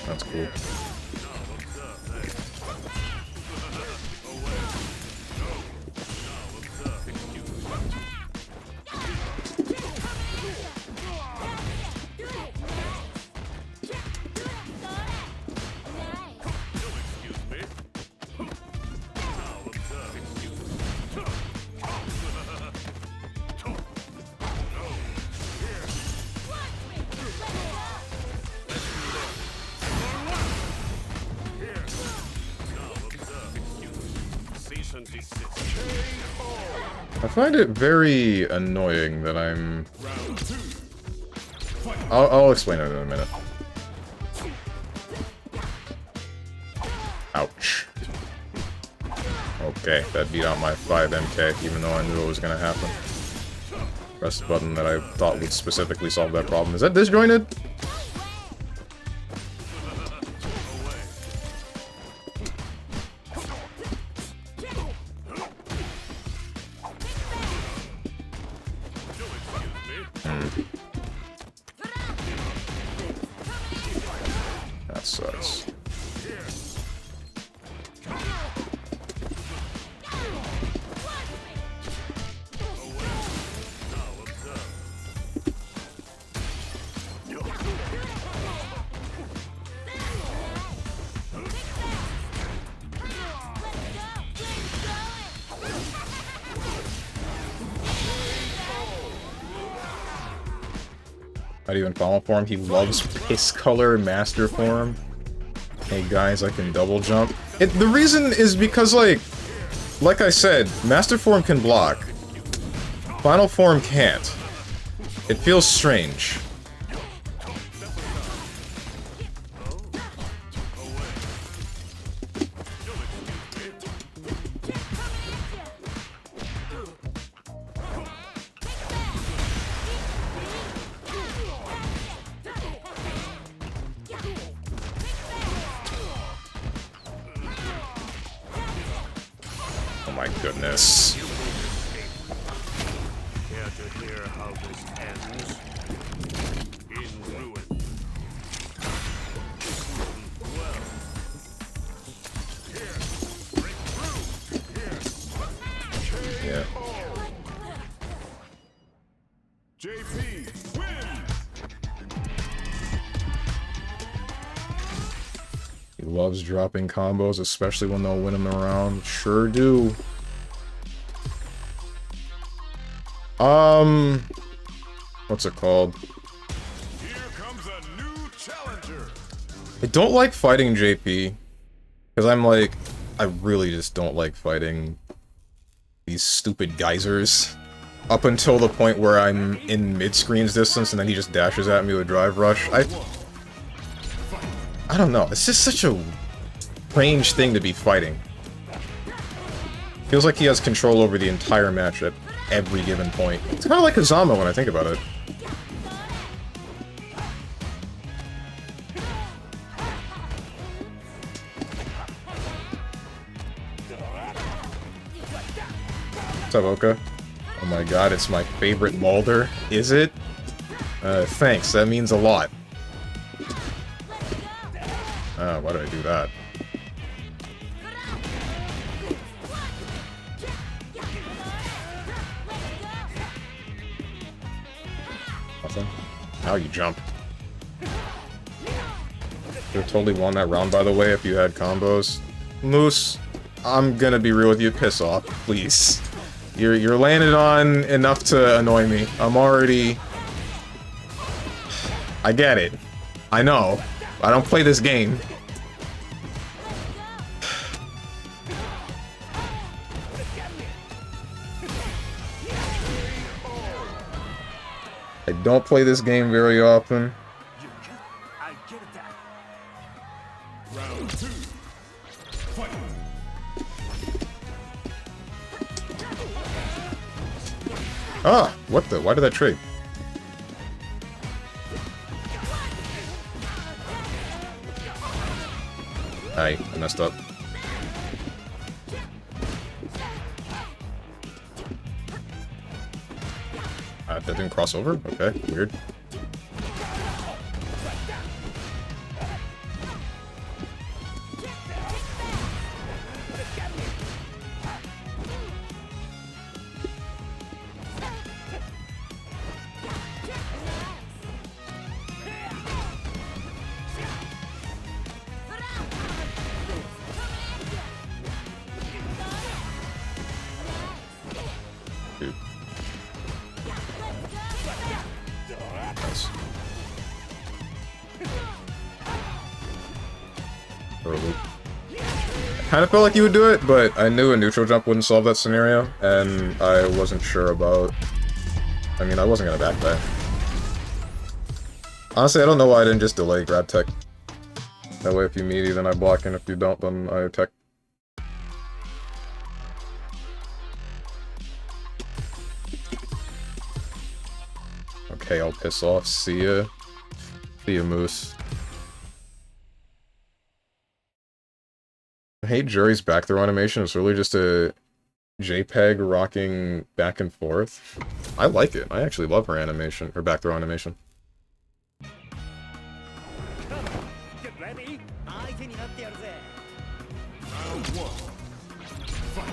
That's cool. I find it very annoying that I'm... I'll explain it in a minute. Ouch. Okay, that beat out my 5MK, even though I knew it was gonna happen. Press the button that I thought would specifically solve that problem. Is that disjointed? That sucks. Not even Final form. He loves Piss Color Master form. Hey guys, I can double jump. The reason is because, like I said, Master form can block. Final form can't. It feels strange. Oh my goodness. Care to hear how this ends? In ruin. Well. Here, break through. Here. Yeah. JP, win! He loves dropping combos, especially when they'll win him around. Sure do. What's it called? Here comes a new challenger. I don't like fighting JP. Because I'm like, I really just don't like fighting these stupid geysers. Up until the point where I'm in mid-screens distance and then he just dashes at me with Drive Rush. I don't know, it's just such a strange thing to be fighting. Feels like he has control over the entire match at every given point. It's kind of like Kazama when I think about it. What's up, Oka? Oh my god, it's my favorite Mulder. Is it? Thanks, that means a lot. Why did I do that? Nothing? Now you jump. Could have totally won that round, by the way, if you had combos. Moose, I'm gonna be real with you. Piss off, please. You're landing on enough to annoy me. I'm already... I get it. I know. I don't play this game. I don't play this game very often. I get that. Round 2. Fight. Ah, what the? Why did that trade? I messed up. That didn't cross over? Okay, weird. Dude. Nice. I kind of felt like you would do it, but I knew a neutral jump wouldn't solve that scenario, and I wasn't sure about... I mean, I wasn't gonna back that. Honestly, I don't know why I didn't just delay grab tech. That way if you meaty, then I block, and if you don't, then I attack. Okay, I'll piss off. See ya. See ya, Moose. I hate Jury's back throw animation. It's really just a JPEG rocking back and forth. I like it. I actually love her animation. Her back throw animation. Get ready. Round 1. Fight.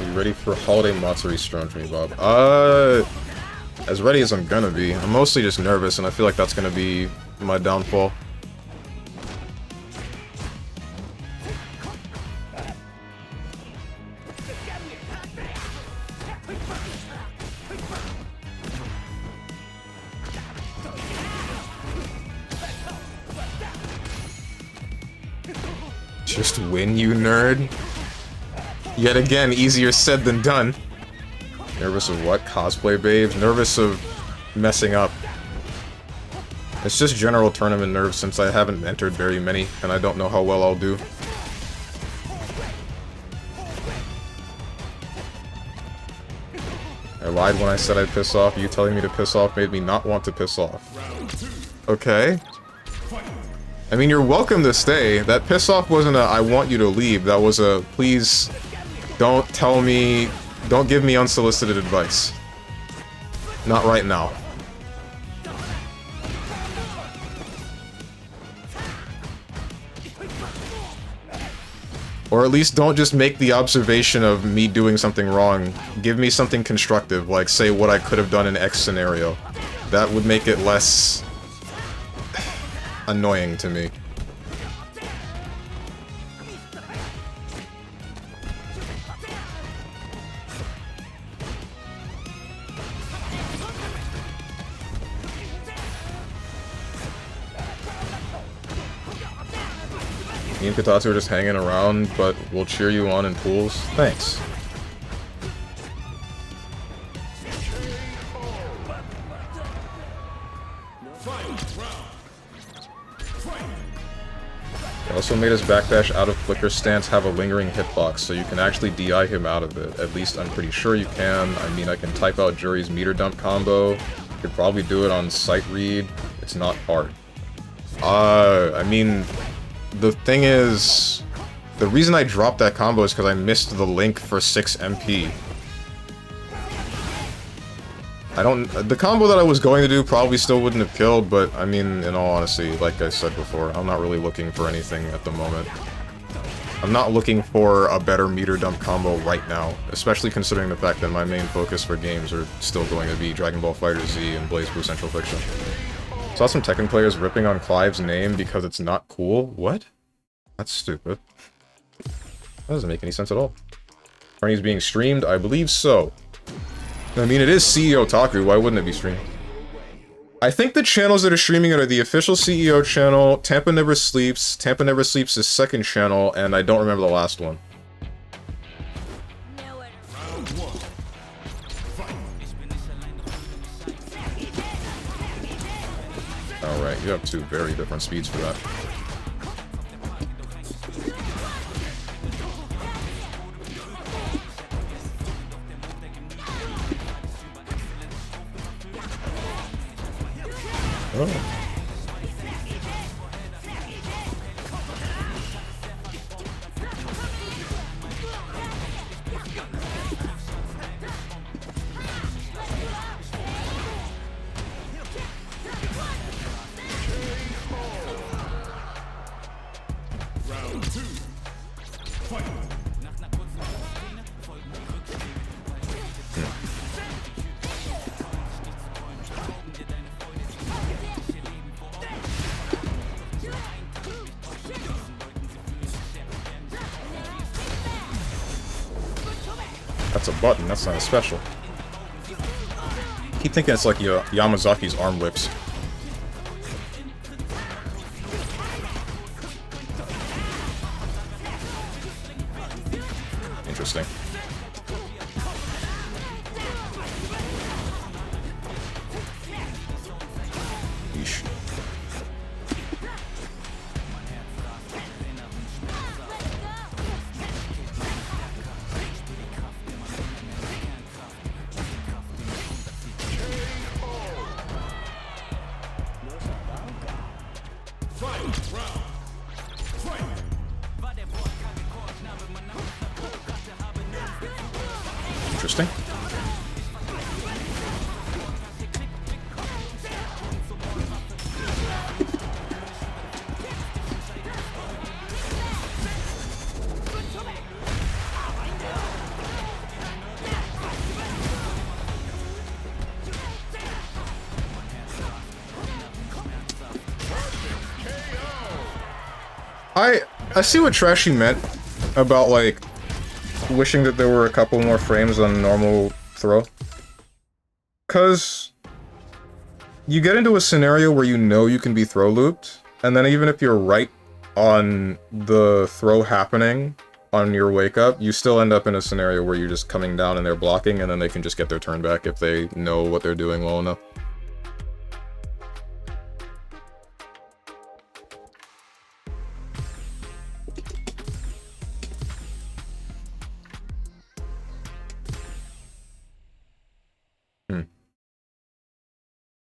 Are you ready for holiday Matsuri strong for me, Bob? As ready as I'm gonna be. I'm mostly just nervous, and I feel like that's gonna be my downfall. Just win, you nerd. Yet again, easier said than done. Nervous of what? Cosplay babes? Nervous of messing up. It's just general tournament nerves since I haven't entered very many, and I don't know how well I'll do. I lied when I said I'd piss off. You telling me to piss off made me not want to piss off. Okay. I mean, you're welcome to stay. That piss off wasn't a I want you to leave. That was a please don't tell me, don't give me unsolicited advice. Not right now. Or at least don't just make the observation of me doing something wrong. Give me something constructive, like say what I could have done in X scenario. That would make it less annoying to me. Me and Kotatsu are just hanging around, but we'll cheer you on in pools. Thanks. He also made his backdash out of flicker stance have a lingering hitbox, so you can actually DI him out of it. At least I'm pretty sure you can. I mean, I can type out Jury's meter dump combo. You could probably do it on sight read. It's not hard. I mean... The thing is, The reason I dropped that combo is because I missed the link for 6 MP. The combo that I was going to do probably still wouldn't have killed, but I mean, in all honesty, like I said before, I'm not really looking for anything at the moment. I'm not looking for a better meter dump combo right now, especially considering the fact that my main focus for games are still going to be Dragon Ball FighterZ and BlazBlue Central Fiction. Saw some Tekken players ripping on Clive's name because it's not cool. What? That's stupid. That doesn't make any sense at all. Carney's being streamed? I believe so. I mean, it is CEO Otaku, why wouldn't it be streamed? I think the channels that are streaming it are the official CEO channel, Tampa Never Sleeps, Tampa Never Sleeps' second channel, and I don't remember the last one. Alright, you have two very different speeds for that. Oh. That's a button, that's not a special. I keep thinking it's like Yamazaki's arm whips. Interesting. Yeesh. Interesting. I see what Trashy meant about, like, wishing that there were a couple more frames on normal throw. 'Cause you get into a scenario where you know you can be throw looped, and then even if you're right on the throw happening on your wake up, you still end up in a scenario where you're just coming down and they're blocking, and then they can just get their turn back if they know what they're doing well enough.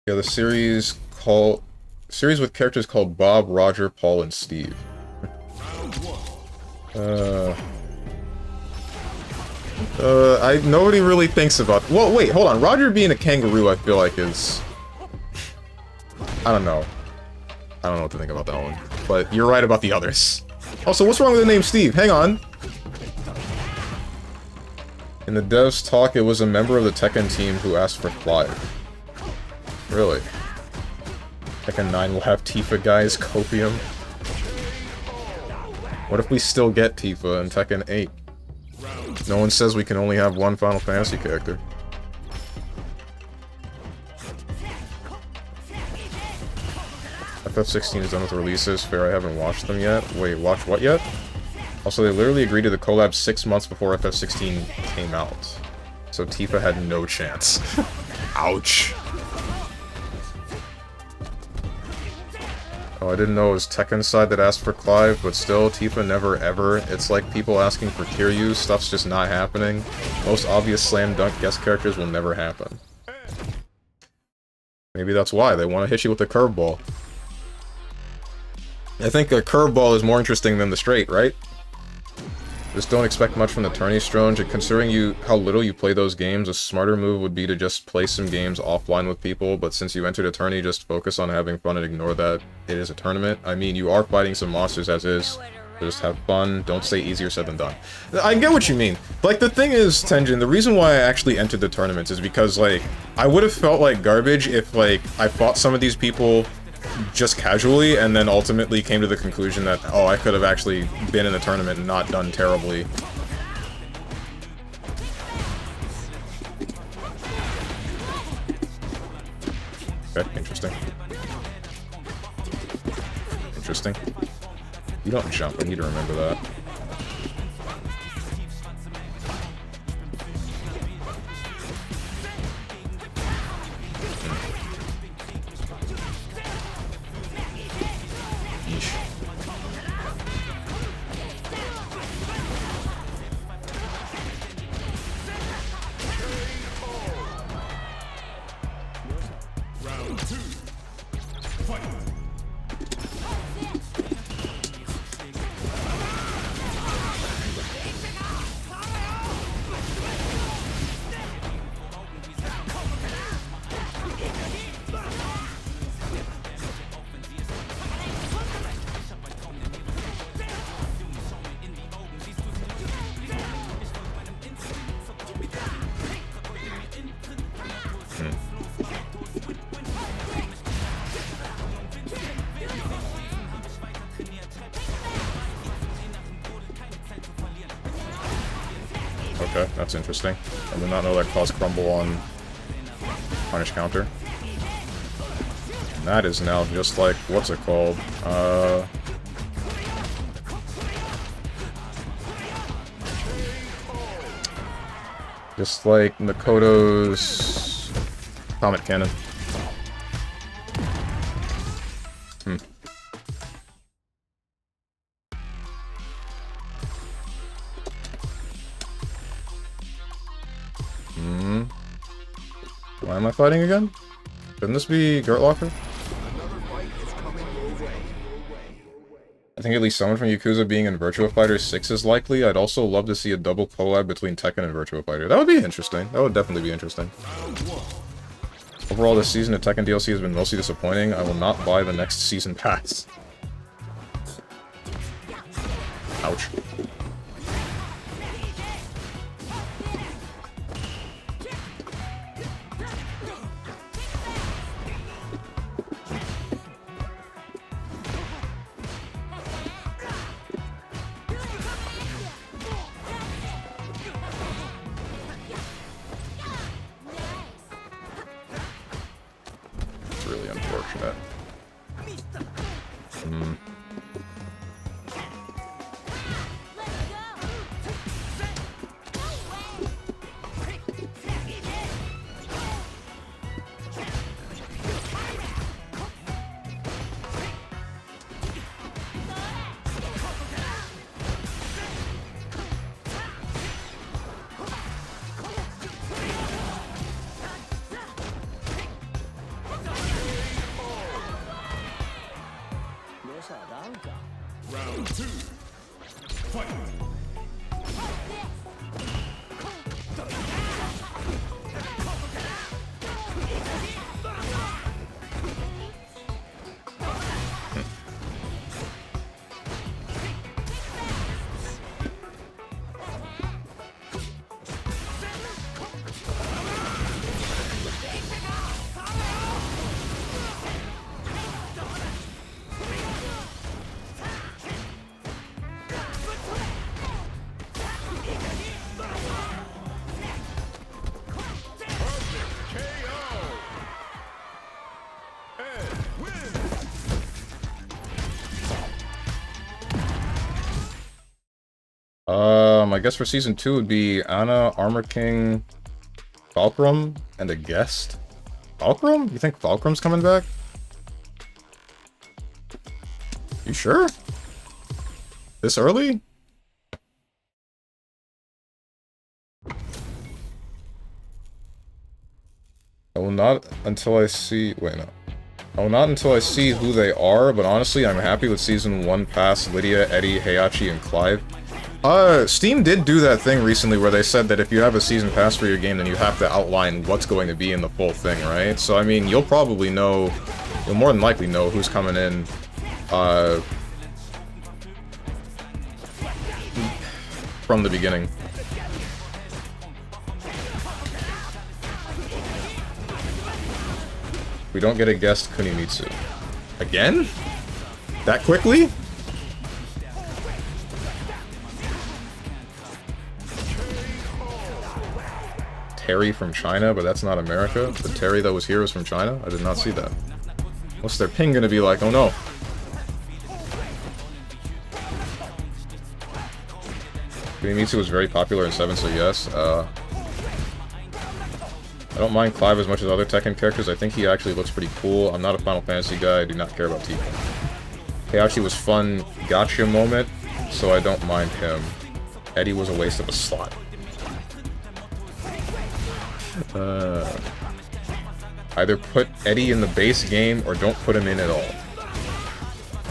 Yeah, the series with characters called Bob, Roger, Paul, and Steve. Nobody really thinks about. Well, wait, hold on. Roger being a kangaroo, I feel like is. I don't know. I don't know what to think about that one. But you're right about the others. Also, what's wrong with the name Steve? Hang on. In the devs talk, it was a member of the Tekken team who asked for Clive. Really? Tekken 9 will have Tifa guys, Copium. What if we still get Tifa in Tekken 8? No one says we can only have one Final Fantasy character. FF16 is done with releases. Fair, I haven't watched them yet. Wait, watch what yet? Also, they literally agreed to the collab 6 months before FF16 came out. So Tifa had no chance. Ouch. Oh, I didn't know it was Tekken's side that asked for Clive, but still, Tifa never ever. It's like people asking for Kiryu, stuff's just not happening. Most obvious slam dunk guest characters will never happen. Maybe that's why, they want to hit you with a curveball. I think a curveball is more interesting than the straight, right? Just don't expect much from the tourney, Stronge, and considering how little you play those games, a smarter move would be to just play some games offline with people, but since you entered a tourney, just focus on having fun and ignore that it is a tournament. I mean, you are fighting some monsters as is, so just have fun, don't say easier said than done. I get what you mean. Like, the thing is, Tenjin, the reason why I actually entered the tournaments is because, like, I would have felt like garbage if, like, I fought some of these people just casually, and then ultimately came to the conclusion that, oh, I could have actually been in the tournament and not done terribly. Okay, interesting. Interesting. You don't jump, I need to remember that. Okay, that's interesting. I did not know that caused crumble on punish counter. And that is now just like, what's it called? Just like Makoto's Comet Cannon. Why am I fighting again? Shouldn't this be Gurtlocker? I think at least someone from Yakuza being in Virtua Fighter 6 is likely. I'd also love to see a double collab between Tekken and Virtua Fighter. That would be interesting. That would definitely be interesting. Overall, this season of Tekken DLC has been mostly disappointing. I will not buy the next season pass. Ouch. Really unfortunate. Round two. Fight. I guess for season 2 would be Anna, Armor King, Falkrum, and a guest. Falkrum? You think Falkrum's coming back? You sure? This early? I will not until I see... Wait, no. I will not until I see who they are, but honestly, I'm happy with Season 1 past Lydia, Eddie, Heihachi, and Clive. Steam did do that thing recently where they said that if you have a season pass for your game, then you have to outline what's going to be in the full thing, right? So, I mean, you'll probably know, you'll more than likely know who's coming in, from the beginning. We don't get a guest Kunimitsu. Again? That quickly? Terry from China, but that's not America. The Terry that was here was from China? I did not see that. What's their ping gonna be like? Oh no. Kunimitsu was very popular in 7, so yes. I don't mind Clive as much as other Tekken characters. I think he actually looks pretty cool. I'm not a Final Fantasy guy. I do not care about Tifa. Heihachi was fun gotcha moment, so I don't mind him. Eddie was a waste of a slot. Either put Eddie in the base game or don't put him in at all.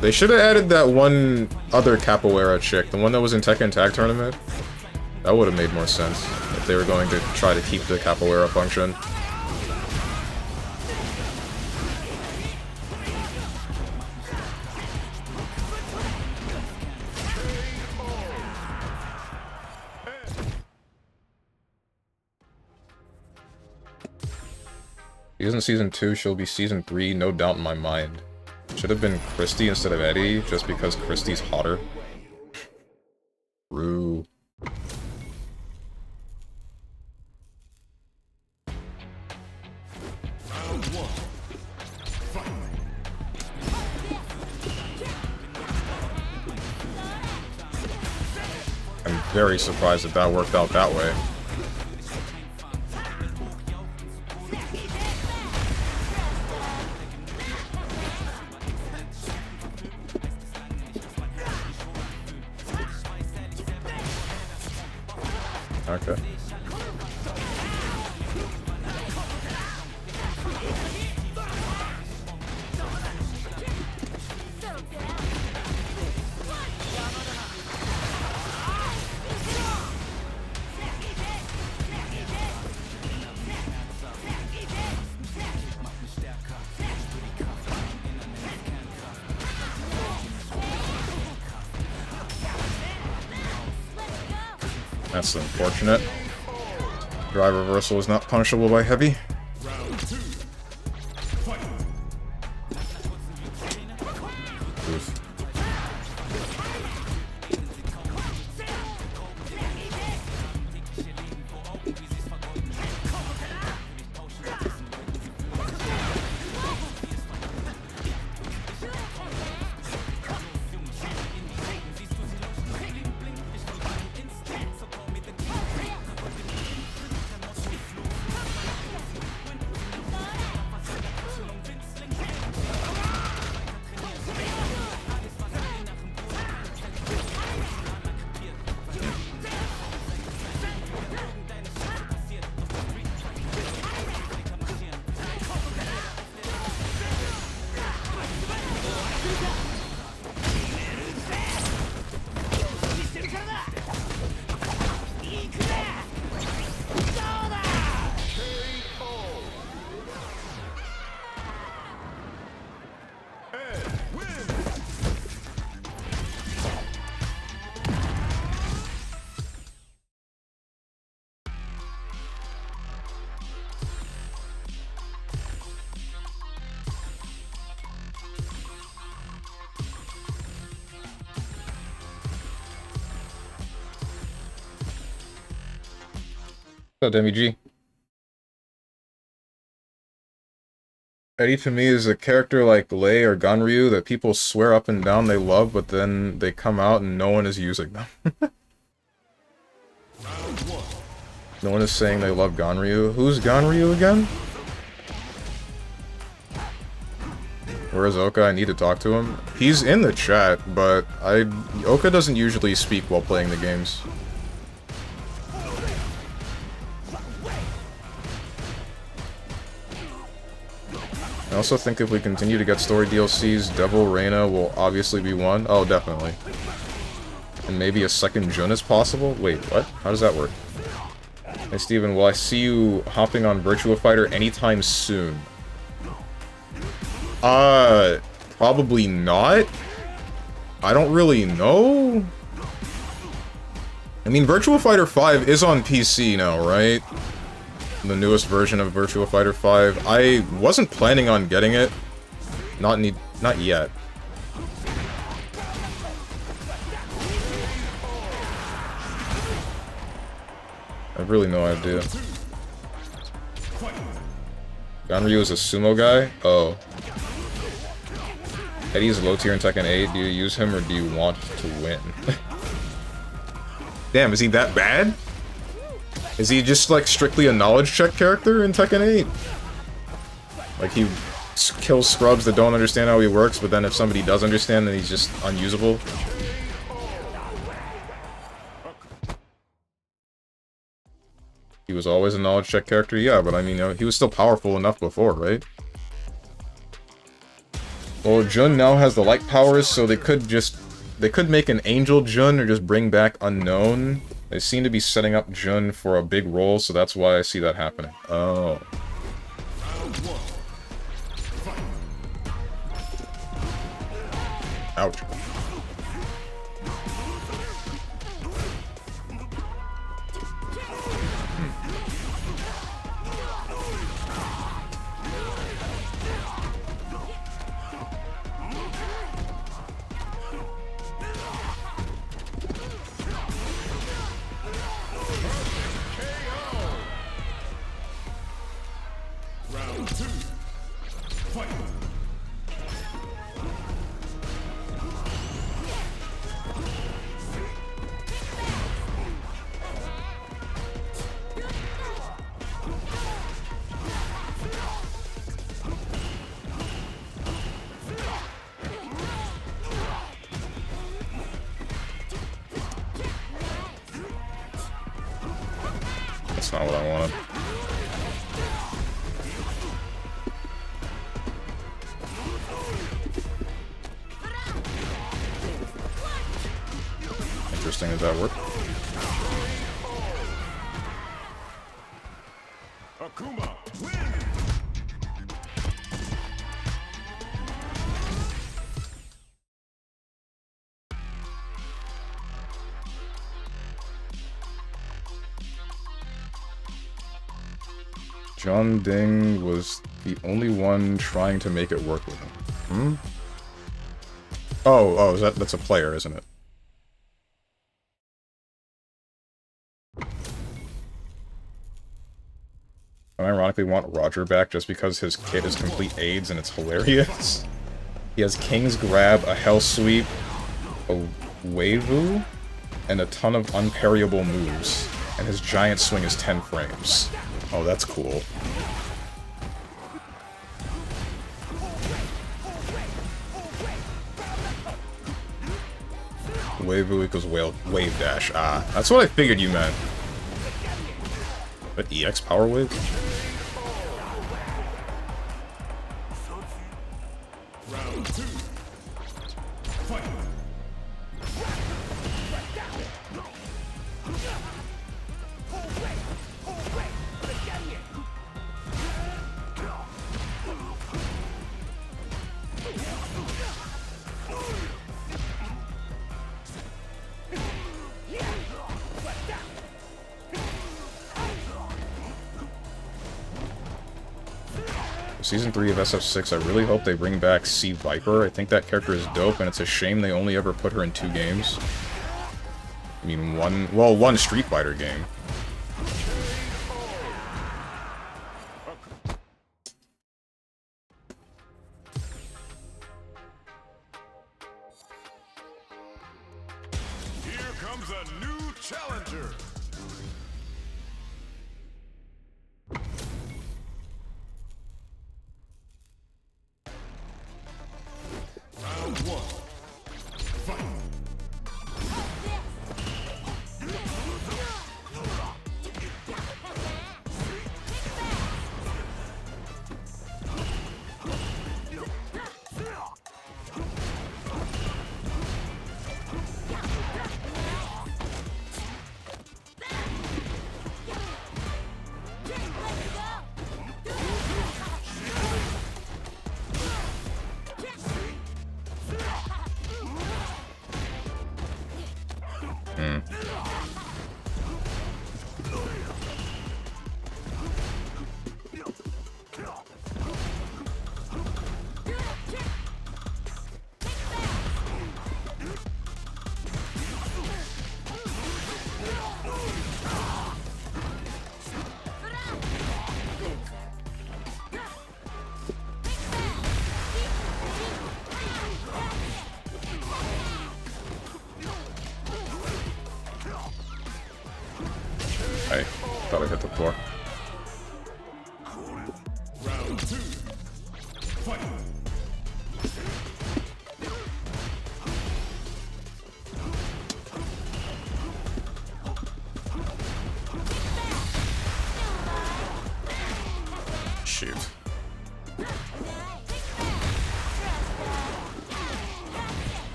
They should have added that one other capoeira chick, the one that was in Tekken Tag Tournament. That would have made more sense if they were going to try to keep the capoeira function. She isn't season 2, she'll be season 3, no doubt in my mind. Should have been Christy instead of Eddie, just because Christy's hotter. Rue. I'm very surprised that that worked out that way. Okay. That's unfortunate. Drive reversal is not punishable by heavy. Oof. What's up, Demi-G? Eddie to me is a character like Lei or Ganryu that people swear up and down they love, but then they come out and no one is using them. No one is saying they love Ganryu. Who's Ganryu again? Where is Oka? I need to talk to him. He's in the chat, but Oka doesn't usually speak while playing the games. I also think if we continue to get story DLCs, Devil Reina will obviously be one. Oh, definitely. And maybe a second Jun is possible? Wait, what? How does that work? Hey Steven, will I see you hopping on Virtua Fighter anytime soon? Probably not. I don't really know. I mean, Virtua Fighter 5 is on PC now, right? The newest version of Virtua Fighter 5. I wasn't planning on getting it. Not yet. I have really no idea. Ganryu is a sumo guy? Oh. Eddie's low tier in Tekken 8. Do you use him or do you want to win? Damn, is he that bad? Is he just like strictly a knowledge check character in Tekken 8? Like he kills scrubs that don't understand how he works, but then if somebody does understand, then he's just unusable? He was always a knowledge check character? Yeah, but I mean, he was still powerful enough before, right? Well, Jun now has the light powers, so they could make an Angel Jun or just bring back Unknown. They seem to be setting up Jun for a big role, so that's why I see that happening. Oh. Ouch. That's not what I wanted. Interesting, does that work? Akuma, win! John Ding was the only one trying to make it work with him. Hmm? Oh, that's a player, isn't it? I ironically want Roger back just because his kit is complete AIDS and it's hilarious. He has King's Grab, a Hell Sweep, a Waivu, and a ton of unparryable moves. And his giant swing is 10 frames. Oh, that's cool. Waivu equals wave dash. Ah, that's what I figured you meant. But EX power wave? Round 2. Fight! Season 3 of SF6, I really hope they bring back Sea Viper. I think that character is dope, and it's a shame they only ever put her in 2 games. I mean, one Street Fighter game. Here comes a new challenger. Round 1. Fight! Hmm. I thought I hit the floor. Round 2. Fight. Shoot.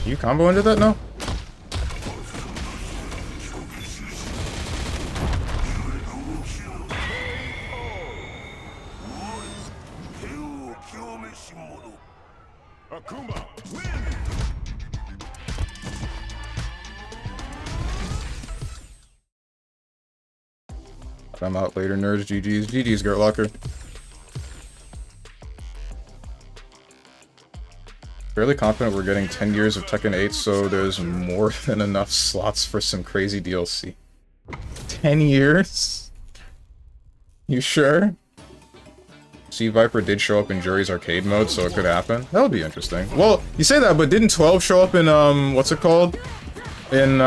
You combo into that? No? Akuma, win! I'm out later, nerds. GG's. GG's, Gert Locker. Fairly confident we're getting 10 years of Tekken 8, so there's more than enough slots for some crazy DLC. 10 years? You sure? See, Viper did show up in Jury's arcade mode, so it could happen. That would be interesting. Well, you say that, but didn't 12 show up in, what's it called? In,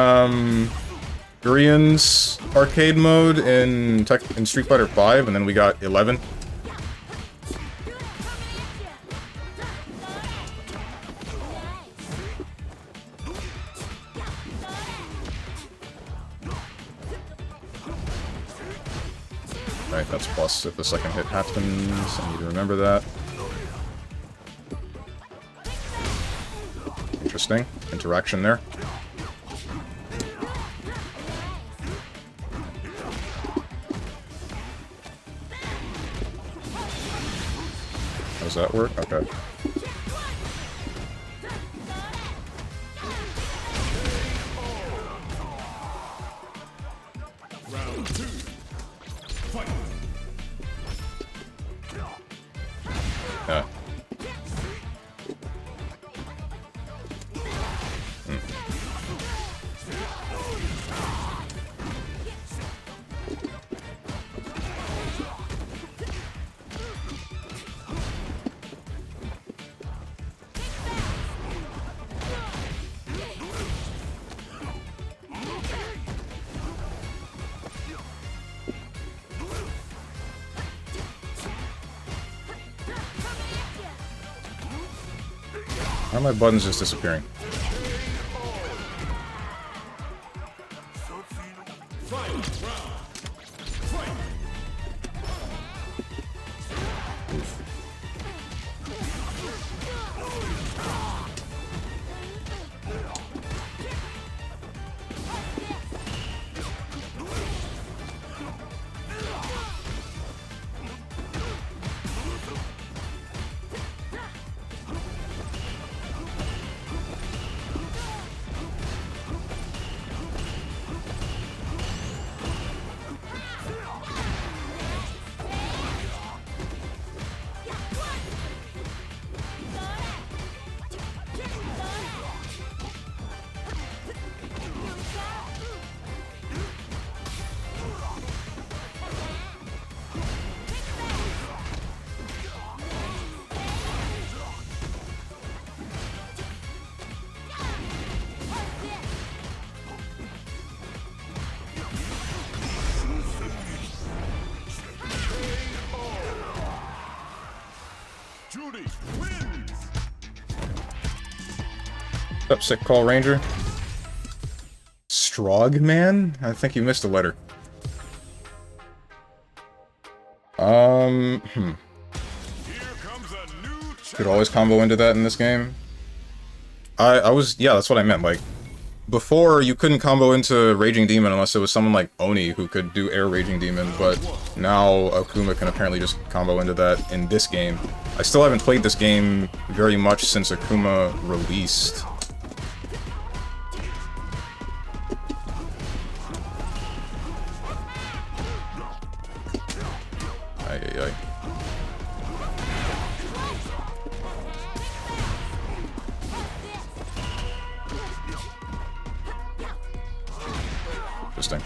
Gurian's arcade mode in Street Fighter 5, and then we got 11? Right, that's plus if the second hit happens. I need to remember that. Interesting. Interaction there. How does that work? Okay. Round 2. Fight. Yeah. Why are my buttons just disappearing? Up, sick call, Ranger. Strongman? I think you missed a letter. Could always combo into that in this game. Yeah, that's what I meant. Like, before, you couldn't combo into Raging Demon unless it was someone like Oni who could do Air Raging Demon, but now Akuma can apparently just combo into that in this game. I still haven't played this game very much since Akuma released. Ay, ay, ay. Interesting.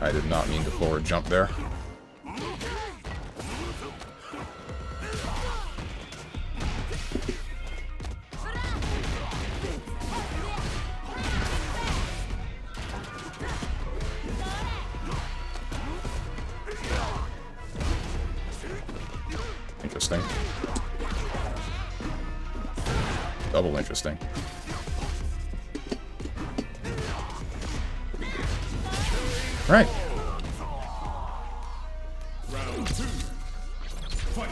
I did not mean to forward jump there. Interesting. Double interesting. Right. Round 2. Fight.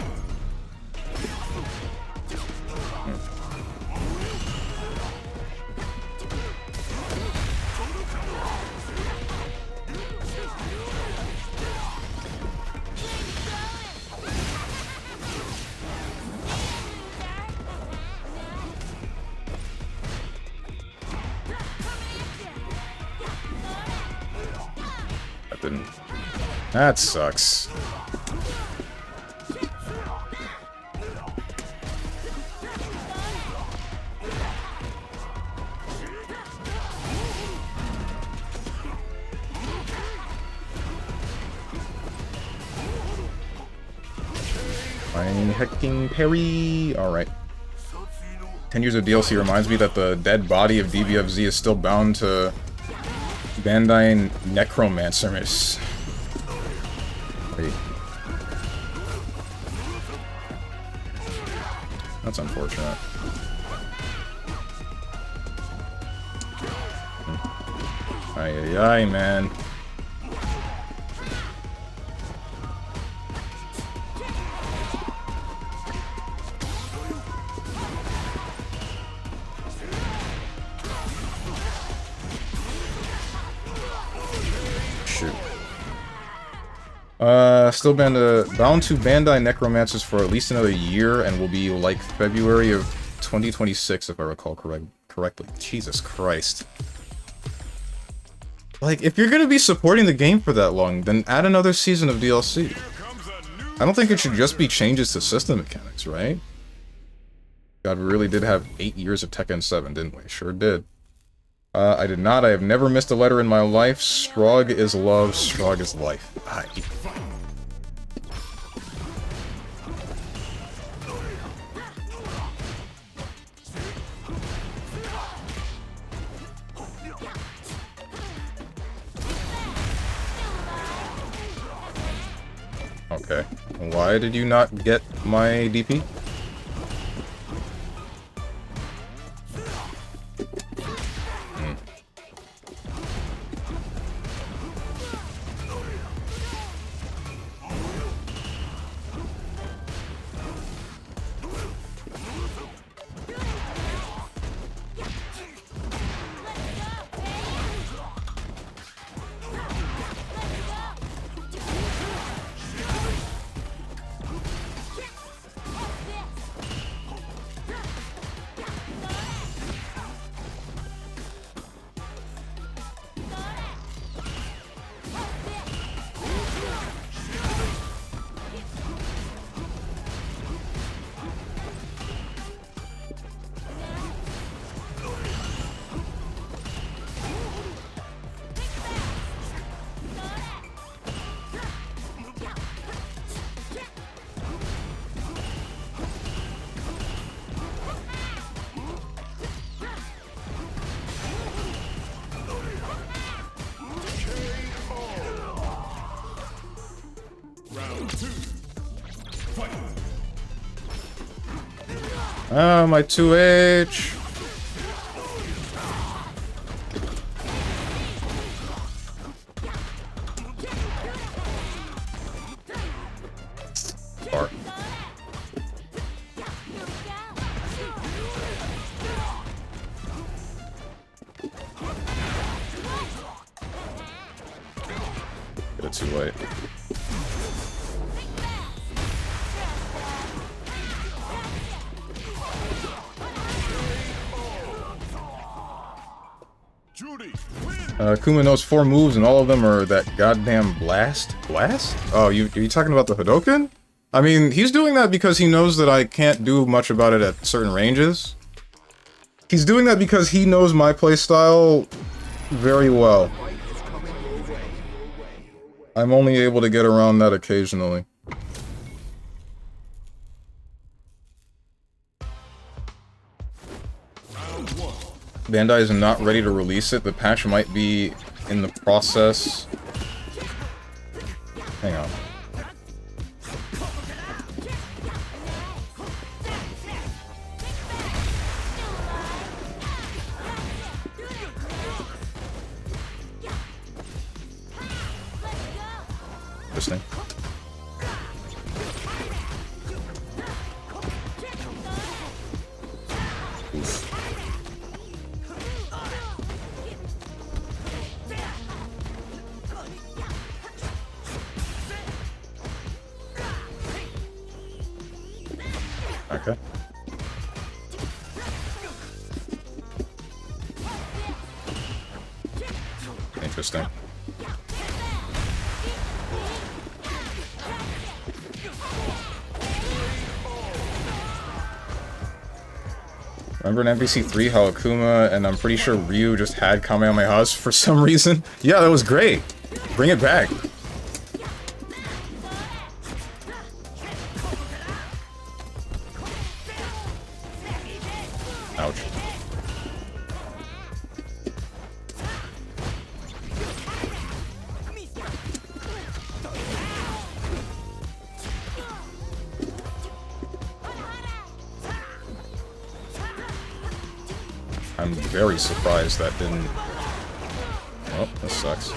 That didn't... That sucks. Fine hecking parry. Alright. 10 years of DLC reminds me that the dead body of DBFZ is still bound to Bandai Necromancermus. Wait. That's unfortunate. Ay, ay, ay, man. Shoot. Still bound to Bandai Necromancers for at least another year, and will be like February of 2026, if I recall correctly. Jesus Christ. Like, if you're gonna be supporting the game for that long, then add another season of DLC. I don't think it should just be changes to system mechanics, right? God, we really did have 8 years of Tekken 7, didn't we? Sure did. I did not. I have never missed a letter in my life. Strog is love, Strog is life. Okay. Why did you not get my DP? Ah, my 2H. bit too late. Kuma knows 4 moves, and all of them are that goddamn blast. Blast? Oh, are you talking about the Hadoken? I mean, he's doing that because he knows that I can't do much about it at certain ranges. He's doing that because he knows my playstyle very well. I'm only able to get around that occasionally. Bandai is not ready to release it. The patch might be in the process. Hang on. This thing. Oof. Okay. Interesting. Remember in MVC 3 how Akuma and I'm pretty sure Ryu just had Kamehamehas for some reason? Yeah, that was great. Bring it back. Ouch. I'm very surprised that didn't... Oh, this sucks.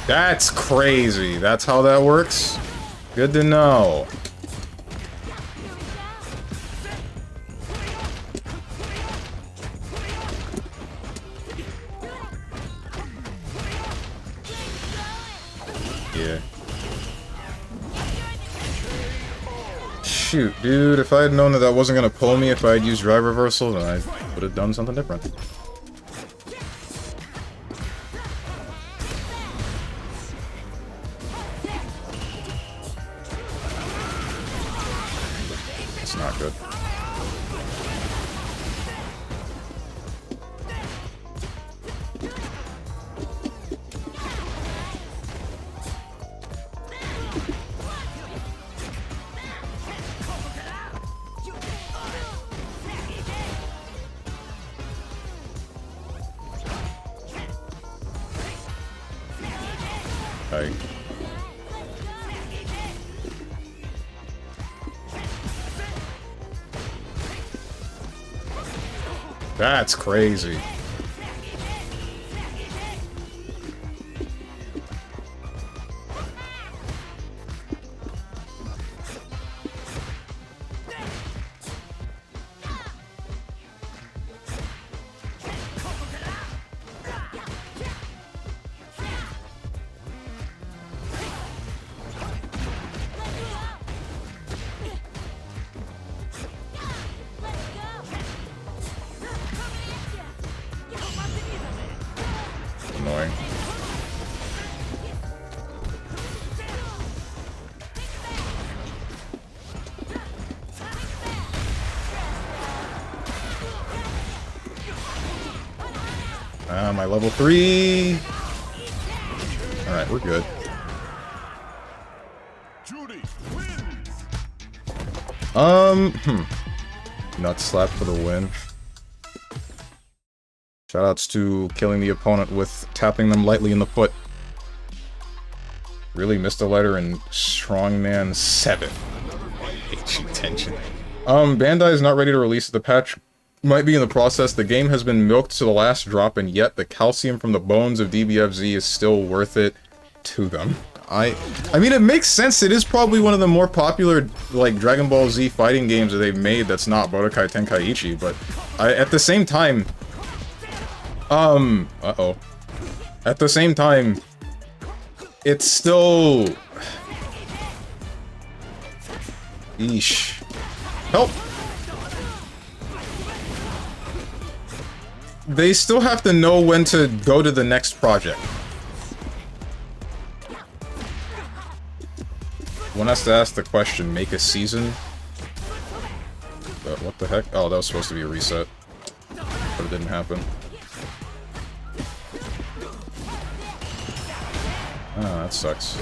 That's crazy. That's how that works? Good to know. Yeah. Shoot, dude, if I had known that that wasn't gonna pull me if I had used drive reversal, then I would have done something different. It's not good. Like, that's crazy. Annoying. My level 3. Alright, we're good. Nut slap for the win. Shoutouts to killing the opponent with tapping them lightly in the foot. Really missed a letter in StrongmanSteven. I hate you, tension. Bandai is not ready to release the patch. Might be in the process. The game has been milked to the last drop, and yet the calcium from the bones of DBFZ is still worth it to them. I mean, it makes sense. It is probably one of the more popular, like, Dragon Ball Z fighting games that they've made that's not Budokai Tenkaichi, but at the same time... uh-oh. At the same time, it's still... Eesh. Help! They still have to know when to go to the next project. One has to ask the question, make a season? But what the heck? Oh, that was supposed to be a reset. But it didn't happen. Ah, that sucks.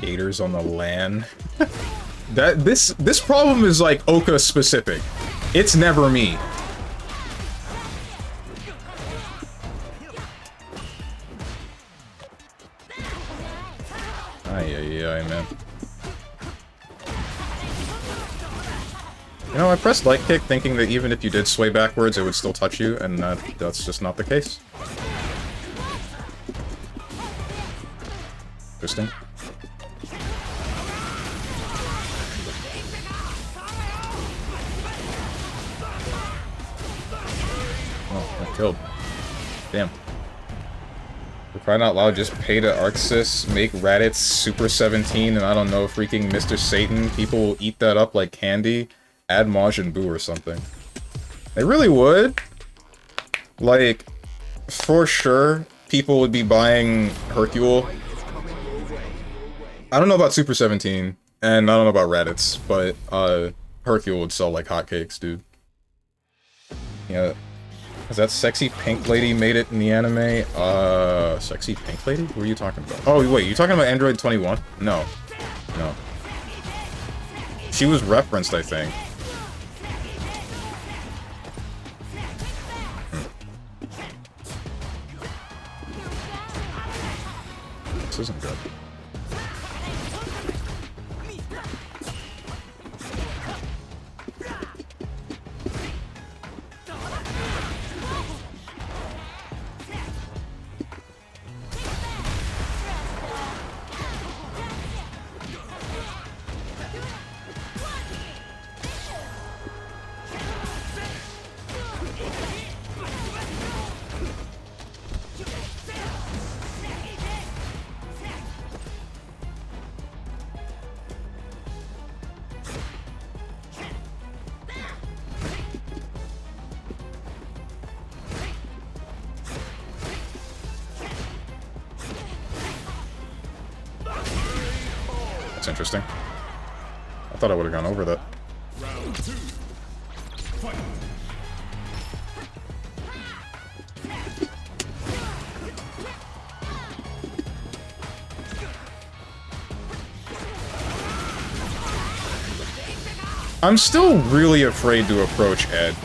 Gators on the LAN. This problem is like Oka specific. It's never me. Ay, man. You know, I pressed light kick thinking that even if you did sway backwards, it would still touch you, and that's just not the case. Interesting. Oh, I killed. Damn. For crying out loud, just pay to Arxis, make Raditz Super 17, and I don't know, freaking Mr. Satan. People will eat that up like candy. Add Majin Buu or something. They really would. Like, for sure, people would be buying Hercule. I don't know about Super 17, and I don't know about Raditz, but Hercule would sell like hotcakes, dude. Yeah. Has that sexy pink lady made it in the anime? Sexy pink lady? Who are you talking about? Oh, wait, you talking about Android 21? No. No. She was referenced, I think. This isn't good. That's interesting. I thought I would have gone over that. Round 2. Fight. I'm still really afraid to approach Ed.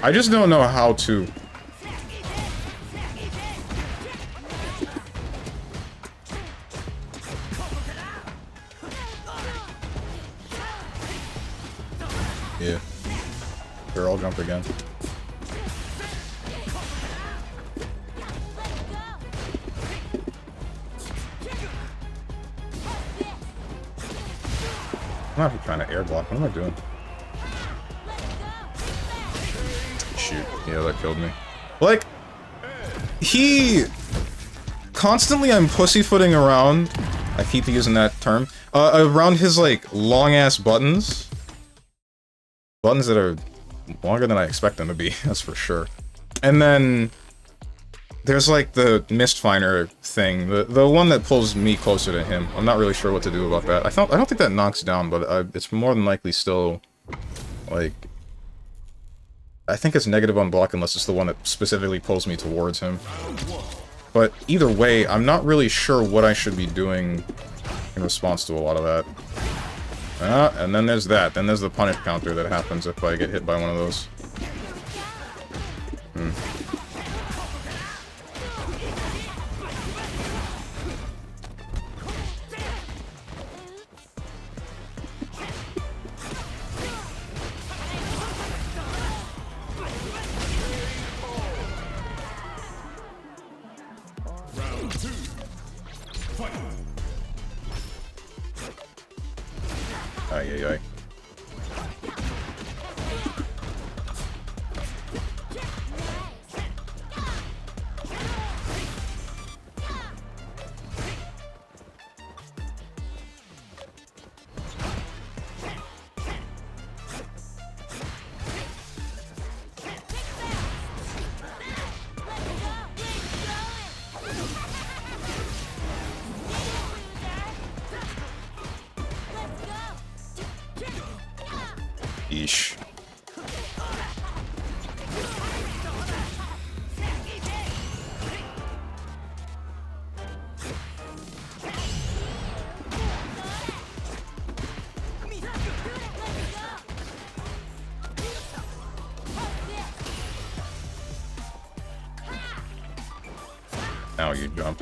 I just don't know how to. Yeah. Here, I'll jump again. I'm not trying to air block. What am I doing? Shoot. Yeah, that killed me. Like, constantly I'm pussyfooting around. I keep using that term. Around his, like, long-ass buttons. Buttons that are longer than I expect them to be, that's for sure. And then there's like the Mistfinder thing, the one that pulls me closer to him. I'm not really sure what to do about that. I don't think that knocks down, but it's more than likely still like I think it's negative on block unless it's the one that specifically pulls me towards him. But either way, I'm not really sure what I should be doing in response to a lot of that. And then there's that. Then there's the punish counter that happens if I get hit by one of those. Ay, ay, ay. Yeesh. Now you jump.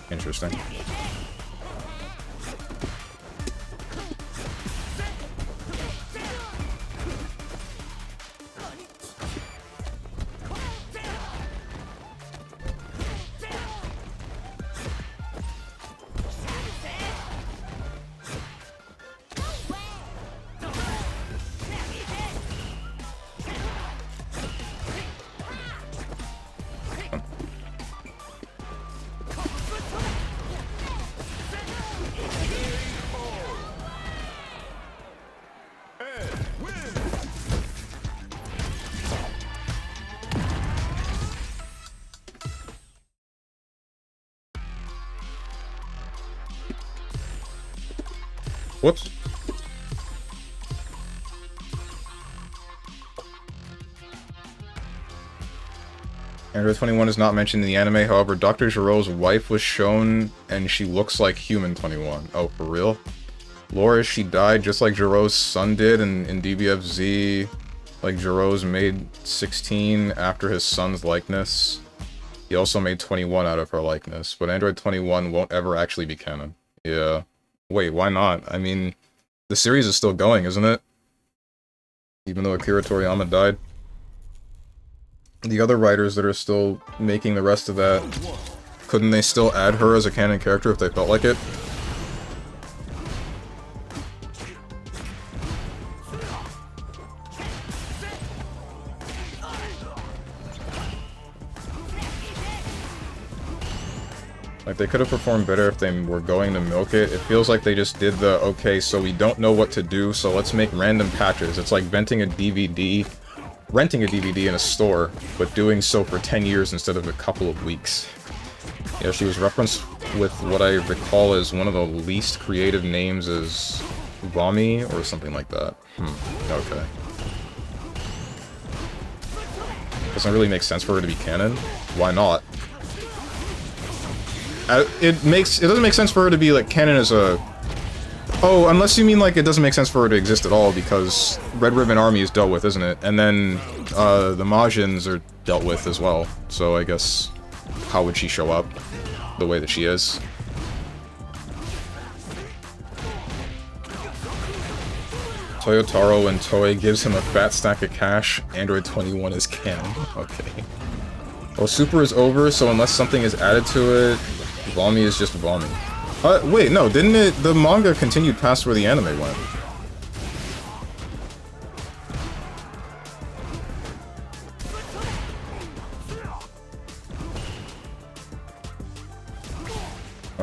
Interesting. Whoops. Android 21 is not mentioned in the anime, however, Dr. Giro's wife was shown, and she looks like human 21. Oh, for real? Lore is she died just like Giro's son did in DBFZ. Like, Giro's made 16 after his son's likeness. He also made 21 out of her likeness, but Android 21 won't ever actually be canon. Yeah. Wait, why not? I mean, the series is still going, isn't it? Even though Akira Toriyama died. The other writers that are still making the rest of that, couldn't they still add her as a canon character if they felt like it? Like, they could have performed better if they were going to milk it. It feels like they just did the, okay, so we don't know what to do, so let's make random patches. It's like renting a DVD in a store, but doing so for 10 years instead of a couple of weeks. Yeah, she was referenced with what I recall as one of the least creative names as Vami, or something like that. Okay. Doesn't really make sense for her to be canon. Why not? It doesn't make sense for her to be, like, canon as a... Oh, unless you mean, like, it doesn't make sense for her to exist at all, because Red Ribbon Army is dealt with, isn't it? And then, the Majins are dealt with as well. So I guess, how would she show up the way that she is? Toyotaro and Toei gives him a fat stack of cash. Android 21 is canon. Okay. Well, Super is over, so unless something is added to it, Vami is just Vami. Wait, no, didn't it? The manga continued past where the anime went.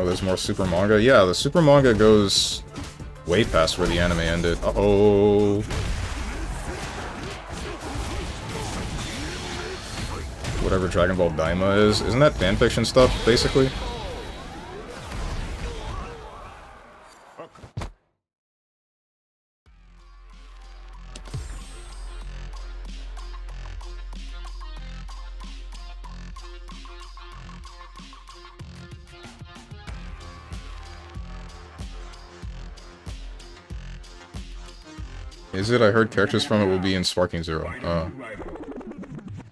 Oh, there's more super manga? Yeah, the super manga goes way past where the anime ended. Uh-oh. Whatever Dragon Ball Daima is. Isn't that fanfiction stuff, basically? Is it? I heard characters from it will be in Sparking Zero.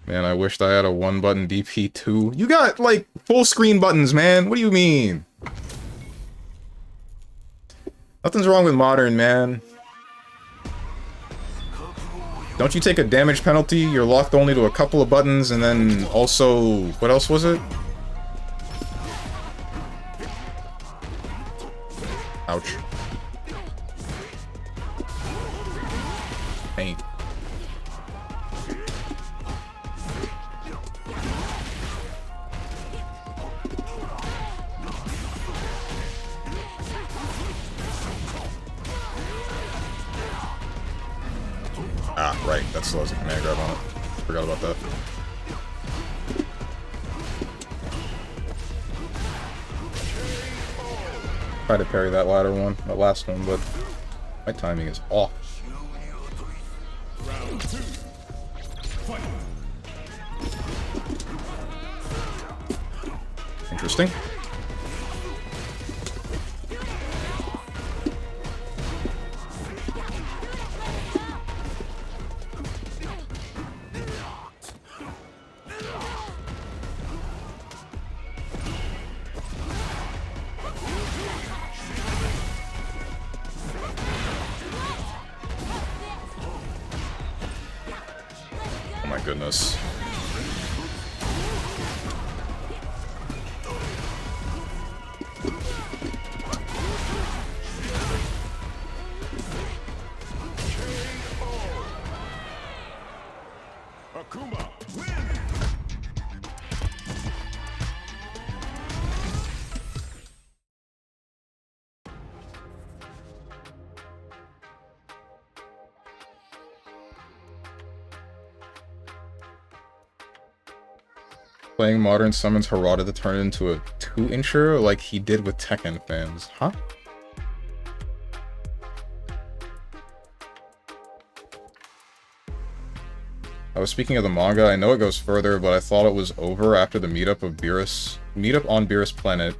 Man, I wished I had a one-button DP2. You got, like, full-screen buttons, man! What do you mean? Nothing's wrong with modern, man. Don't you take a damage penalty? You're locked only to a couple of buttons, and then also... what else was it? Ouch. Pain. Ah, right. That slows a command grab on it. Forgot about that. Tried to parry that ladder one, that last one, but my timing is off. Interesting. Oh my goodness. Akuma, win! Playing Modern summons Harada to turn it into a 2-incher like he did with Tekken fans. Huh? I was speaking of the manga. I know it goes further, but I thought it was over after the meetup of Beerus. Meetup on Beerus Planet.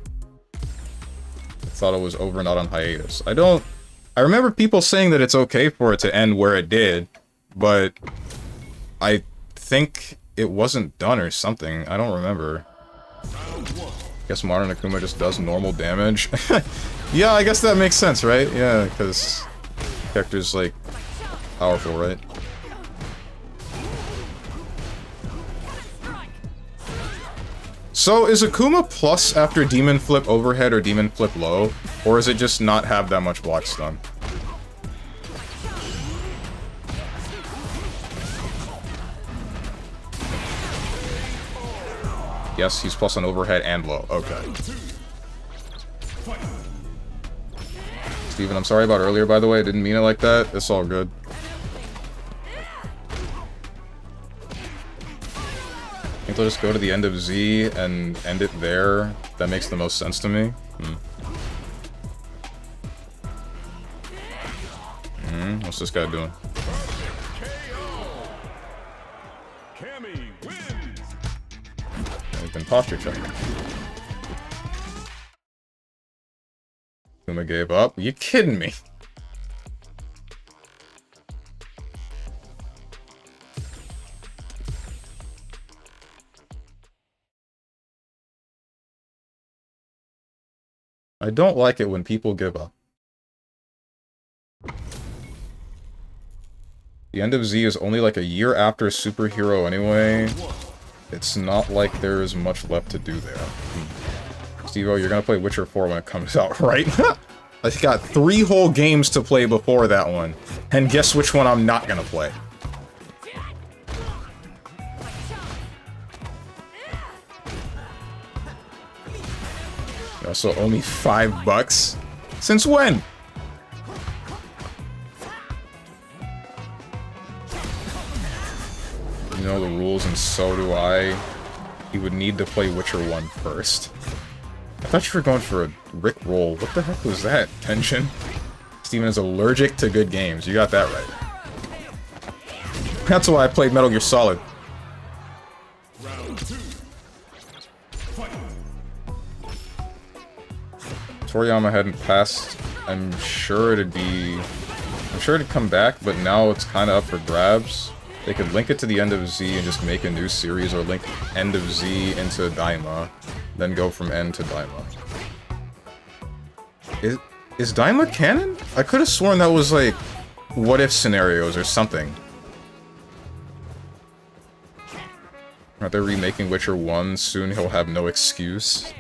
I thought it was over, not on hiatus. I remember people saying that it's okay for it to end where it did, but I think it wasn't done or something. I don't remember. Guess Modern Akuma just does normal damage. Yeah, I guess that makes sense, right? Yeah, because character's, like, powerful, right? So, is Akuma plus after Demon Flip overhead or Demon Flip low? Or is it just not have that much block stun? Yes, he's plus on overhead and low. Okay. Steven, I'm sorry about earlier, by the way. I didn't mean it like that. It's all good. I think they'll just go to the end of Z and end it there. That makes the most sense to me. What's this guy doing? He's been posture checking. Kuma gave up? You kidding me? I don't like it when people give up. The end of Z is only like a year after Superhero anyway. It's not like there's much left to do there. Steve-O, you're gonna play Witcher 4 when it comes out, right? I've got 3 whole games to play before that one. And guess which one I'm not gonna play? You also owe me $5? Since when? You know the rules, and so do I. You would need to play Witcher 1 first. I thought you were going for a Rick roll. What the heck was that? Tension? Steven is allergic to good games. You got that right. That's why I played Metal Gear Solid. Toriyama hadn't passed. I'm sure it'd come back, but now it's kind of up for grabs. They could link it to the end of Z and just make a new series, or link end of Z into Daima, then go from end to Daima. Is Daima canon? I could have sworn that was like what if scenarios or something. Aren't they remaking Witcher 1? Soon he'll have no excuse.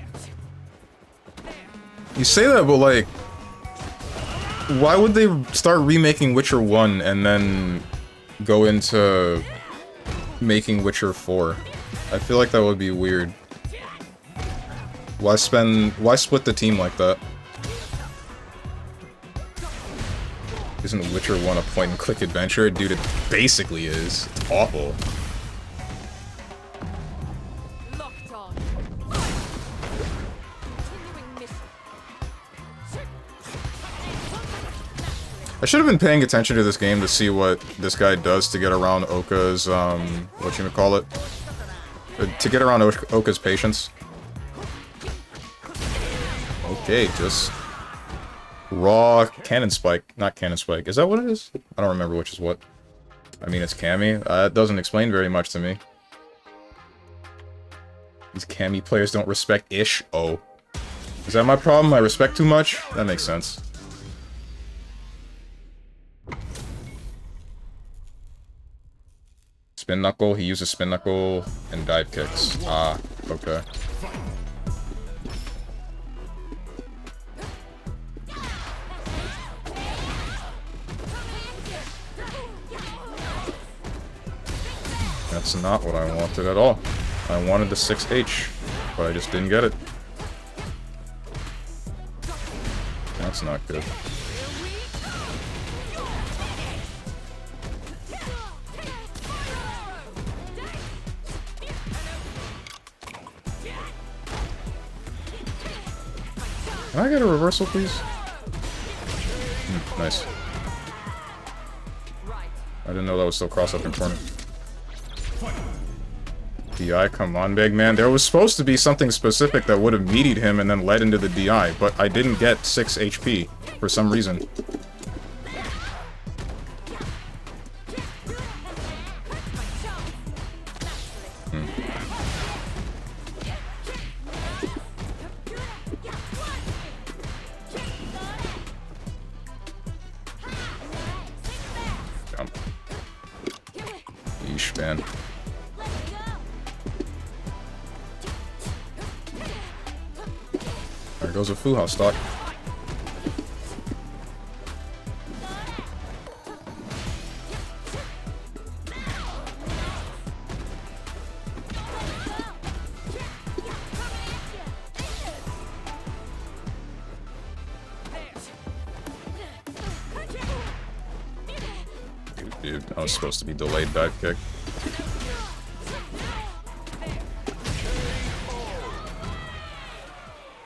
You say that, but like, why would they start remaking Witcher 1 and then go into making Witcher 4? I feel like that would be weird. Why split the team like that? Isn't Witcher 1 a point-and-click adventure? Dude, it basically is. It's awful. I should have been paying attention to this game to see what this guy does to get around Oka's, whatchamacallit? To get around Oka's patience. Okay, just raw cannon spike. Not cannon spike. Is that what it is? I don't remember which is what. I mean, it's Cammy. It doesn't explain very much to me. These Cammy players don't respect Ish. Oh. Is that my problem? I respect too much? That makes sense. Spin knuckle. He uses spin knuckle and dive kicks. Ah, okay. That's not what I wanted at all. I wanted the 6H, but I just didn't get it. That's not good. Can I get a reversal, please? Nice. I didn't know that was still cross up in front. DI, come on, big man. There was supposed to be something specific that would have meatied him and then led into the DI, but I didn't get 6 HP for some reason. Yeesh, man. There goes a Fuha stock. Dude, that was supposed to be delayed dive kick.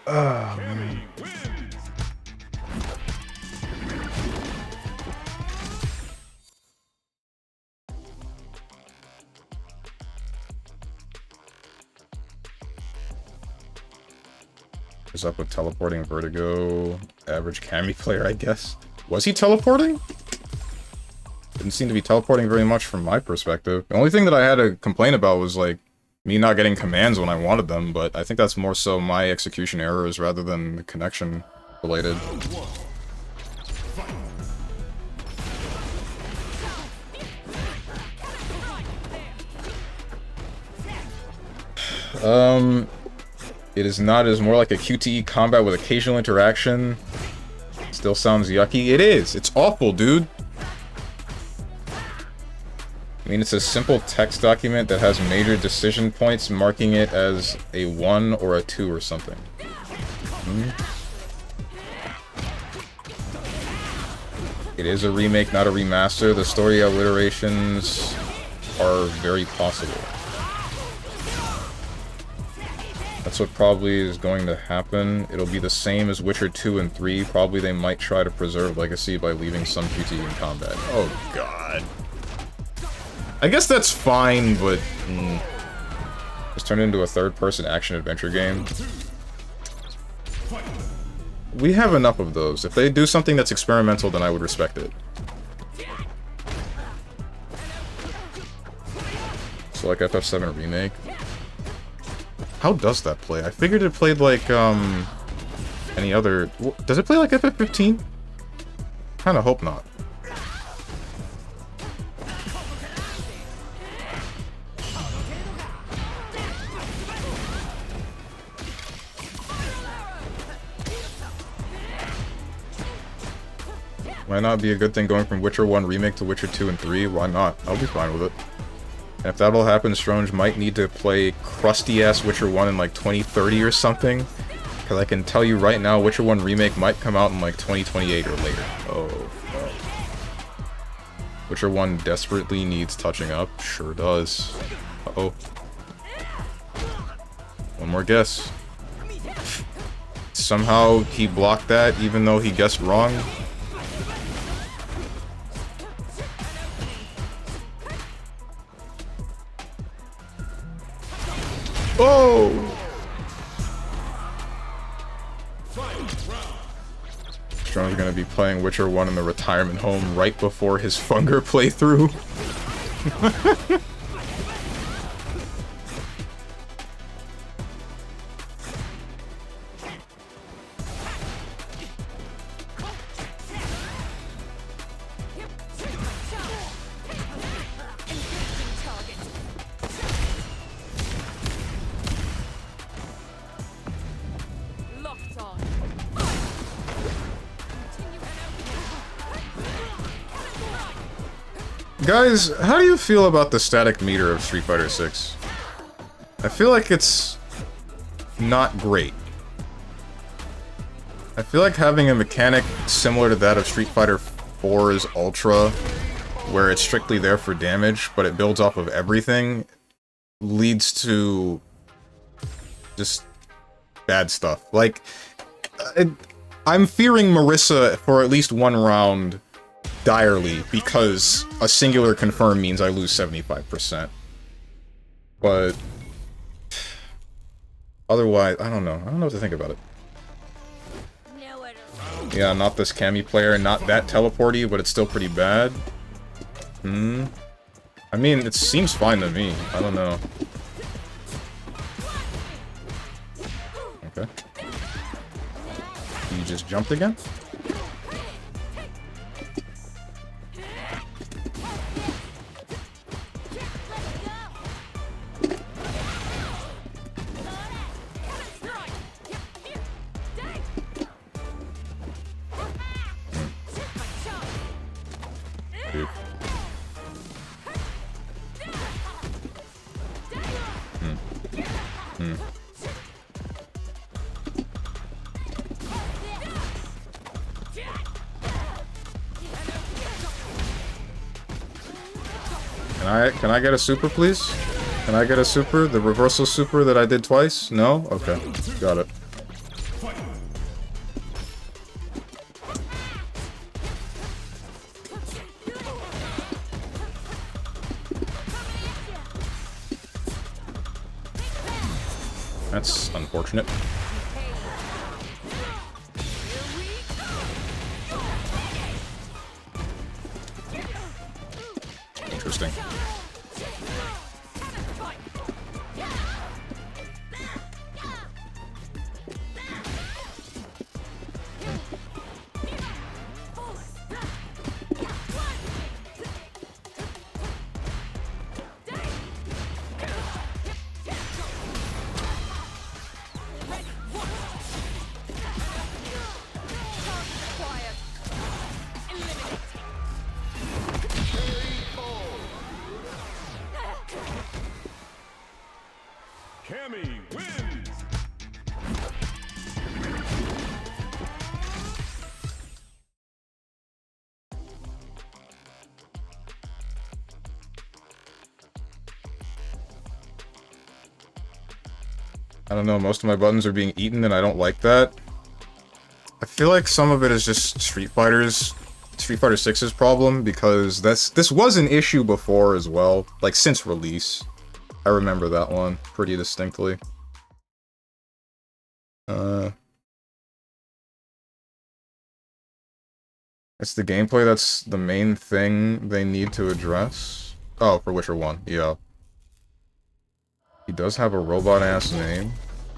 Oh, man. What's up with teleporting Vertigo? Average Cammy player, I guess. Was he teleporting? Didn't seem to be teleporting very much from my perspective. The only thing that I had to complain about was, like, me not getting commands when I wanted them, but I think that's more so my execution errors rather than the connection related. It is not, it is more like a QTE combat with occasional interaction. Still sounds yucky. It is! It's awful, dude! I mean, it's a simple text document that has major decision points marking it as a 1 or a 2 or something. It is a remake, not a remaster. The story alliterations are very possible. That's what probably is going to happen. It'll be the same as Witcher 2 and 3. Probably they might try to preserve Legacy by leaving some QT in combat. Oh god. I guess that's fine, but... Just turn it into a third-person action-adventure game. We have enough of those. If they do something that's experimental, then I would respect it. So like FF7 Remake. How does that play? I figured it played like, any other... Does it play like FF15? Kinda hope not. Might not be a good thing going from Witcher 1 Remake to Witcher 2 and 3. Why not? I'll be fine with it. And if that'll happen, Stronge might need to play crusty-ass Witcher 1 in like 2030 or something. Because I can tell you right now, Witcher 1 Remake might come out in like 2028 or later. Oh, fuck. Witcher 1 desperately needs touching up. Sure does. Uh-oh. One more guess. Somehow he blocked that even though he guessed wrong. Oh! Stronge's gonna be playing Witcher 1 in the retirement home right before his Funger playthrough. Guys, how do you feel about the static meter of Street Fighter 6? I feel like it's not great. I feel like having a mechanic similar to that of Street Fighter 4's Ultra, where it's strictly there for damage, but it builds off of everything, leads to just bad stuff. Like, I'm fearing Marissa for at least one round direly, because a singular confirm means I lose 75%. But otherwise, I don't know. I don't know what to think about it. Yeah, not this Cammy player, not that teleporty, but it's still pretty bad. I mean, it seems fine to me. I don't know. Okay. You just jumped again? Can I get a super, please? Can I get a super? The reversal super that I did twice? No? Okay. Got it. That's unfortunate. Interesting. I don't know, most of my buttons are being eaten and I don't like that. I feel like some of it is just Street Fighter 6's problem, because this was an issue before as well, like since release. I remember that one pretty distinctly. It's the gameplay that's the main thing they need to address. Oh, for Witcher 1, yeah. He does have a robot-ass name.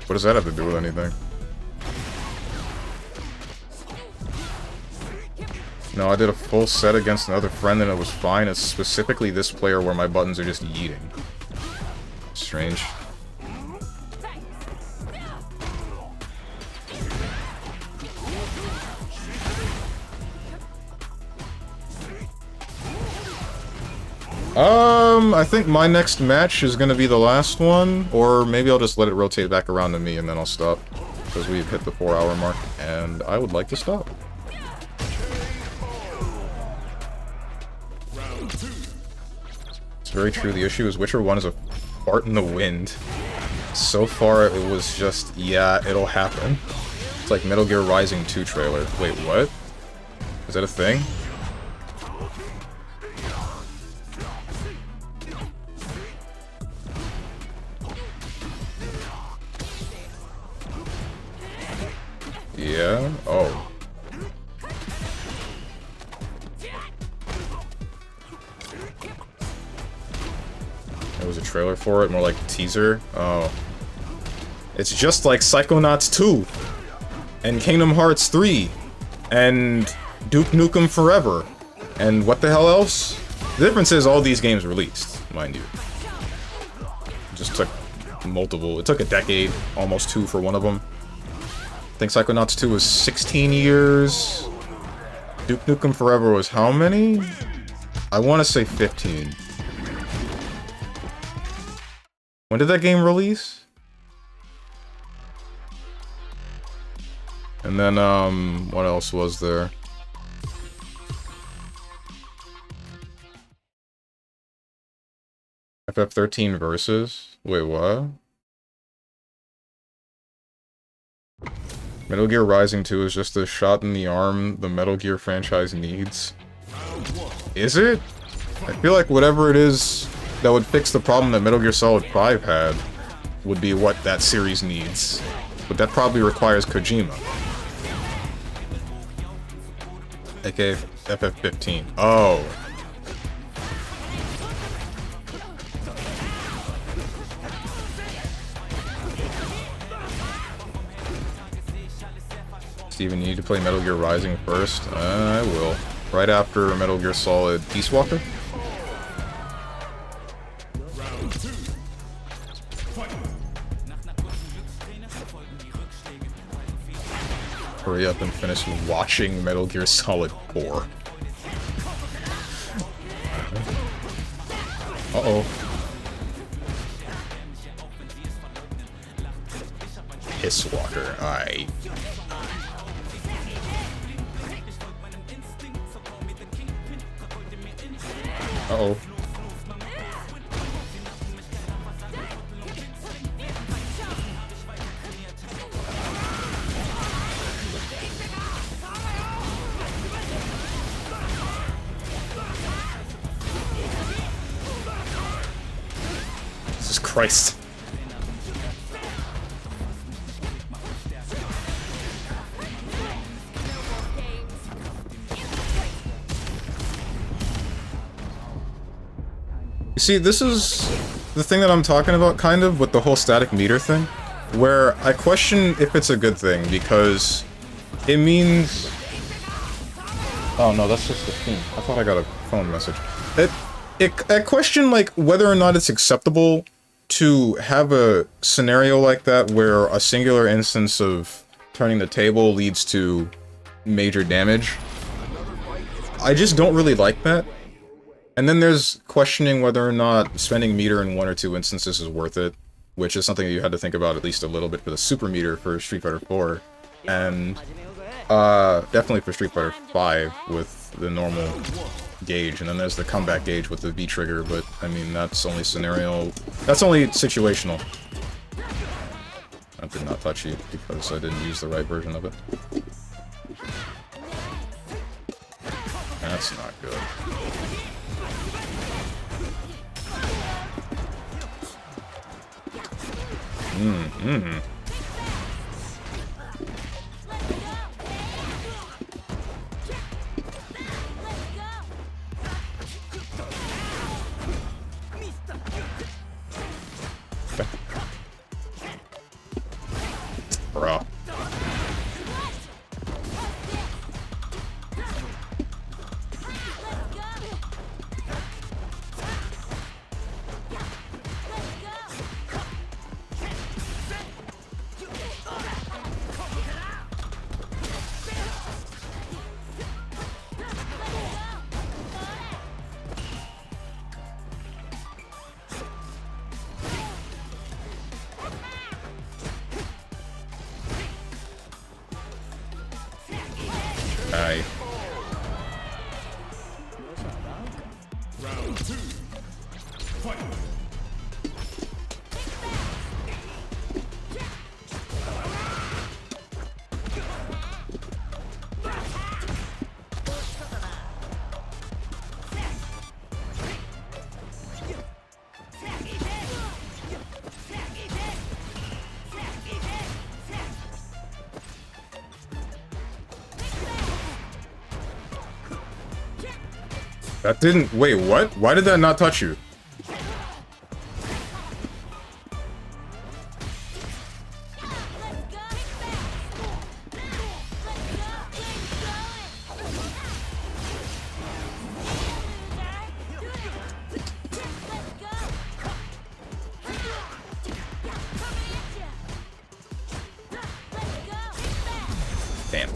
What does that have to do with anything? No, I did a full set against another friend and it was fine. It's specifically this player where my buttons are just yeeting. Strange. I think my next match is gonna be the last one, or maybe I'll just let it rotate back around to me and then I'll stop. Because we've hit the 4-hour mark, and I would like to stop. It's very true, the issue is Witcher 1 is a fart in the wind. So far, it was just, yeah, it'll happen. It's like Metal Gear Rising 2 trailer. Wait, what? Is that a thing? Yeah? Oh. There was a trailer for it, more like a teaser. Oh. It's just like Psychonauts 2, and Kingdom Hearts 3, and Duke Nukem Forever, and what the hell else? The difference is all these games released, mind you. It just took multiple, it took a decade, almost 2 for one of them. I think Psychonauts 2 was 16 years. Duke Nukem Forever was how many? I want to say 15. When did that game release? And then, what else was there? FF13 Versus? Wait, what? Metal Gear Rising 2 is just a shot in the arm the Metal Gear franchise needs. Is it? I feel like whatever it is that would fix the problem that Metal Gear Solid 5 had would be what that series needs. But that probably requires Kojima. AKA FF15. Oh. Steven, you need to play Metal Gear Rising first? I will. Right after Metal Gear Solid Peace Walker? Hurry up and finish watching Metal Gear Solid 4. Uh-oh. Piss Walker, aye. Uh-oh. Jesus Christ. See, this is the thing that I'm talking about, kind of, with the whole static meter thing, where I question if it's a good thing, because it means... Oh no, that's just the theme. I thought I got a phone message. I question, like, whether or not it's acceptable to have a scenario like that where a singular instance of turning the table leads to major damage. I just don't really like that. And then there's questioning whether or not spending meter in 1 or 2 instances is worth it, which is something that you had to think about at least a little bit for the super meter for Street Fighter 4, and definitely for Street Fighter 5 with the normal gauge, and then there's the comeback gauge with the V-trigger, but I mean, that's only situational. That did not touch you because I didn't use the right version of it. That's not good. Bro. Aye. Round 2. Fight. That didn't... Wait, what? Why did that not touch you? Damn.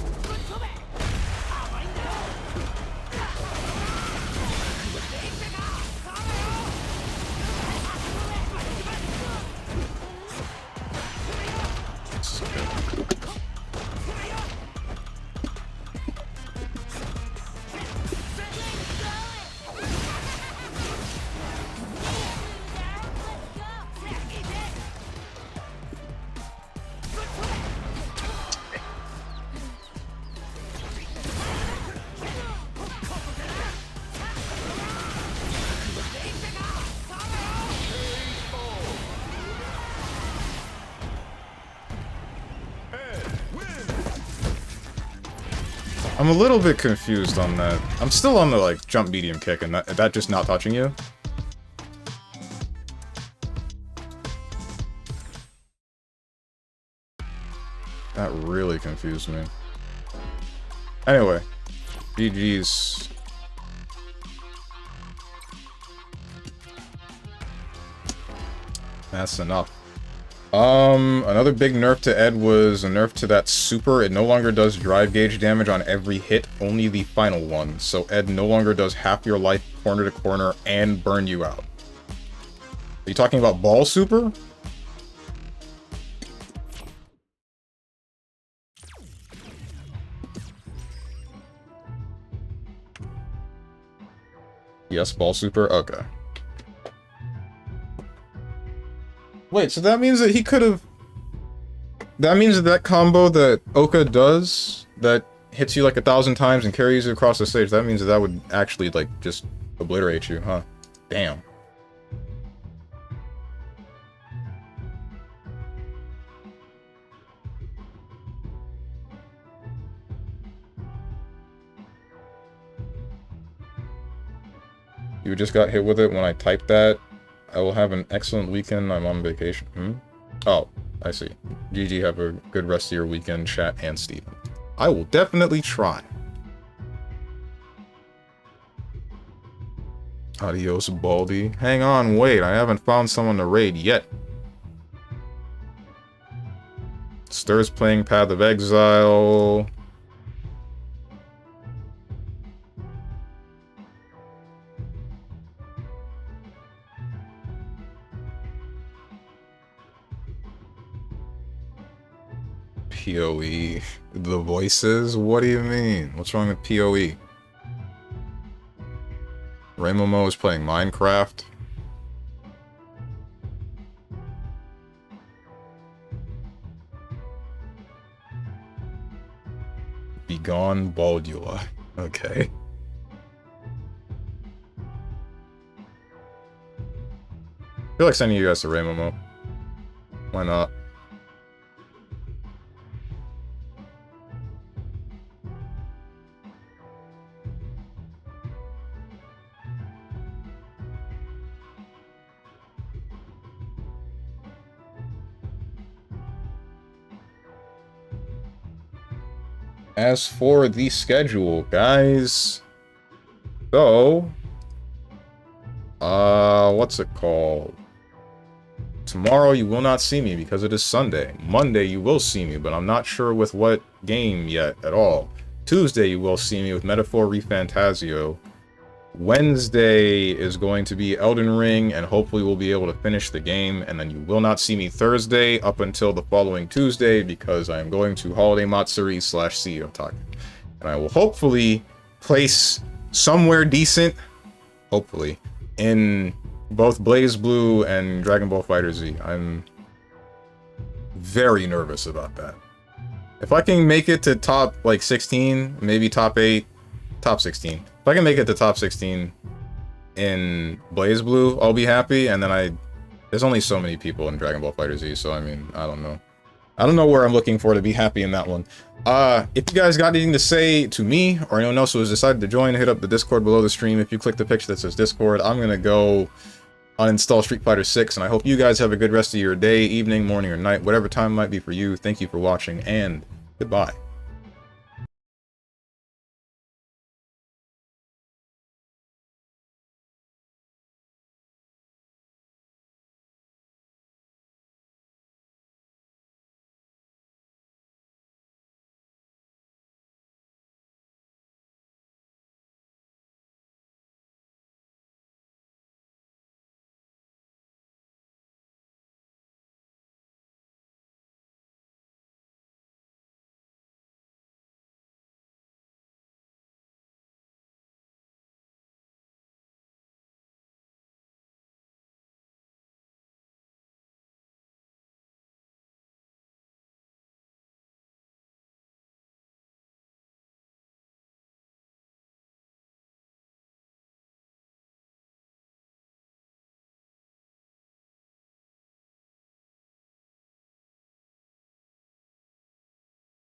I'm a little bit confused on that. I'm still on the, like, jump medium kick, and that just not touching you? That really confused me. Anyway. GG's. That's enough. Another big nerf to Ed was a nerf to that super. It no longer does drive gauge damage on every hit, only the final one. So Ed no longer does half your life corner to corner and burn you out. Are you talking about ball super? Yes, ball super? Okay. Wait, so that means that he could have... That means that combo that Oka does, that hits you like 1,000 times and carries you across the stage, that means that would actually, like, just obliterate you, huh? Damn. You just got hit with it when I typed that. I will have an excellent weekend. I'm on vacation. Oh, I see. GG, have a good rest of your weekend, chat and Steven. I will definitely try. Adios, Baldy. Hang on, wait. I haven't found someone to raid yet. Stir's playing Path of Exile. PoE. The voices? What do you mean? What's wrong with PoE? Raymomo is playing Minecraft. Begone Baldula. Okay. I feel like sending you guys to Raymomo. Why not? As for the schedule, guys, so, what's it called? Tomorrow you will not see me because it is Sunday. Monday you will see me, but I'm not sure with what game yet at all. Tuesday you will see me with Metaphor ReFantasio. Wednesday is going to be Elden Ring, and hopefully we'll be able to finish the game, and then you will not see me Thursday up until the following Tuesday because I am going to Holiday Matsuri / Sea of Taki. And I will hopefully place somewhere decent, hopefully, in both Blaze Blue and Dragon Ball FighterZ. I'm very nervous about that. If I can make it to top, like, 16, maybe top 8, top 16. If I can make it to top 16 in Blaze Blue, I'll be happy, and then there's only so many people in Dragon Ball FighterZ, so I mean, I don't know. I don't know where I'm looking for to be happy in that one. If you guys got anything to say to me, or anyone else who has decided to join, hit up the Discord below the stream. If you click the picture that says Discord, I'm gonna go uninstall Street Fighter 6, and I hope you guys have a good rest of your day, evening, morning, or night, whatever time it might be for you. Thank you for watching, and goodbye.